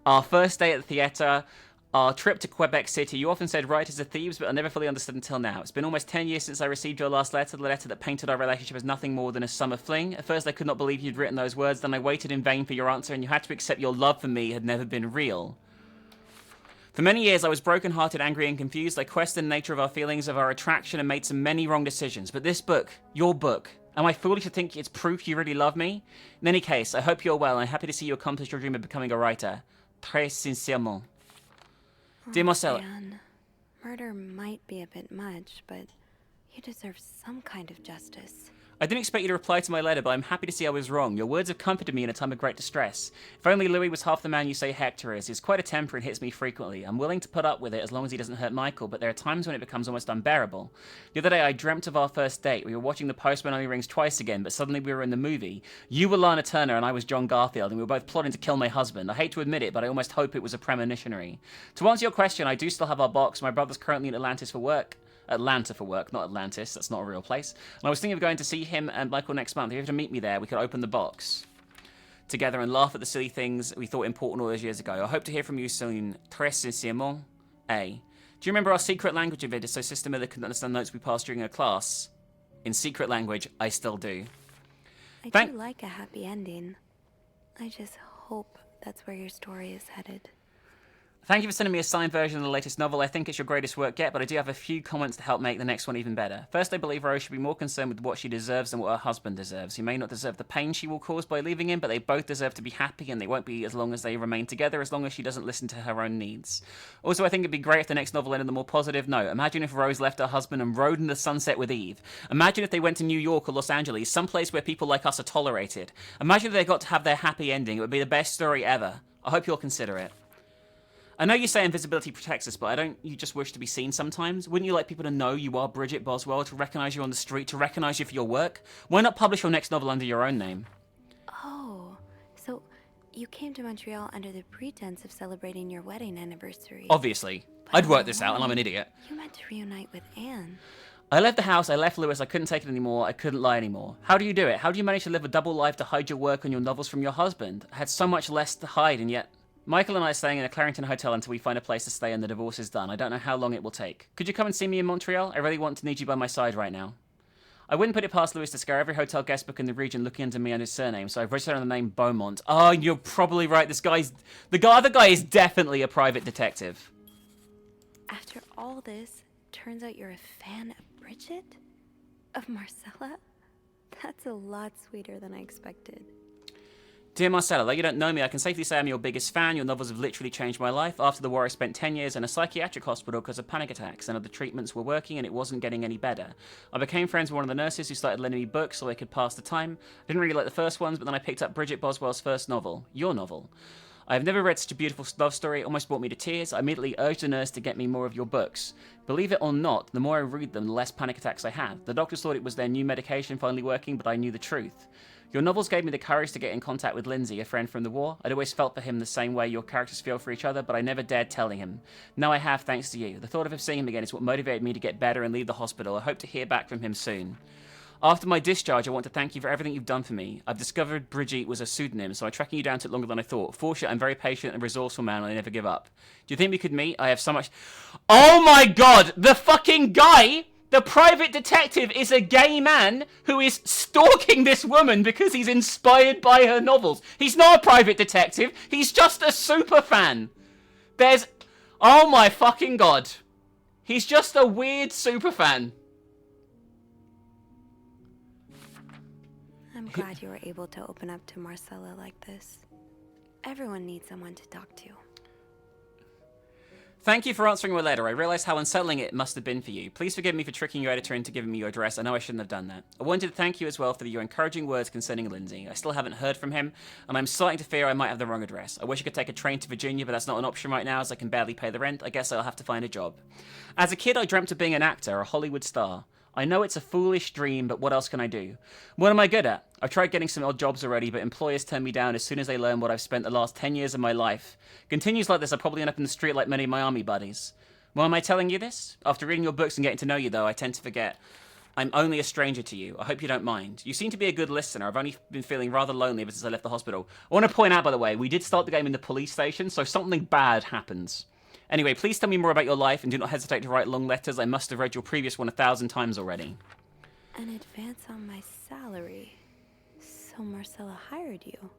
our first day at the theater, our trip to Quebec City. You often said writers are thieves, but I never fully understood until now. It's been almost 10 years since I received your last letter, the letter that painted our relationship as nothing more than a summer fling. At first I could not believe you'd written those words, then I waited in vain for your answer, and you had to accept your love for me had never been real. For many years, I was broken-hearted, angry, and confused. I questioned the nature of our feelings, of our attraction, and made so many wrong decisions. But this book, your book, am I foolish to think it's proof you really love me? In any case, I hope you're well, and I'm happy to see you accomplish your dream of becoming a writer. Très sincèrement. Dear Marcel. Dan, murder might be a bit much, but you deserve some kind of justice. I didn't expect you to reply to my letter, but I'm happy to see I was wrong. Your words have comforted me in a time of great distress. If only Louis was half the man you say Hector is. He's quite a temper and hits me frequently. I'm willing to put up with it as long as he doesn't hurt Michael, but there are times when it becomes almost unbearable. The other day I dreamt of our first date. We were watching The Postman Only Rings Twice again, but suddenly we were in the movie. You were Lana Turner and I was John Garfield, and we were both plotting to kill my husband. I hate to admit it, but I almost hope it was a premonitionary. To answer your question, I do still have our box. My brother's currently in Atlanta for work, not Atlantis. That's not a real place. And I was thinking of going to see him and Michael next month. If you have to meet me there, we could open the box together and laugh at the silly things we thought important all those years ago. I hope to hear from you soon. Très sincèrement, A. Do you remember our secret language event so Sister Miller couldn't understand notes we passed during her class? In secret language, I still do. I do like a happy ending. I just hope that's where your story is headed. Thank you for sending me a signed version of the latest novel. I think it's your greatest work yet, but I do have a few comments to help make the next one even better. First, I believe Rose should be more concerned with what she deserves than what her husband deserves. He may not deserve the pain she will cause by leaving him, but they both deserve to be happy, and they won't be as long as they remain together, as long as she doesn't listen to her own needs. Also, I think it'd be great if the next novel ended on a more positive note. Imagine if Rose left her husband and rode in the sunset with Eve. Imagine if they went to New York or Los Angeles, someplace where people like us are tolerated. Imagine if they got to have their happy ending. It would be the best story ever. I hope you'll consider it. I know you say invisibility protects us, but don't you just wish to be seen sometimes? Wouldn't you like people to know you are Bridget Boswell, to recognise you on the street, to recognise you for your work? Why not publish your next novel under your own name? Oh, so you came to Montreal under the pretense of celebrating your wedding anniversary. Obviously. I'd worked this out, and I'm an idiot. You meant to reunite with Anne. I left the house, I left Lewis, I couldn't take it anymore, I couldn't lie anymore. How do you do it? How do you manage to live a double life to hide your work and your novels from your husband? I had so much less to hide, and yet... Michael and I are staying in a Clarington hotel until we find a place to stay and the divorce is done. I don't know how long it will take. Could you come and see me in Montreal? I really want to need you by my side right now. I wouldn't put it past Lewis to scare every hotel guest book in the region looking under me and his surname, so I've registered on the name Beaumont. Oh, you're probably right. The other guy is definitely a private detective. After all this, turns out you're a fan of Bridget? Of Marcella? That's a lot sweeter than I expected. Dear Marcella, though you don't know me, I can safely say I'm your biggest fan. Your novels have literally changed my life. After the war, I spent 10 years in a psychiatric hospital because of panic attacks, and other treatments were working and it wasn't getting any better. I became friends with one of the nurses who started lending me books so I could pass the time. I didn't really like the first ones, but then I picked up Bridget Boswell's first novel, your novel. I've never read such a beautiful love story. It almost brought me to tears. I immediately urged the nurse to get me more of your books. Believe it or not, the more I read them, the less panic attacks I have. The doctors thought it was their new medication finally working, but I knew the truth. Your novels gave me the courage to get in contact with Lindsay, a friend from the war. I'd always felt for him the same way your characters feel for each other, but I never dared telling him. Now I have, thanks to you. The thought of him seeing him again is what motivated me to get better and leave the hospital. I hope to hear back from him soon. After my discharge, I want to thank you for everything you've done for me. I've discovered Brigitte was a pseudonym, so tracking you down took longer than I thought. Fortunately, I'm very patient and resourceful man, and I never give up. Do you think we could meet? I have so much... Oh my god! The fucking guy! The private detective is a gay man who is stalking this woman because he's inspired by her novels. He's not a private detective. He's just a super fan. There's... Oh my fucking god. He's just a weird super fan. I'm glad you were able to open up to Marcella like this. Everyone needs someone to talk to. Thank you for answering my letter. I realize how unsettling it must have been for you. Please forgive me for tricking your editor into giving me your address. I know I shouldn't have done that. I wanted to thank you as well for your encouraging words concerning Lindsay. I still haven't heard from him, and I'm starting to fear I might have the wrong address. I wish I could take a train to Virginia, but that's not an option right now as I can barely pay the rent. I guess I'll have to find a job. As a kid, I dreamt of being an actor, a Hollywood star. I know it's a foolish dream, but what else can I do? What am I good at? I've tried getting some odd jobs already, but employers turn me down as soon as they learn what I've spent the last 10 years of my life. Continues like this, I'll probably end up in the street like many of my army buddies. Why am I telling you this? After reading your books and getting to know you, though, I tend to forget. I'm only a stranger to you. I hope you don't mind. You seem to be a good listener. I've only been feeling rather lonely ever since I left the hospital. I want to point out, by the way, we did start the game in the police station, so something bad happens. Anyway, please tell me more about your life and do not hesitate to write long letters. I must have read your previous one 1,000 times already. An advance on my salary. So Marcella hired you.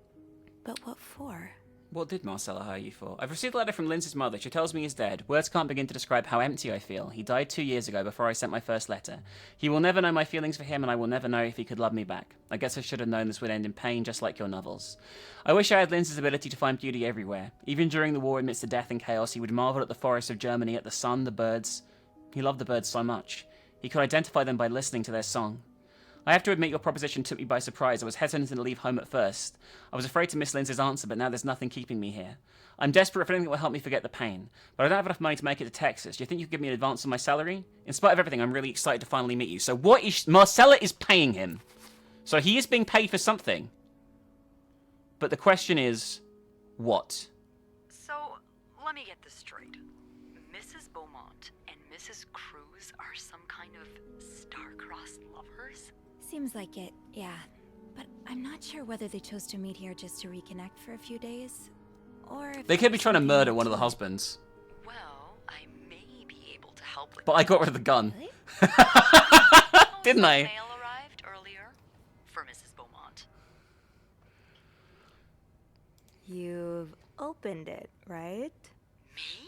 But what for? What did Marcella hire you for? I've received a letter from Lindsay's mother. She tells me he's dead. Words can't begin to describe how empty I feel. He died 2 years ago before I sent my first letter. He will never know my feelings for him, and I will never know if he could love me back. I guess I should have known this would end in pain, just like your novels. I wish I had Lindsay's ability to find beauty everywhere. Even during the war, amidst the death and chaos, he would marvel at the forests of Germany, at the sun, the birds. He loved the birds so much. He could identify them by listening to their song. I have to admit your proposition took me by surprise. I was hesitant to leave home at first. I was afraid to miss Lindsay's answer, but now there's nothing keeping me here. I'm desperate for anything that will help me forget the pain, but I don't have enough money to make it to Texas. Do you think you could give me an advance on my salary? In spite of everything, I'm really excited to finally meet you. So what is... Marcella is paying him. So he is being paid for something. But the question is, what? So, let me get this straight. Mrs. Beaumont and Mrs. Cruz are some kind of star-crossed lovers? Seems like it, yeah. But I'm not sure whether they chose to meet here just to reconnect for a few days, or if They could be trying to murder one of the husbands. Well, I may be able to help with But I got rid of the gun. Really? Didn't I? Mail arrived earlier for Mrs. Beaumont. You've opened it, right? Me?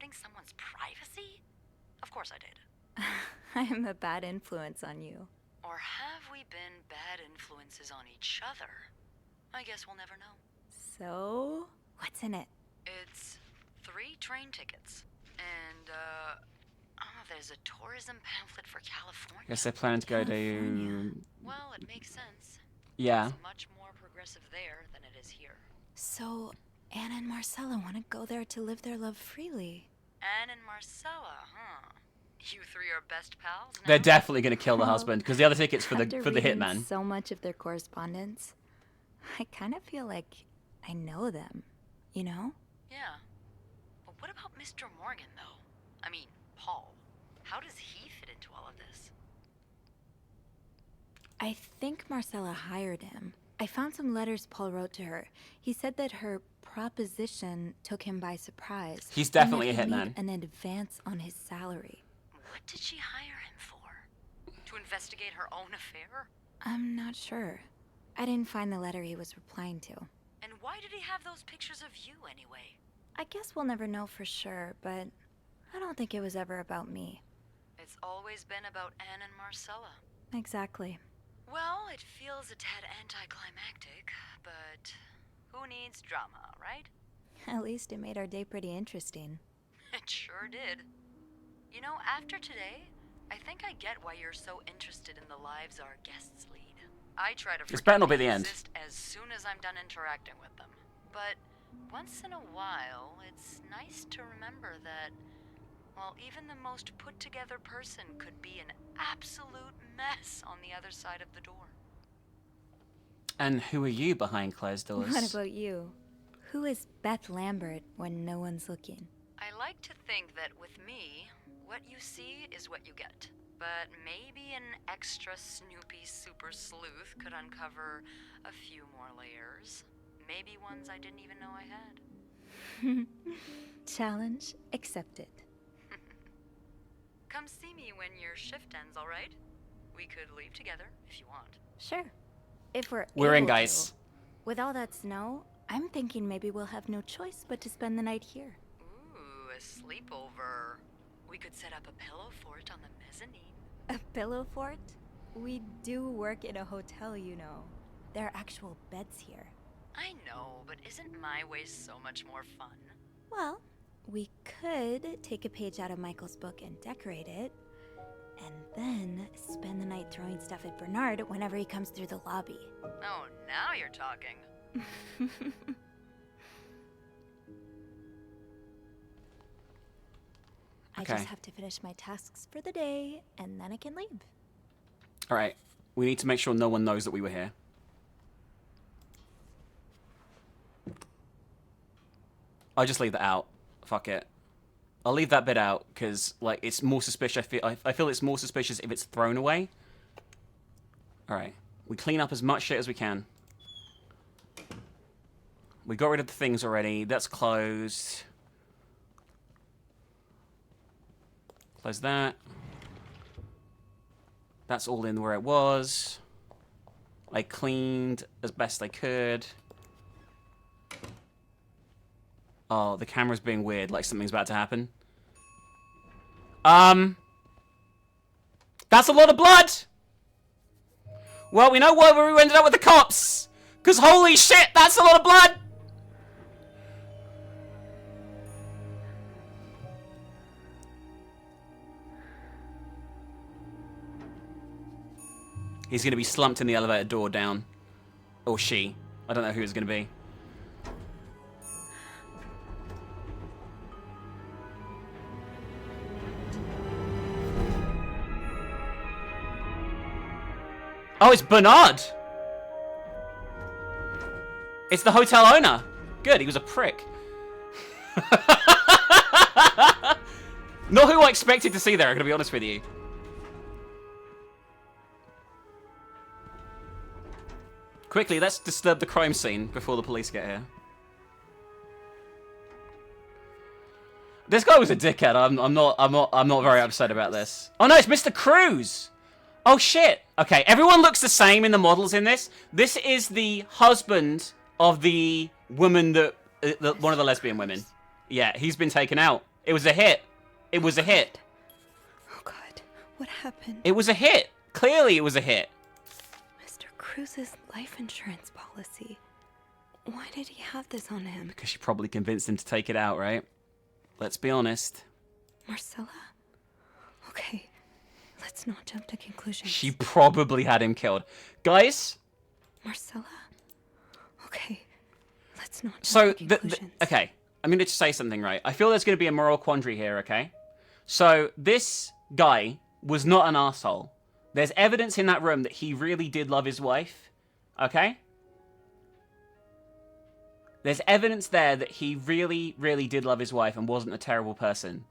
guarding someone's privacy? Of course I did. I'm a bad influence on you. Or have we been bad influences on each other? I guess we'll never know. So, what's in it? It's 3 train tickets. And, there's a tourism pamphlet for California. Guess they're planning to go to... Well, it makes sense. Yeah. It's much more progressive there than it is here. So, Anna and Marcella want to go there to live their love freely. Anne and Marcella, huh? You 3 are best pals now? They're definitely going to kill the husband, because the other ticket's for the hitman. So much of their correspondence, I kind of feel like I know them, you know? Yeah. But what about Mr. Morgan, though? I mean, Paul. How does he fit into all of this? I think Marcella hired him. I found some letters Paul wrote to her. He said that her proposition took him by surprise. He's definitely a and that hitman. he'd need an advance on his salary. What did she hire him for? To investigate her own affair? I'm not sure. I didn't find the letter he was replying to. And why did he have those pictures of you anyway? I guess we'll never know for sure, but I don't think it was ever about me. It's always been about Anne and Marcella. Exactly. Well, it feels a tad anticlimactic, but who needs drama, right? At least it made our day pretty interesting. It sure did. You know, after today, I think I get why you're so interested in the lives our guests lead. I try to This better not be forget the they end. exist as soon as I'm done interacting with them. But once in a while, it's nice to remember that, well, even the most put-together person could be an absolute mess on the other side of the door. And who are you behind closed doors? What about you? Who is Beth Lambert when no one's looking? I like to think that with me, what you see is what you get. But maybe an extra Snoopy super sleuth could uncover a few more layers. Maybe ones I didn't even know I had. Challenge accepted. Come see me when your shift ends, all right? We could leave together if you want. Sure. If we're in, able guys. to. With all that snow, I'm thinking maybe we'll have no choice but to spend the night here. Ooh, a sleepover. We could set up a pillow fort on the mezzanine. A pillow fort? We do work in a hotel, you know. There are actual beds here. I know, but isn't my way so much more fun? Well, we could take a page out of Michael's book and decorate it, and then spend the night throwing stuff at Bernard whenever he comes through the lobby. Oh, now you're talking. I Okay. just have to finish my tasks for the day, and then I can leave. All right. We need to make sure no one knows that we were here. I'll just leave that out. Fuck it. I'll leave that bit out because, like, it's more suspicious. I feel it's more suspicious if it's thrown away. All right. We clean up as much shit as we can. We got rid of the things already. That's closed. Close that. That's all in where it was. I cleaned as best I could. Oh, the camera's being weird, like something's about to happen. That's a lot of blood! Well, we know why we ended up with the cops! Because holy shit, that's a lot of blood! He's going to be slumped in the elevator door down. Or she. I don't know who it's going to be. Oh, it's Bernard! It's the hotel owner. Good, he was a prick. Not who I expected to see there, I'm going to be honest with you. Quickly, let's disturb the crime scene before the police get here. This guy was a dickhead. I'm not very upset about this. Oh no, it's Mr. Cruz. Oh shit. Okay, everyone looks the same in the models in this. This is the husband of the woman that one of the lesbian women. Yeah, he's been taken out. It was a hit. It was a hit. Oh God, what happened? It was a hit. Clearly it was a hit. Mr. Cruz's life insurance policy. Why did he have this on him? Because she probably convinced him to take it out, right? Let's be honest. Marcella? Okay, let's not jump to conclusions. She probably had him killed. Guys? Marcella? Okay, let's not jump So, to conclusions. okay, I'm going to just say something, right? I feel there's going to be a moral quandary here, okay? So, this guy was not an asshole. There's evidence in that room that he really did love his wife, okay? There's evidence there that he really, really did love his wife and wasn't a terrible person.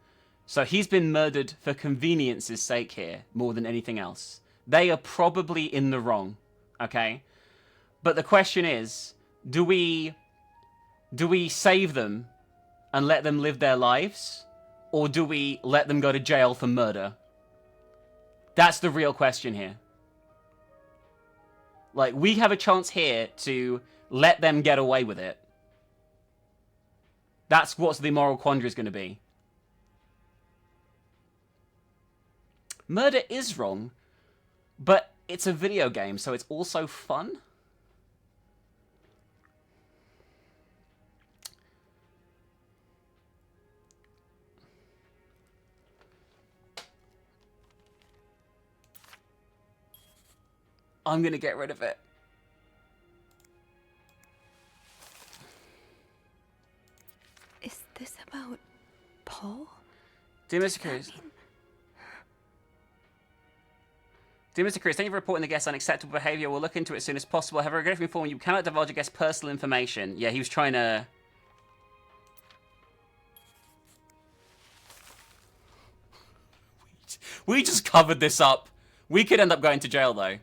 So he's been murdered for convenience's sake here, more than anything else. They are probably in the wrong, okay? But the question is, do we save them and let them live their lives? Or do we let them go to jail for murder? That's the real question here. Like, we have a chance here to let them get away with it. That's what the moral quandary is going to be. Murder is wrong, but it's a video game, so it's also fun. I'm going to get rid of it. Is this about Paul? Dear Mr. Cruz. Dear Mr. Cruz, thank you for reporting the guest's unacceptable behavior. We'll look into it as soon as possible. However, I regret to inform you, cannot divulge a guest's personal information. Yeah, he was trying to... We just covered this up. We could end up going to jail, though.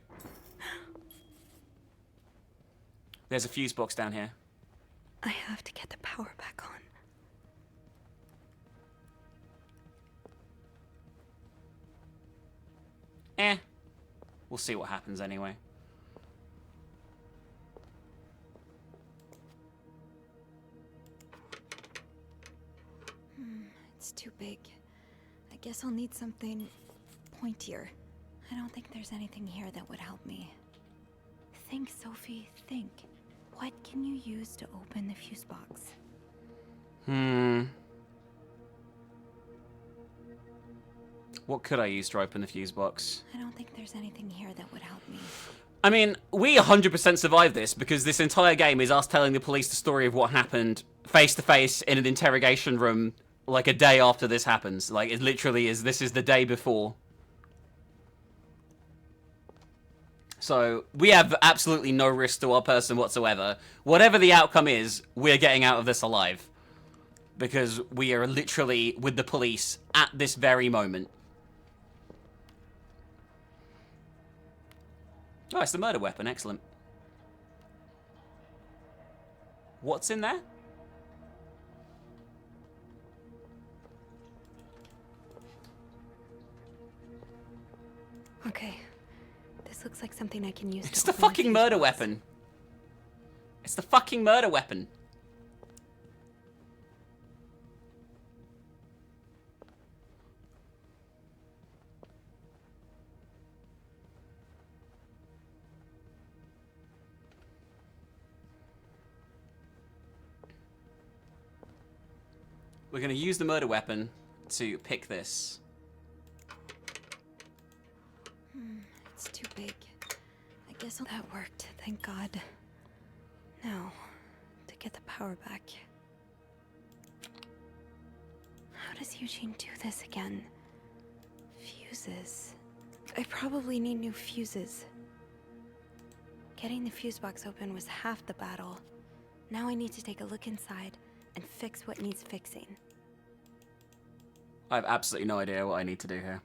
There's a fuse box down here. I have to get the power back on. We'll see what happens anyway. It's too big. I guess I'll need something pointier. I don't think there's anything here that would help me. Think, Sophie, think. What can you use to open the fuse box? What could I use to open the fuse box? I don't think there's anything here that would help me. I mean, we 100% survived this because this entire game is us telling the police the story of what happened face to face in an interrogation room like a day after this happens. Like, it literally is, this is the day before. So, we have absolutely no risk to our person whatsoever. Whatever the outcome is, we're getting out of this alive. Because we are literally with the police at this very moment. Oh, it's the murder weapon. Excellent. What's in there? Okay. This looks like something I can use It's to the open the fucking fuse murder box. weapon. It's the fucking murder weapon. We're going to use the murder weapon to pick this. It's too big. I guess that worked, thank God. Now, to get the power back. How does Eugene do this again? Fuses. I probably need new fuses. Getting the fuse box open was half the battle. Now I need to take a look inside and fix what needs fixing. I have absolutely no idea what I need to do here.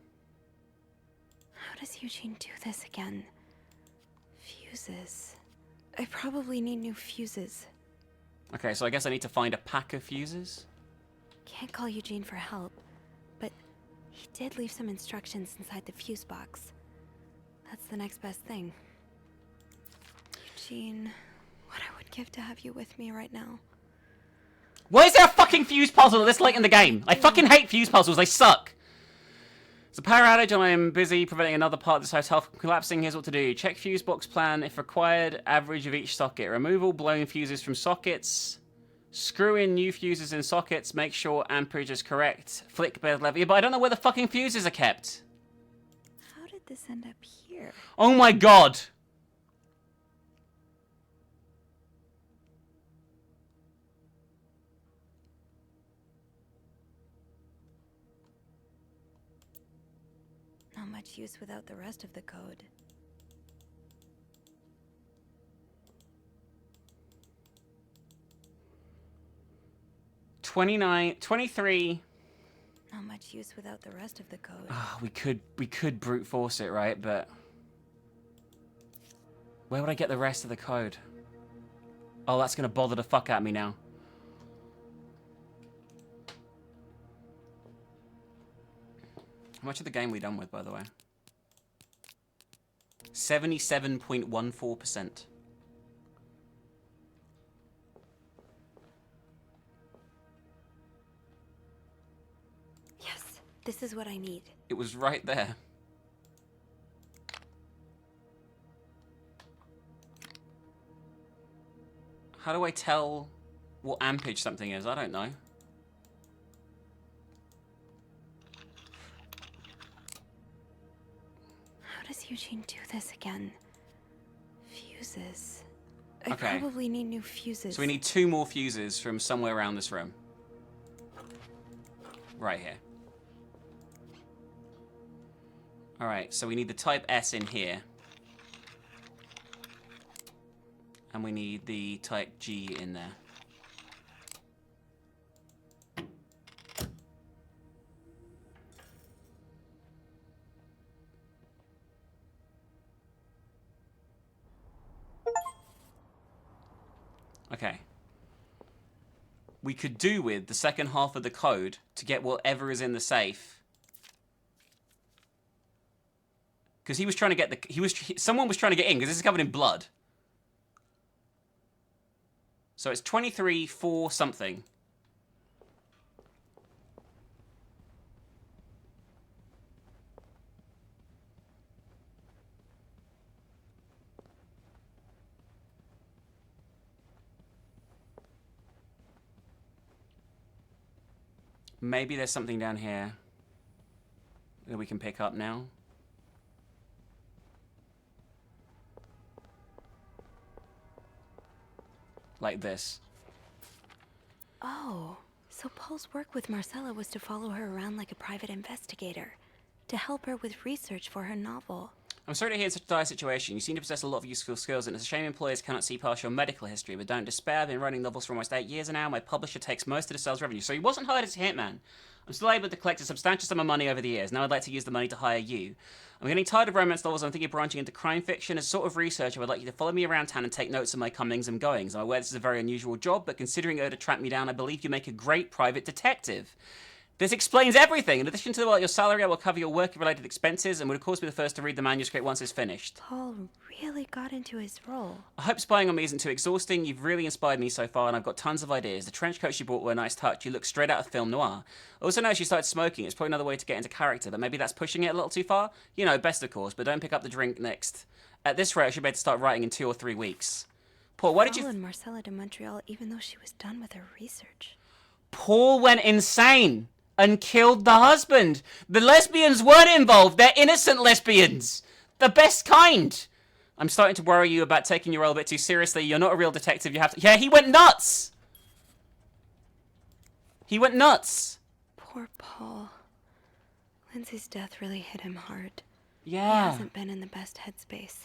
How does Eugene do this again? Fuses. I probably need new fuses. Okay, so I guess I need to find a pack of fuses. Can't call Eugene for help, but he did leave some instructions inside the fuse box. That's the next best thing. Eugene, what I would give to have you with me right now. Why is there a fucking fuse puzzle this late in the game? I fucking hate fuse puzzles, they suck. It's a power outage and I am busy preventing another part of this hotel from collapsing. Here's what to do. Check fuse box plan if required, average of each socket. Remove all blown fuses from sockets. Screw in new fuses in sockets. Make sure amperage is correct. Flick bed level. Yeah, but I don't know where the fucking fuses are kept. How did this end up here? Oh my god. Not much use without the rest of the code. $29, $23. Not much use without the rest of the code. Oh, we could brute force it, right? But where would I get the rest of the code? Oh, that's gonna bother the fuck out of me now. How much of the game are we done with, by the way? 77.14%. Yes, this is what I need. It was right there. How do I tell what ampage something is? I don't know. How does Eugene do this again? Fuses. I Okay. probably need new fuses. So we need 2 more fuses from somewhere around this room. Right here. Alright, so we need the type S in here. And we need the type G in there. Okay. We could do with the second half of the code to get whatever is in the safe. Because he was trying to get the... someone was trying to get in, because this is covered in blood. So it's 23, 4 something. Maybe there's something down here that we can pick up now. Like this. Oh, so Paul's work with Marcella was to follow her around like a private investigator, to help her with research for her novel. I'm sorry to hear such a dire situation. You seem to possess a lot of useful skills, and it's a shame employers cannot see past your medical history, but don't despair. I've been writing novels for almost 8 years now. My publisher takes most of the sales revenue. So he wasn't hired as a hitman. I'm still able to collect a substantial sum of money over the years. Now I'd like to use the money to hire you. I'm getting tired of romance novels. I'm thinking of branching into crime fiction. As a sort of researcher, I would like you to follow me around town and take notes of my comings and goings. I'm aware this is a very unusual job, but considering it would track me down, I believe you make a great private detective. This explains everything. In addition to your salary, I will cover your work-related expenses and would, of course, be the first to read the manuscript once it's finished. Paul really got into his role. I hope spying on me isn't too exhausting. You've really inspired me so far, and I've got tons of ideas. The trench coats you bought were a nice touch. You look straight out of film noir. I also noticed you started smoking. It's probably another way to get into character, but maybe that's pushing it a little too far. You know, best of course, but don't pick up the drink next. At this rate, I should be able to start writing in 2 or 3 weeks. Paul, why did you... Paul and Marcella to Montreal even though she was done with her research. Paul went insane and killed the husband. The lesbians weren't involved. They're innocent lesbians. The best kind. I'm starting to worry you about taking your role a bit too seriously. You're not a real detective. You have to... Yeah, he went nuts. He went nuts. Poor Paul. Lindsay's death really hit him hard. Yeah. He hasn't been in the best headspace.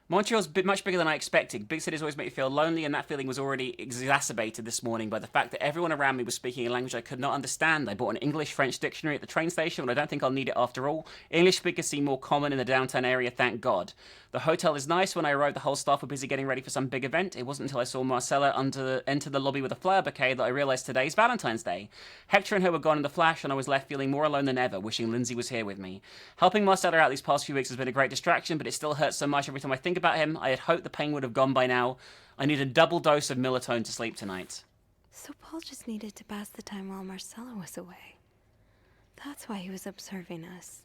Montreal's much bigger than I expected. Big cities always make me feel lonely, and that feeling was already exacerbated this morning by the fact that everyone around me was speaking a language I could not understand. I bought an English-French dictionary at the train station, but I don't think I'll need it after all. English speakers seem more common in the downtown area, thank God. The hotel is nice. When I arrived, the whole staff were busy getting ready for some big event. It wasn't until I saw Marcella enter the lobby with a flower bouquet that I realized today's Valentine's Day. Hector and her were gone in the flash, and I was left feeling more alone than ever, wishing Lindsay was here with me. Helping Marcella out these past few weeks has been a great distraction, but it still hurts so much every time I think about him. I had hoped the pain would have gone by now. I need a double dose of Militone to sleep tonight. So Paul just needed to pass the time while Marcella was away. That's why he was observing us.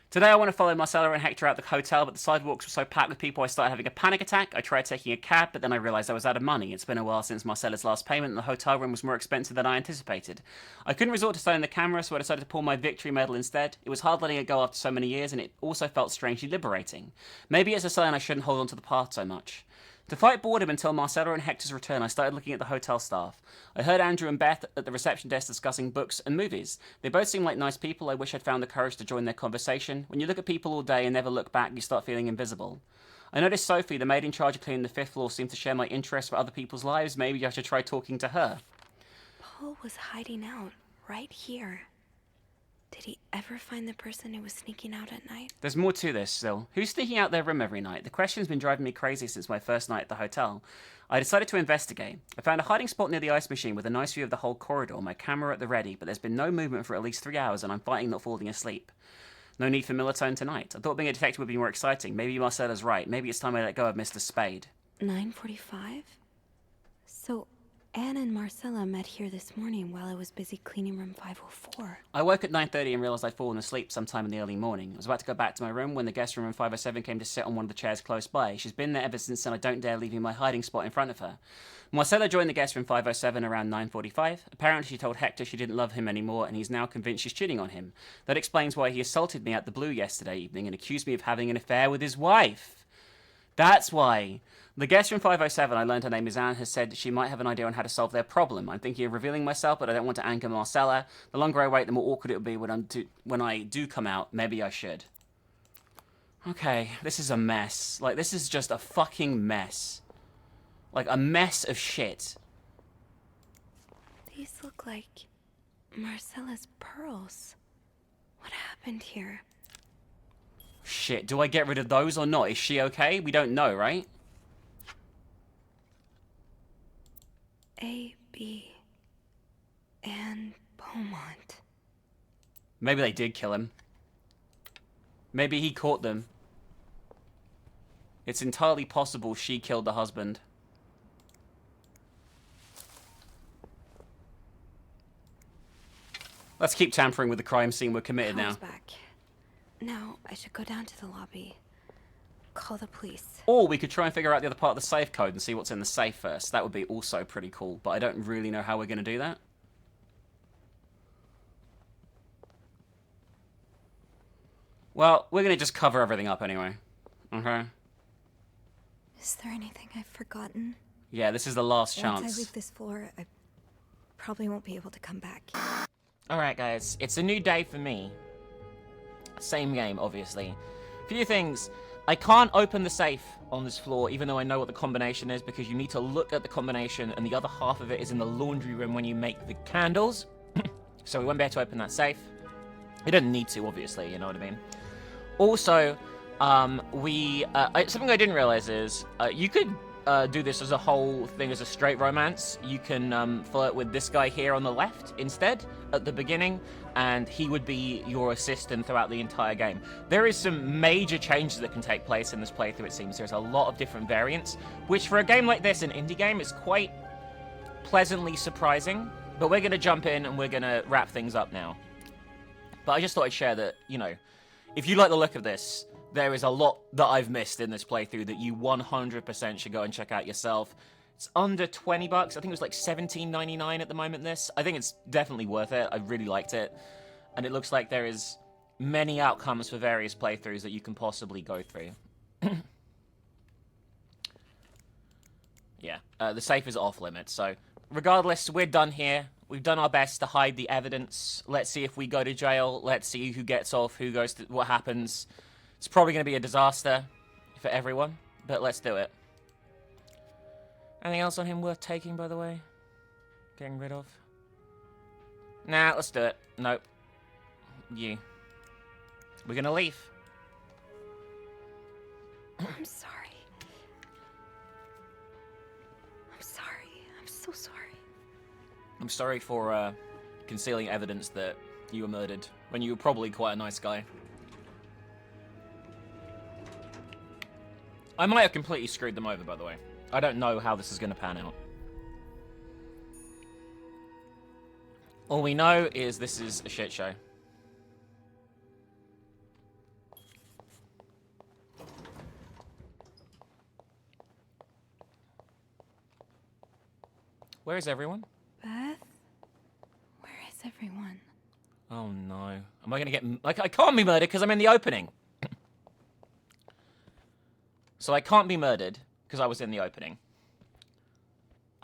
Today I want to follow Marcella and Hector out the hotel, but the sidewalks were so packed with people I started having a panic attack. I tried taking a cab, but then I realised I was out of money. It's been a while since Marcella's last payment, and the hotel room was more expensive than I anticipated. I couldn't resort to selling the camera, so I decided to pull my victory medal instead. It was hard letting it go after so many years, and it also felt strangely liberating. Maybe it's a sign I shouldn't hold on to the past so much. To fight boredom until Marcella and Hector's return, I started looking at the hotel staff. I heard Andrew and Beth at the reception desk discussing books and movies. They both seemed like nice people. I wish I'd found the courage to join their conversation. When you look at people all day and never look back, you start feeling invisible. I noticed Sophie, the maid in charge of cleaning the 5th floor, seemed to share my interest for other people's lives. Maybe I should try talking to her. Paul was hiding out right here. Did he ever find the person who was sneaking out at night? There's more to this still. Who's sneaking out their room every night? The question's been driving me crazy since my first night at the hotel. I decided to investigate. I found a hiding spot near the ice machine with a nice view of the whole corridor, my camera at the ready, but there's been no movement for at least 3 hours and I'm fighting not falling asleep. No need for Militone tonight. I thought being a detective would be more exciting. Maybe Marcella's right. Maybe it's time I let go of Mr. Spade. 9:45? So Anne and Marcella met here this morning while I was busy cleaning room 504. I woke at 9:30 and realised I'd fallen asleep sometime in the early morning. I was about to go back to my room when the guest room in 507 came to sit on one of the chairs close by. She's been there ever since and I don't dare leaving my hiding spot in front of her. Marcella joined the guest room 507 around 9:45. Apparently she told Hector she didn't love him anymore and he's now convinced she's cheating on him. That explains why he assaulted me out the blue yesterday evening and accused me of having an affair with his wife. That's why. The guest room 507, I learned her name is Anne, has said she might have an idea on how to solve their problem. I'm thinking of revealing myself, but I don't want to anger Marcella. The longer I wait, the more awkward it'll be when I do come out. Maybe I should. Okay, this is a mess. Like, this is just a fucking mess. Like, a mess of shit. These look like Marcella's pearls. What happened here? Shit, do I get rid of those or not? Is she okay? We don't know, right? A.B. and Beaumont. Maybe they did kill him. Maybe he caught them. It's entirely possible she killed the husband. Let's keep tampering with the crime scene. We're committed now. Back. Now, I should go down to the lobby. Call the police. Or we could try and figure out the other part of the safe code and see what's in the safe first. That would be also pretty cool, but I don't really know how we're going to do that. Well, we're going to just cover everything up anyway. Okay? Is there anything I've forgotten? Yeah, this is the last chance. Once I leave this floor, I probably won't be able to come back. Alright guys, it's a new day for me. Same game, obviously. Few things. I can't open the safe on this floor, even though I know what the combination is, because you need to look at the combination, and the other half of it is in the laundry room when you make the candles. So we won't be able to open that safe. You don't need to, obviously, you know what I mean? Also, something I didn't realize is, you could do this as a whole thing as a straight romance. You can flirt with this guy here on the left instead at the beginning, and he would be your assistant throughout the entire game. There is some major changes that can take place in this playthrough, it seems. There's a lot of different variants, which for a game like this, an indie game, is quite pleasantly surprising. But we're going to jump in and we're going to wrap things up now. But I just thought I'd share that, you know, if you like the look of this, there is a lot that I've missed in this playthrough that you 100% should go and check out yourself. It's under 20 bucks. I think it was like $17.99 at the moment, this. I think it's definitely worth it. I really liked it. And it looks like there is many outcomes for various playthroughs that you can possibly go through. Yeah, the safe is off limits. So regardless, we're done here. We've done our best to hide the evidence. Let's see if we go to jail. Let's see who gets off, who goes to, what happens. It's probably going to be a disaster for everyone, but let's do it. Anything else on him worth taking, by the way? Getting rid of? Nah, let's do it. Nope. You. We're going to leave. I'm sorry. I'm sorry. I'm so sorry. I'm sorry for concealing evidence that you were murdered when you were probably quite a nice guy. I might have completely screwed them over, by the way. I don't know how this is going to pan out. All we know is this is a shit show. Where is everyone? Beth? Where is everyone? Oh no. Am I gonna get... Like, I can't be murdered because I'm in the opening. So I can't be murdered because I was in the opening.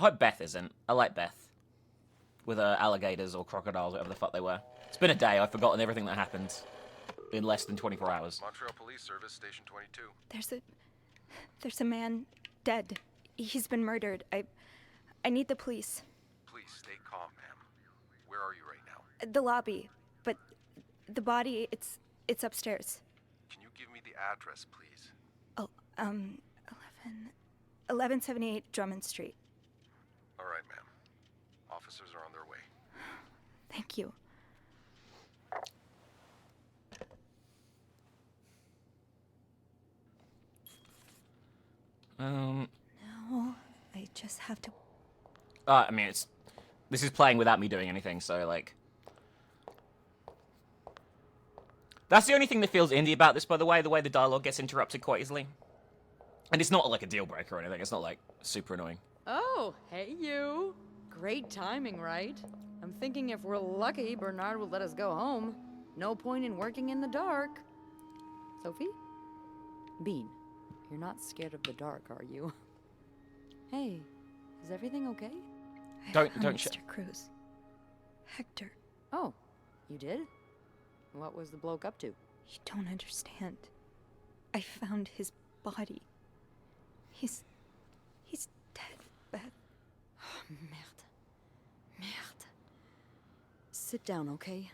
I hope Beth isn't. I like Beth. With alligators or crocodiles, whatever the fuck they were. It's been a day. I've forgotten everything that happened in less than 24 hours. Montreal Police Service, Station 22. There's a man dead. He's been murdered. I need the police. Please stay calm, ma'am. Where are you right now? The lobby. But the body, it's upstairs. Can you give me the address, please? Oh, 1178 Drummond Street. All right, ma'am. Officers are on their way. Thank you. No, I just have to... I mean, this is playing without me doing anything, so, like... That's the only thing that feels indie about this, by the way the dialogue gets interrupted quite easily. And it's not, like, a deal breaker or anything. It's not, like, super annoying. Oh, hey you. Great timing, right? I'm thinking if we're lucky, Bernard will let us go home. No point in working in the dark. Sophie? Bean, you're not scared of the dark, are you? Hey, is everything okay? Don't Mr. Cruz. Hector. Oh, you did? What was the bloke up to? You don't understand. I found his body. He's dead, Beth. Oh, merde. Merde. Sit down, okay?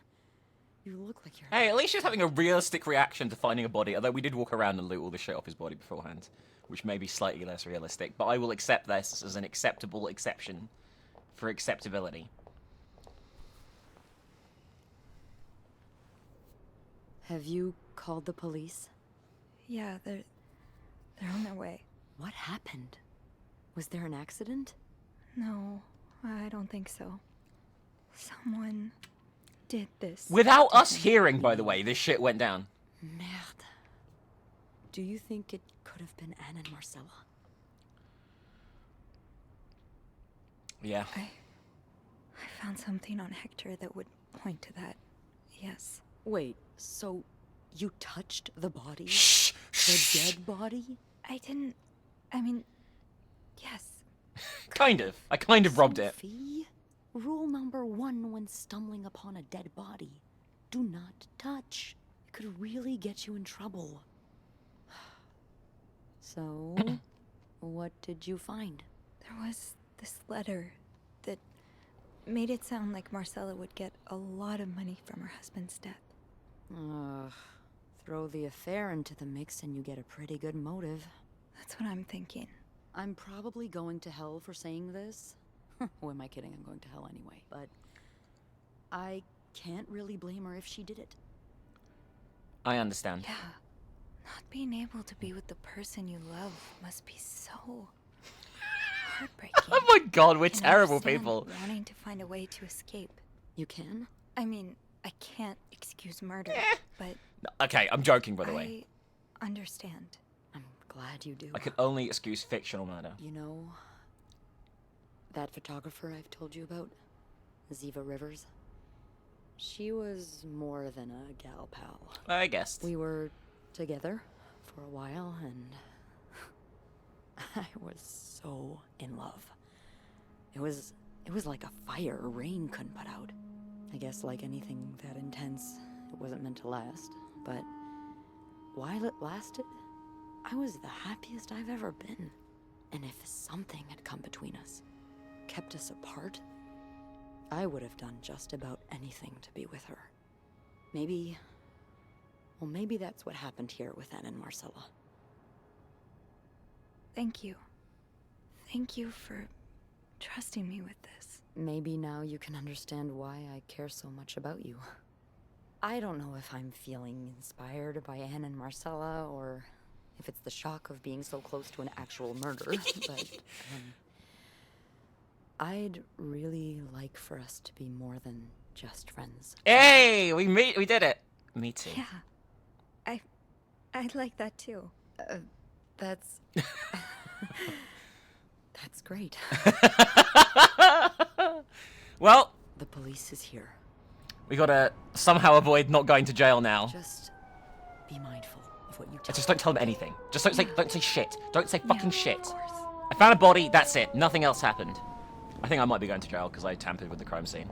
You look like you're... Hey, at least she's having a realistic reaction to finding a body, although we did walk around and loot all the shit off his body beforehand, which may be slightly less realistic, but I will accept this as an acceptable exception for acceptability. Have you called the police? Yeah, they're on their way. What happened? Was there an accident? No, I don't think so. Someone did this. Without us hearing, by the way, this shit went down. Merde. Do you think it could have been Anne and Marcella? Yeah. I found something on Hector that would point to that. Yes. Wait, so you touched the body? Shh! The dead body? I mean, yes. Kind of. I kind of robbed it. Sophie, rule number 1 when stumbling upon a dead body. Do not touch. It could really get you in trouble. So, what did you find? There was this letter that made it sound like Marcella would get a lot of money from her husband's death. Throw the affair into the mix and you get a pretty good motive. That's what I'm thinking. I'm probably going to hell for saying this. Who am I kidding? I'm going to hell anyway. But I can't really blame her if she did it. I understand. Yeah. Not being able to be with the person you love must be so heartbreaking. Oh my god, we're I can terrible understand people. Wanting to find a way to escape. You can? I mean, I can't excuse murder, but... Okay, I'm joking, by the way. I understand. I'm glad you do. I can only excuse fictional murder. You know, that photographer I've told you about, Ziva Rivers, she was more than a gal pal. I guessed. We were together for a while, and I was so in love. It was like a fire rain couldn't put out. I guess like anything that intense, it wasn't meant to last, but while it lasted, I was the happiest I've ever been. And if something had come between us, kept us apart, I would have done just about anything to be with her. Maybe that's what happened here with Anne and Marcella. Thank you. Thank you for trusting me with this. Maybe now you can understand why I care so much about you. I don't know if I'm feeling inspired by Anne and Marcella, or if it's the shock of being so close to an actual murder, but I'd really like for us to be more than just friends. Hey, we did it. Me too. Yeah. I'd like that too. That's... That's great. Well, the police is here. We gotta somehow avoid not going to jail now. Just be mindful of what you tell. Just don't tell them anything. Just don't say shit. Don't say fucking shit. I found a body, that's it. Nothing else happened. I think I might be going to jail because I tampered with the crime scene.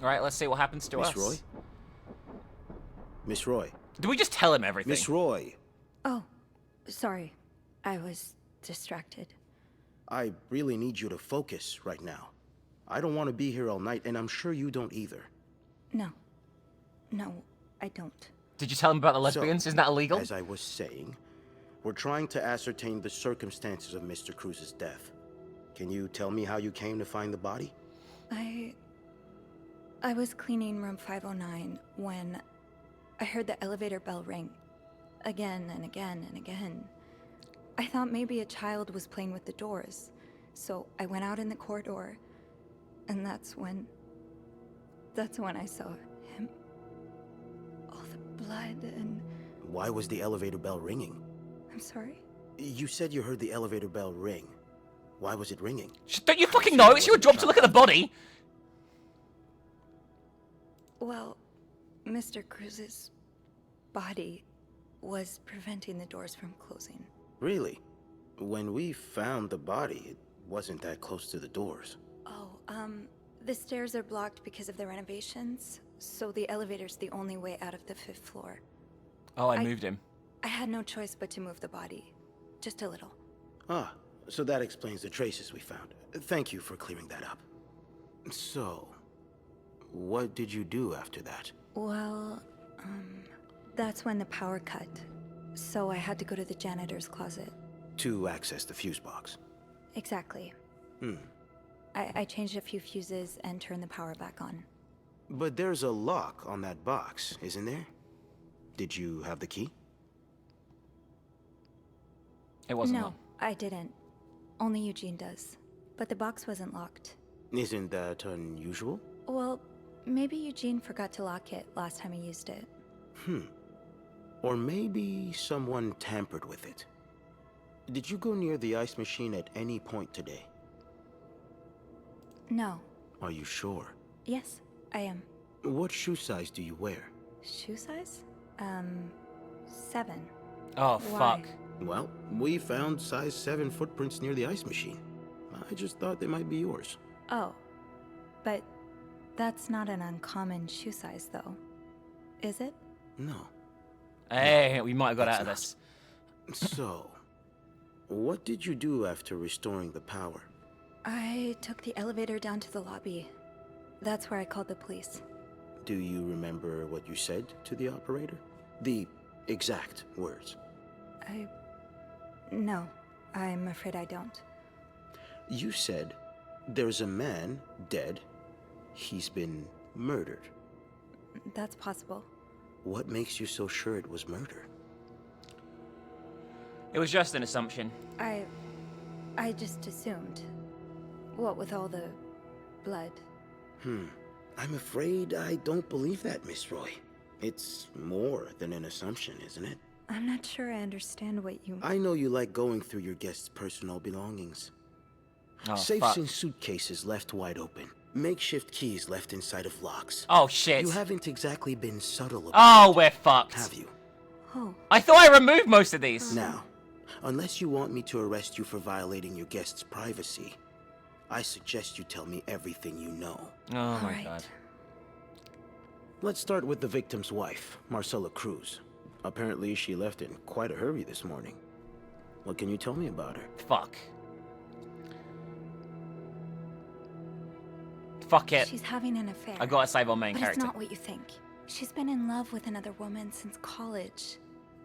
Alright, let's see what happens to us. Miss Roy? Miss Roy? Did we just tell him everything? Miss Roy! Oh, sorry. I was distracted. I really need you to focus right now. I don't want to be here all night, and I'm sure you don't either. No. No, I don't. Did you tell him about the lesbians? Isn't that illegal? As I was saying, we're trying to ascertain the circumstances of Mr. Cruz's death. Can you tell me how you came to find the body? I was cleaning room 509 when I heard the elevator bell ring. Again and again and again. I thought maybe a child was playing with the doors, so I went out in the corridor, and that's when I saw him. All the blood and... Why was the elevator bell ringing? I'm sorry? You said you heard the elevator bell ring. Why was it ringing? Don't you fucking know? It's your job to look at the body. Well, Mr. Cruz's body was preventing the doors from closing. Really? When we found the body, it wasn't that close to the doors. Oh, the stairs are blocked because of the renovations, so the elevator's the only way out of the 5th floor. Oh, I moved him. I had no choice but to move the body. Just a little. Ah, so that explains the traces we found. Thank you for clearing that up. So, what did you do after that? Well, that's when the power cut. So I had to go to the janitor's closet. To access the fuse box. Exactly. I changed a few fuses and turned the power back on. But there's a lock on that box, isn't there? Did you have the key? It wasn't No, on. I didn't. Only Eugene does. But the box wasn't locked. Isn't that unusual? Well, maybe Eugene forgot to lock it last time he used it. Or maybe someone tampered with it. Did you go near the ice machine at any point today? No. Are you sure? Yes, I am. What shoe size do you wear? Shoe size? 7. Oh, Why? fuck. Well, we found size 7 footprints near the ice machine. I just thought they might be yours. Oh. But that's not an uncommon shoe size, though. Is it? No. Hey, we might have got out of That's this. So, what did you do after restoring the power? I took the elevator down to the lobby. That's where I called the police. Do you remember what you said to the operator? The exact words. No, I'm afraid I don't. You said, there's a man dead. He's been murdered. That's possible. What makes you so sure it was murder? It was just an assumption. I just assumed. What with all the blood? I'm afraid I don't believe that, Miss Roy. It's more than an assumption, isn't it? I'm not sure I understand what you... I know you like going through your guests' personal belongings. Oh, Safes fuck. and suitcases left wide open. Makeshift keys left inside of locks. Oh, shit. You haven't exactly been subtle about Oh, it, we're fucked. have you? Oh. I thought I removed most of these. Now, unless you want me to arrest you for violating your guest's privacy, I suggest you tell me everything you know. Oh, my God. Let's start with the victim's wife, Marcela Cruz. Apparently, she left in quite a hurry this morning. What can you tell me about her? Fuck. Fuck it. She's having an affair. I gotta save our main but character. It's not what you think. She's been in love with another woman since college.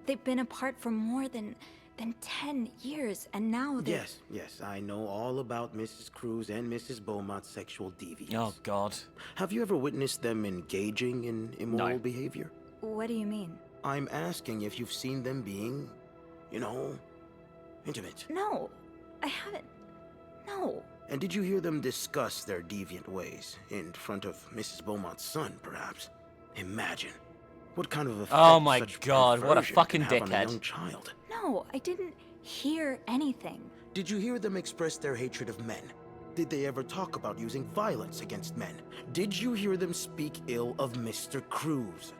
They've been apart for more than Then 10 years, and now they... Yes, I know all about Mrs. Cruz and Mrs. Beaumont's sexual deviance. Oh, God. Have you ever witnessed them engaging in immoral behavior? What do you mean? I'm asking if you've seen them being, you know, intimate. No, I haven't. No. And did you hear them discuss their deviant ways in front of Mrs. Beaumont's son, perhaps? Imagine. What kind of effect Oh my such God, what a perversion fucking can have on a dickhead. young child. No, I didn't hear anything. Did you hear them express their hatred of men? Did they ever talk about using violence against men? Did you hear them speak ill of Mr. Cruz?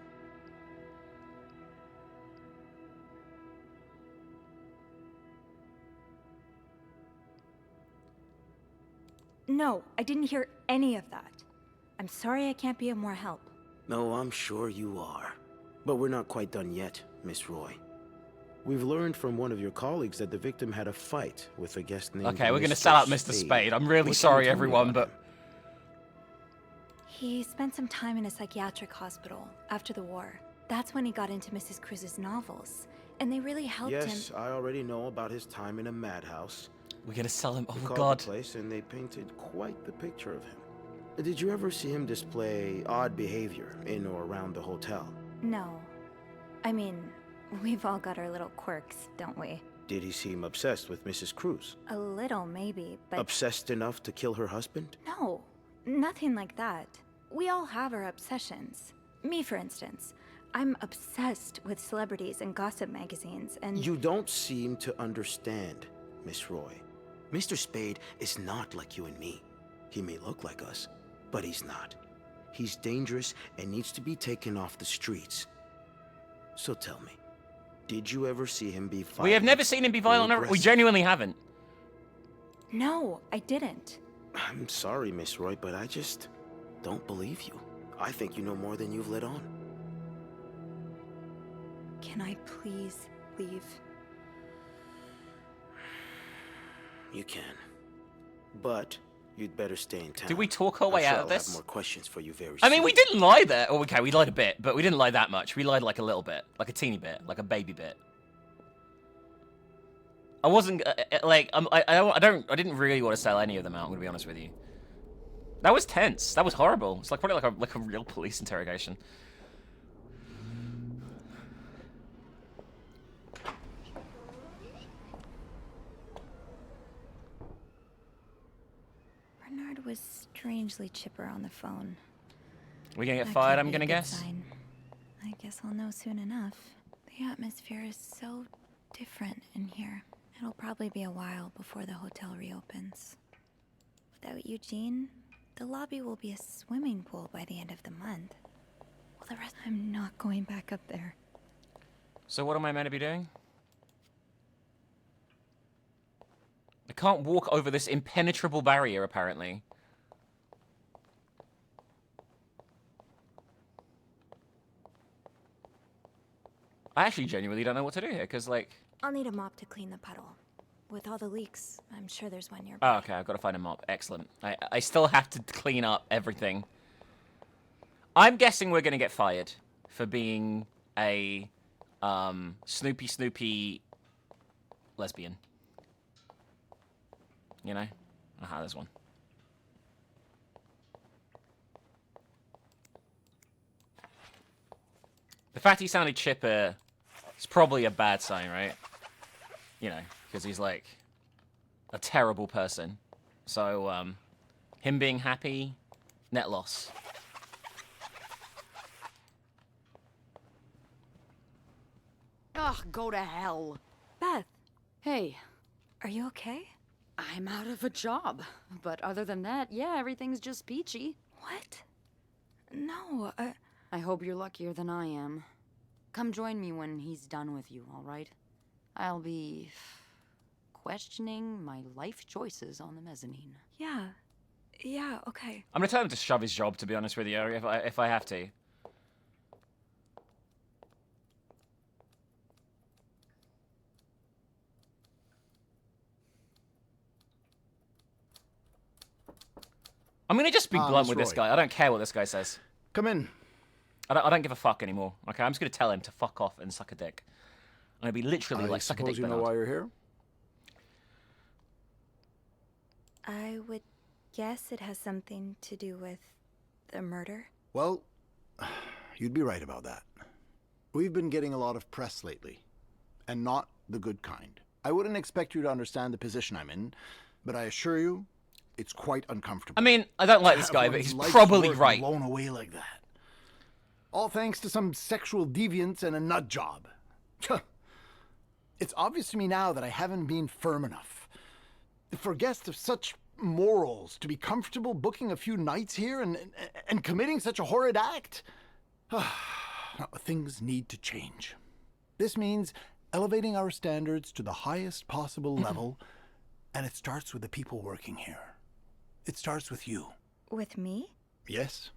No, I didn't hear any of that. I'm sorry I can't be of more help. No, I'm sure you are. But we're not quite done yet, Miss Roy. We've learned from one of your colleagues that the victim had a fight with a guest named Okay, we're gonna Mr. sell out Mr. Spade. I'm really What can sorry, you tell me everyone, about but... He spent some time in a psychiatric hospital after the war. That's when he got into Mrs. Cruz's novels, and they really helped him. Yes, I already know about his time in a madhouse. We're gonna sell him. Oh, We called God. the place and they painted quite the picture of him. Did you ever see him display odd behavior in or around the hotel? No. I mean, we've all got our little quirks, don't we? Did he seem obsessed with Mrs. Cruz? A little, maybe, but... Obsessed enough to kill her husband? No, nothing like that. We all have our obsessions. Me, for instance. I'm obsessed with celebrities and gossip magazines, and... You don't seem to understand, Miss Roy. Mr. Spade is not like you and me. He may look like us, but he's not. He's dangerous and needs to be taken off the streets. So tell me, did you ever see him be violent? We have never seen him be violent. We aggressive? genuinely haven't. No, I didn't. I'm sorry, Miss Roy, but I just don't believe you. I think you know more than you've let on. Can I please leave? You can. But you'd better stay in town. Did we talk our way out of I'll this? have more questions for you very I soon. mean, we didn't lie there. Oh, okay, we lied a bit, but we didn't lie that much. We lied like a little bit, like a teeny bit, like a baby bit. I wasn't like I didn't really want to sell any of them out. I'm gonna be honest with you. That was tense. That was horrible. It's like probably like a real police interrogation. Bernard was strangely chipper on the phone. We gonna get That fired, can't I'm be a gonna good guess? sign. I guess I'll know soon enough. The atmosphere is so different in here. It'll probably be a while before the hotel reopens. Without Eugene, the lobby will be a swimming pool by the end of the month. Well, the rest... I'm not going back up there. So what am I meant to be doing? I can't walk over this impenetrable barrier, apparently. I actually genuinely don't know what to do here, because, like... I'll need a mop to clean the puddle. With all the leaks, I'm sure there's one nearby. Oh, okay, I've got to find a mop. Excellent. I still have to clean up everything. I'm guessing we're going to get fired for being a snoopy lesbian. You know? Aha, there's one. The fact he sounded chipper is probably a bad sign, right? You know, because he's like a terrible person. So, him being happy, net loss. Ugh, go to hell. Beth. Hey. Are you okay? I'm out of a job. But other than that, yeah, everything's just peachy. What? No, I hope you're luckier than I am. Come join me when he's done with you, all right? I'll be questioning my life choices on the mezzanine. Yeah. Yeah, okay. I'm gonna tell him to shove his job, to be honest with you, if I have to. I'm gonna just be blunt with this guy. I don't care what this guy says. Come in. I don't give a fuck anymore. Okay, I'm just gonna tell him to fuck off and suck a dick. And I'd be literally like, suck a dick, suppose you know Bernard. why you're here? I would guess it has something to do with the murder. Well, you'd be right about that. We've been getting a lot of press lately, and not the good kind. I wouldn't expect you to understand the position I'm in, but I assure you, it's quite uncomfortable. I mean, I don't like this guy, but he's probably right. Blown away like that. All thanks to some sexual deviance and a nut job. It's obvious to me now that I haven't been firm enough. For guests of such morals to be comfortable booking a few nights here and committing such a horrid act. Things need to change. This means elevating our standards to the highest possible level, and it starts with the people working here. It starts with you. With me? Yes.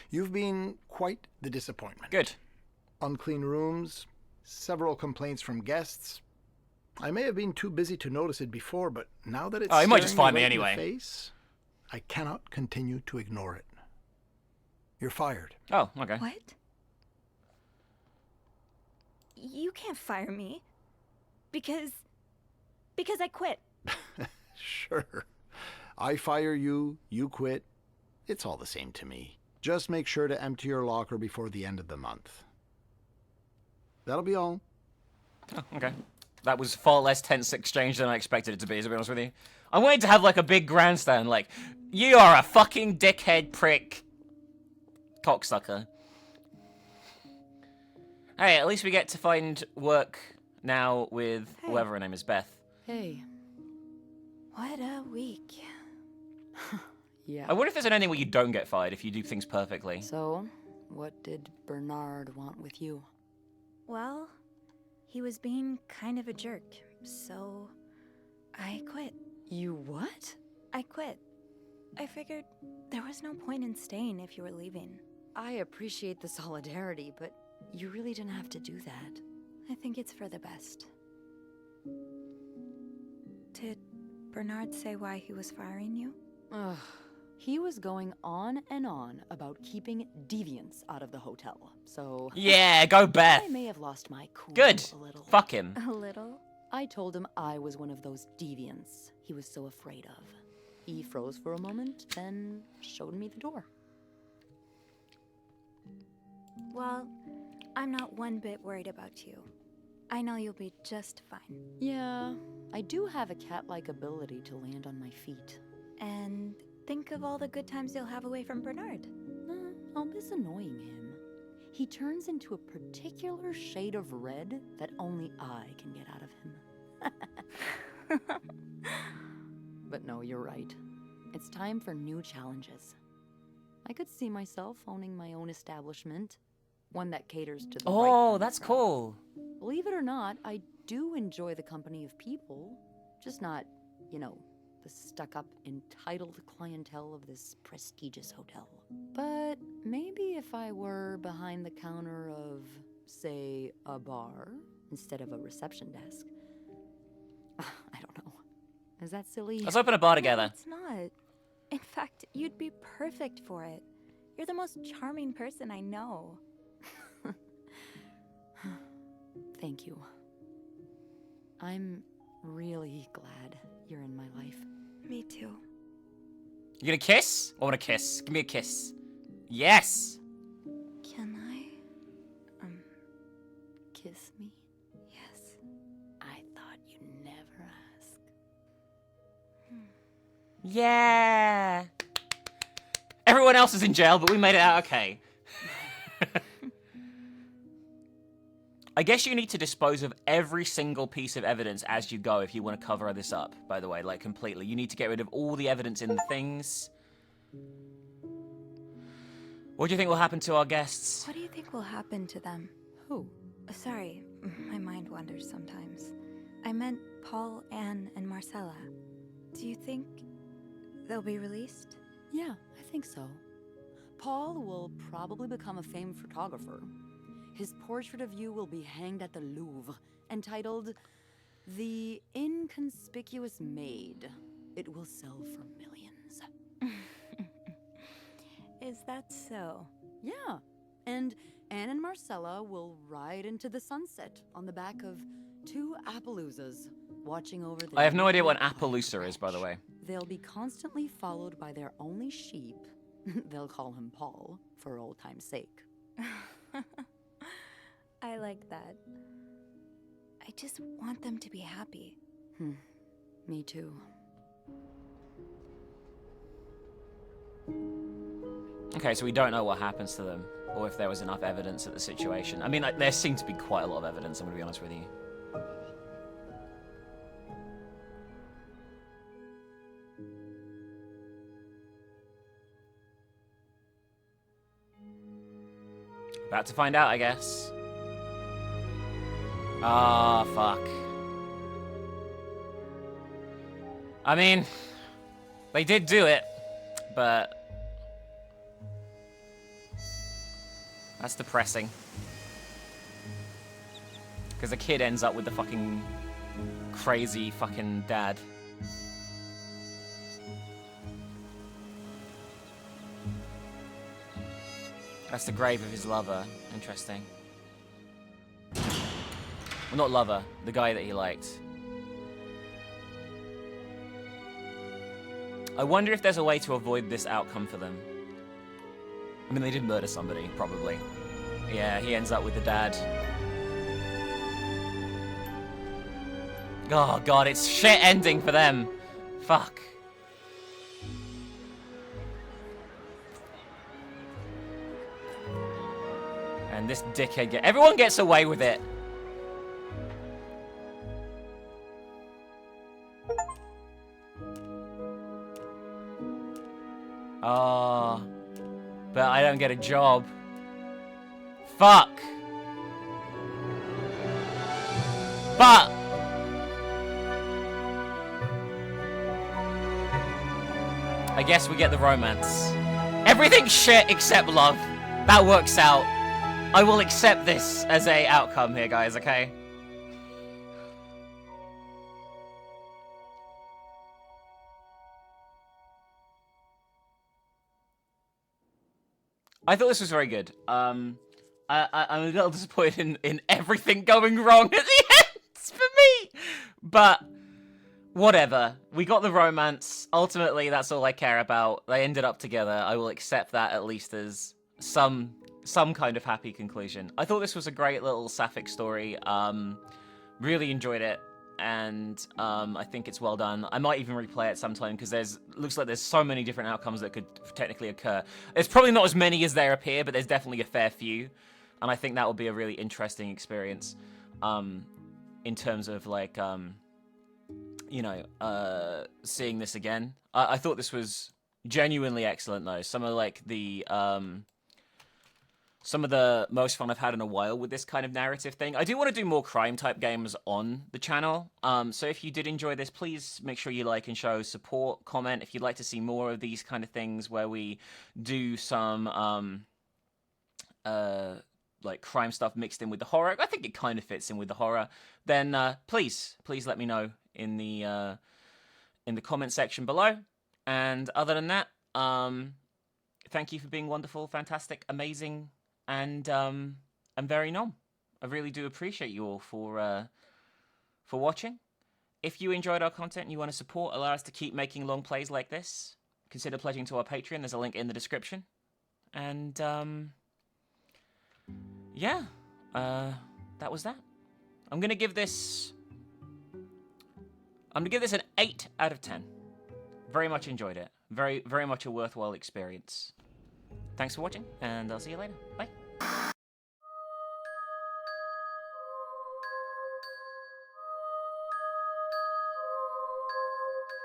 You've been quite the disappointment. Good. Unclean rooms, several complaints from guests. I may have been too busy to notice it before, but now that it's he might just staring find me right in the anyway. face, I cannot continue to ignore it. You're fired. Oh, okay. What? You can't fire me. Because I quit. Sure. I fire you, you quit. It's all the same to me. Just make sure to empty your locker before the end of the month. That'll be all. Oh, okay. That was far less tense exchange than I expected it to be honest with you. I wanted to have like a big grandstand, like, you are a fucking dickhead prick. Cocksucker. Hey, at least we get to find work now with whoever her name is, Beth. Hey. What a week. Yeah. I wonder if there's an ending where you don't get fired if you do things perfectly. So, what did Bernard want with you? Well, he was being kind of a jerk, so I quit. You what? I quit. I figured there was no point in staying if you were leaving. I appreciate the solidarity, but you really didn't have to do that. I think it's for the best. Did Bernard say why he was firing you? Ugh. He was going on and on about keeping deviants out of the hotel, so... Yeah, go Beth! I may have lost my cool Good. a little. Fuck him. A little? I told him I was one of those deviants he was so afraid of. He froze for a moment, then showed me the door. Well, I'm not one bit worried about you. I know you'll be just fine. Yeah, I do have a cat-like ability to land on my feet. And think of all the good times you'll have away from Bernard. I'll miss annoying him. He turns into a particular shade of red that only I can get out of him. But no, you're right. It's time for new challenges. I could see myself owning my own establishment, one that caters to the right Oh, that's cool. Believe it or not, I do enjoy the company of people, just not, you know, the stuck-up, entitled clientele of this prestigious hotel. But maybe if I were behind the counter of, say, a bar, instead of a reception desk. I don't know. Is that silly? Let's open a bar together. No, it's not. In fact, you'd be perfect for it. You're the most charming person I know. Thank you. I'm really glad you're in my life. Me too. You gonna kiss? I want a kiss. Give me a kiss. Yes! Can I? Kiss me? Yes. I thought you'd never ask. Yeah! Everyone else is in jail, but we made it out okay. I guess you need to dispose of every single piece of evidence as you go if you want to cover this up, by the way, like completely. You need to get rid of all the evidence in the things. What do you think will happen to our guests? What do you think will happen to them? Who? Sorry, my mind wanders sometimes. I meant Paul, Anne, and Marcella. Do you think they'll be released? Yeah, I think so. Paul will probably become a famed photographer. His portrait of you will be hanged at the Louvre, entitled The Inconspicuous Maid. It will sell for millions. Is that so? Yeah, and Anne and Marcella will ride into the sunset on the back of 2 Appaloosas watching over the... I have no idea what an newly acquired Appaloosa is, by the way. They'll be constantly followed by their only sheep. They'll call him Paul, for old time's sake. I like that. I just want them to be happy. Me too. Okay, so we don't know what happens to them, or if there was enough evidence at the situation. I mean, like, there seemed to be quite a lot of evidence, I'm gonna be honest with you. About to find out, I guess. Ah, fuck. I mean, they did do it, but that's depressing. Because the kid ends up with the fucking crazy fucking dad. That's the grave of his lover. Interesting. Well, not lover, the guy that he liked. I wonder if there's a way to avoid this outcome for them. I mean, they did murder somebody, probably. Yeah, he ends up with the dad. Oh god, it's shit ending for them. Fuck. And this dickhead everyone gets away with it. Oh, but I don't get a job. Fuck. But I guess we get the romance. Everything's shit except love. That works out. I will accept this as a outcome here, guys, okay? I thought this was very good. I'm a little disappointed in everything going wrong at the end for me. But whatever. We got the romance. Ultimately, that's all I care about. They ended up together. I will accept that at least as some kind of happy conclusion. I thought this was a great little Sapphic story. Really enjoyed it. And I think it's well done. I might even replay it sometime because looks like there's so many different outcomes that could technically occur. There's probably not as many as there appear, but there's definitely a fair few. And I think that will be a really interesting experience in terms of like, seeing this again. I thought this was genuinely excellent though. Some of like some of the most fun I've had in a while with this kind of narrative thing. I do want to do more crime-type games on the channel. So if you did enjoy this, please make sure you like and show support, comment if you'd like to see more of these kind of things where we do some like crime stuff mixed in with the horror. I think it kind of fits in with the horror. Then please let me know in the comment section below. And other than that, thank you for being wonderful, fantastic, amazing, and very nom. I really do appreciate you all for watching. If you enjoyed our content and you want to support, allow us to keep making long plays like this, consider pledging to our Patreon. There's a link in the description. And yeah, that was that. I'm gonna give this an 8 out of 10. Very much enjoyed it. Very much a worthwhile experience. Thanks for watching, and I'll see you later. Bye.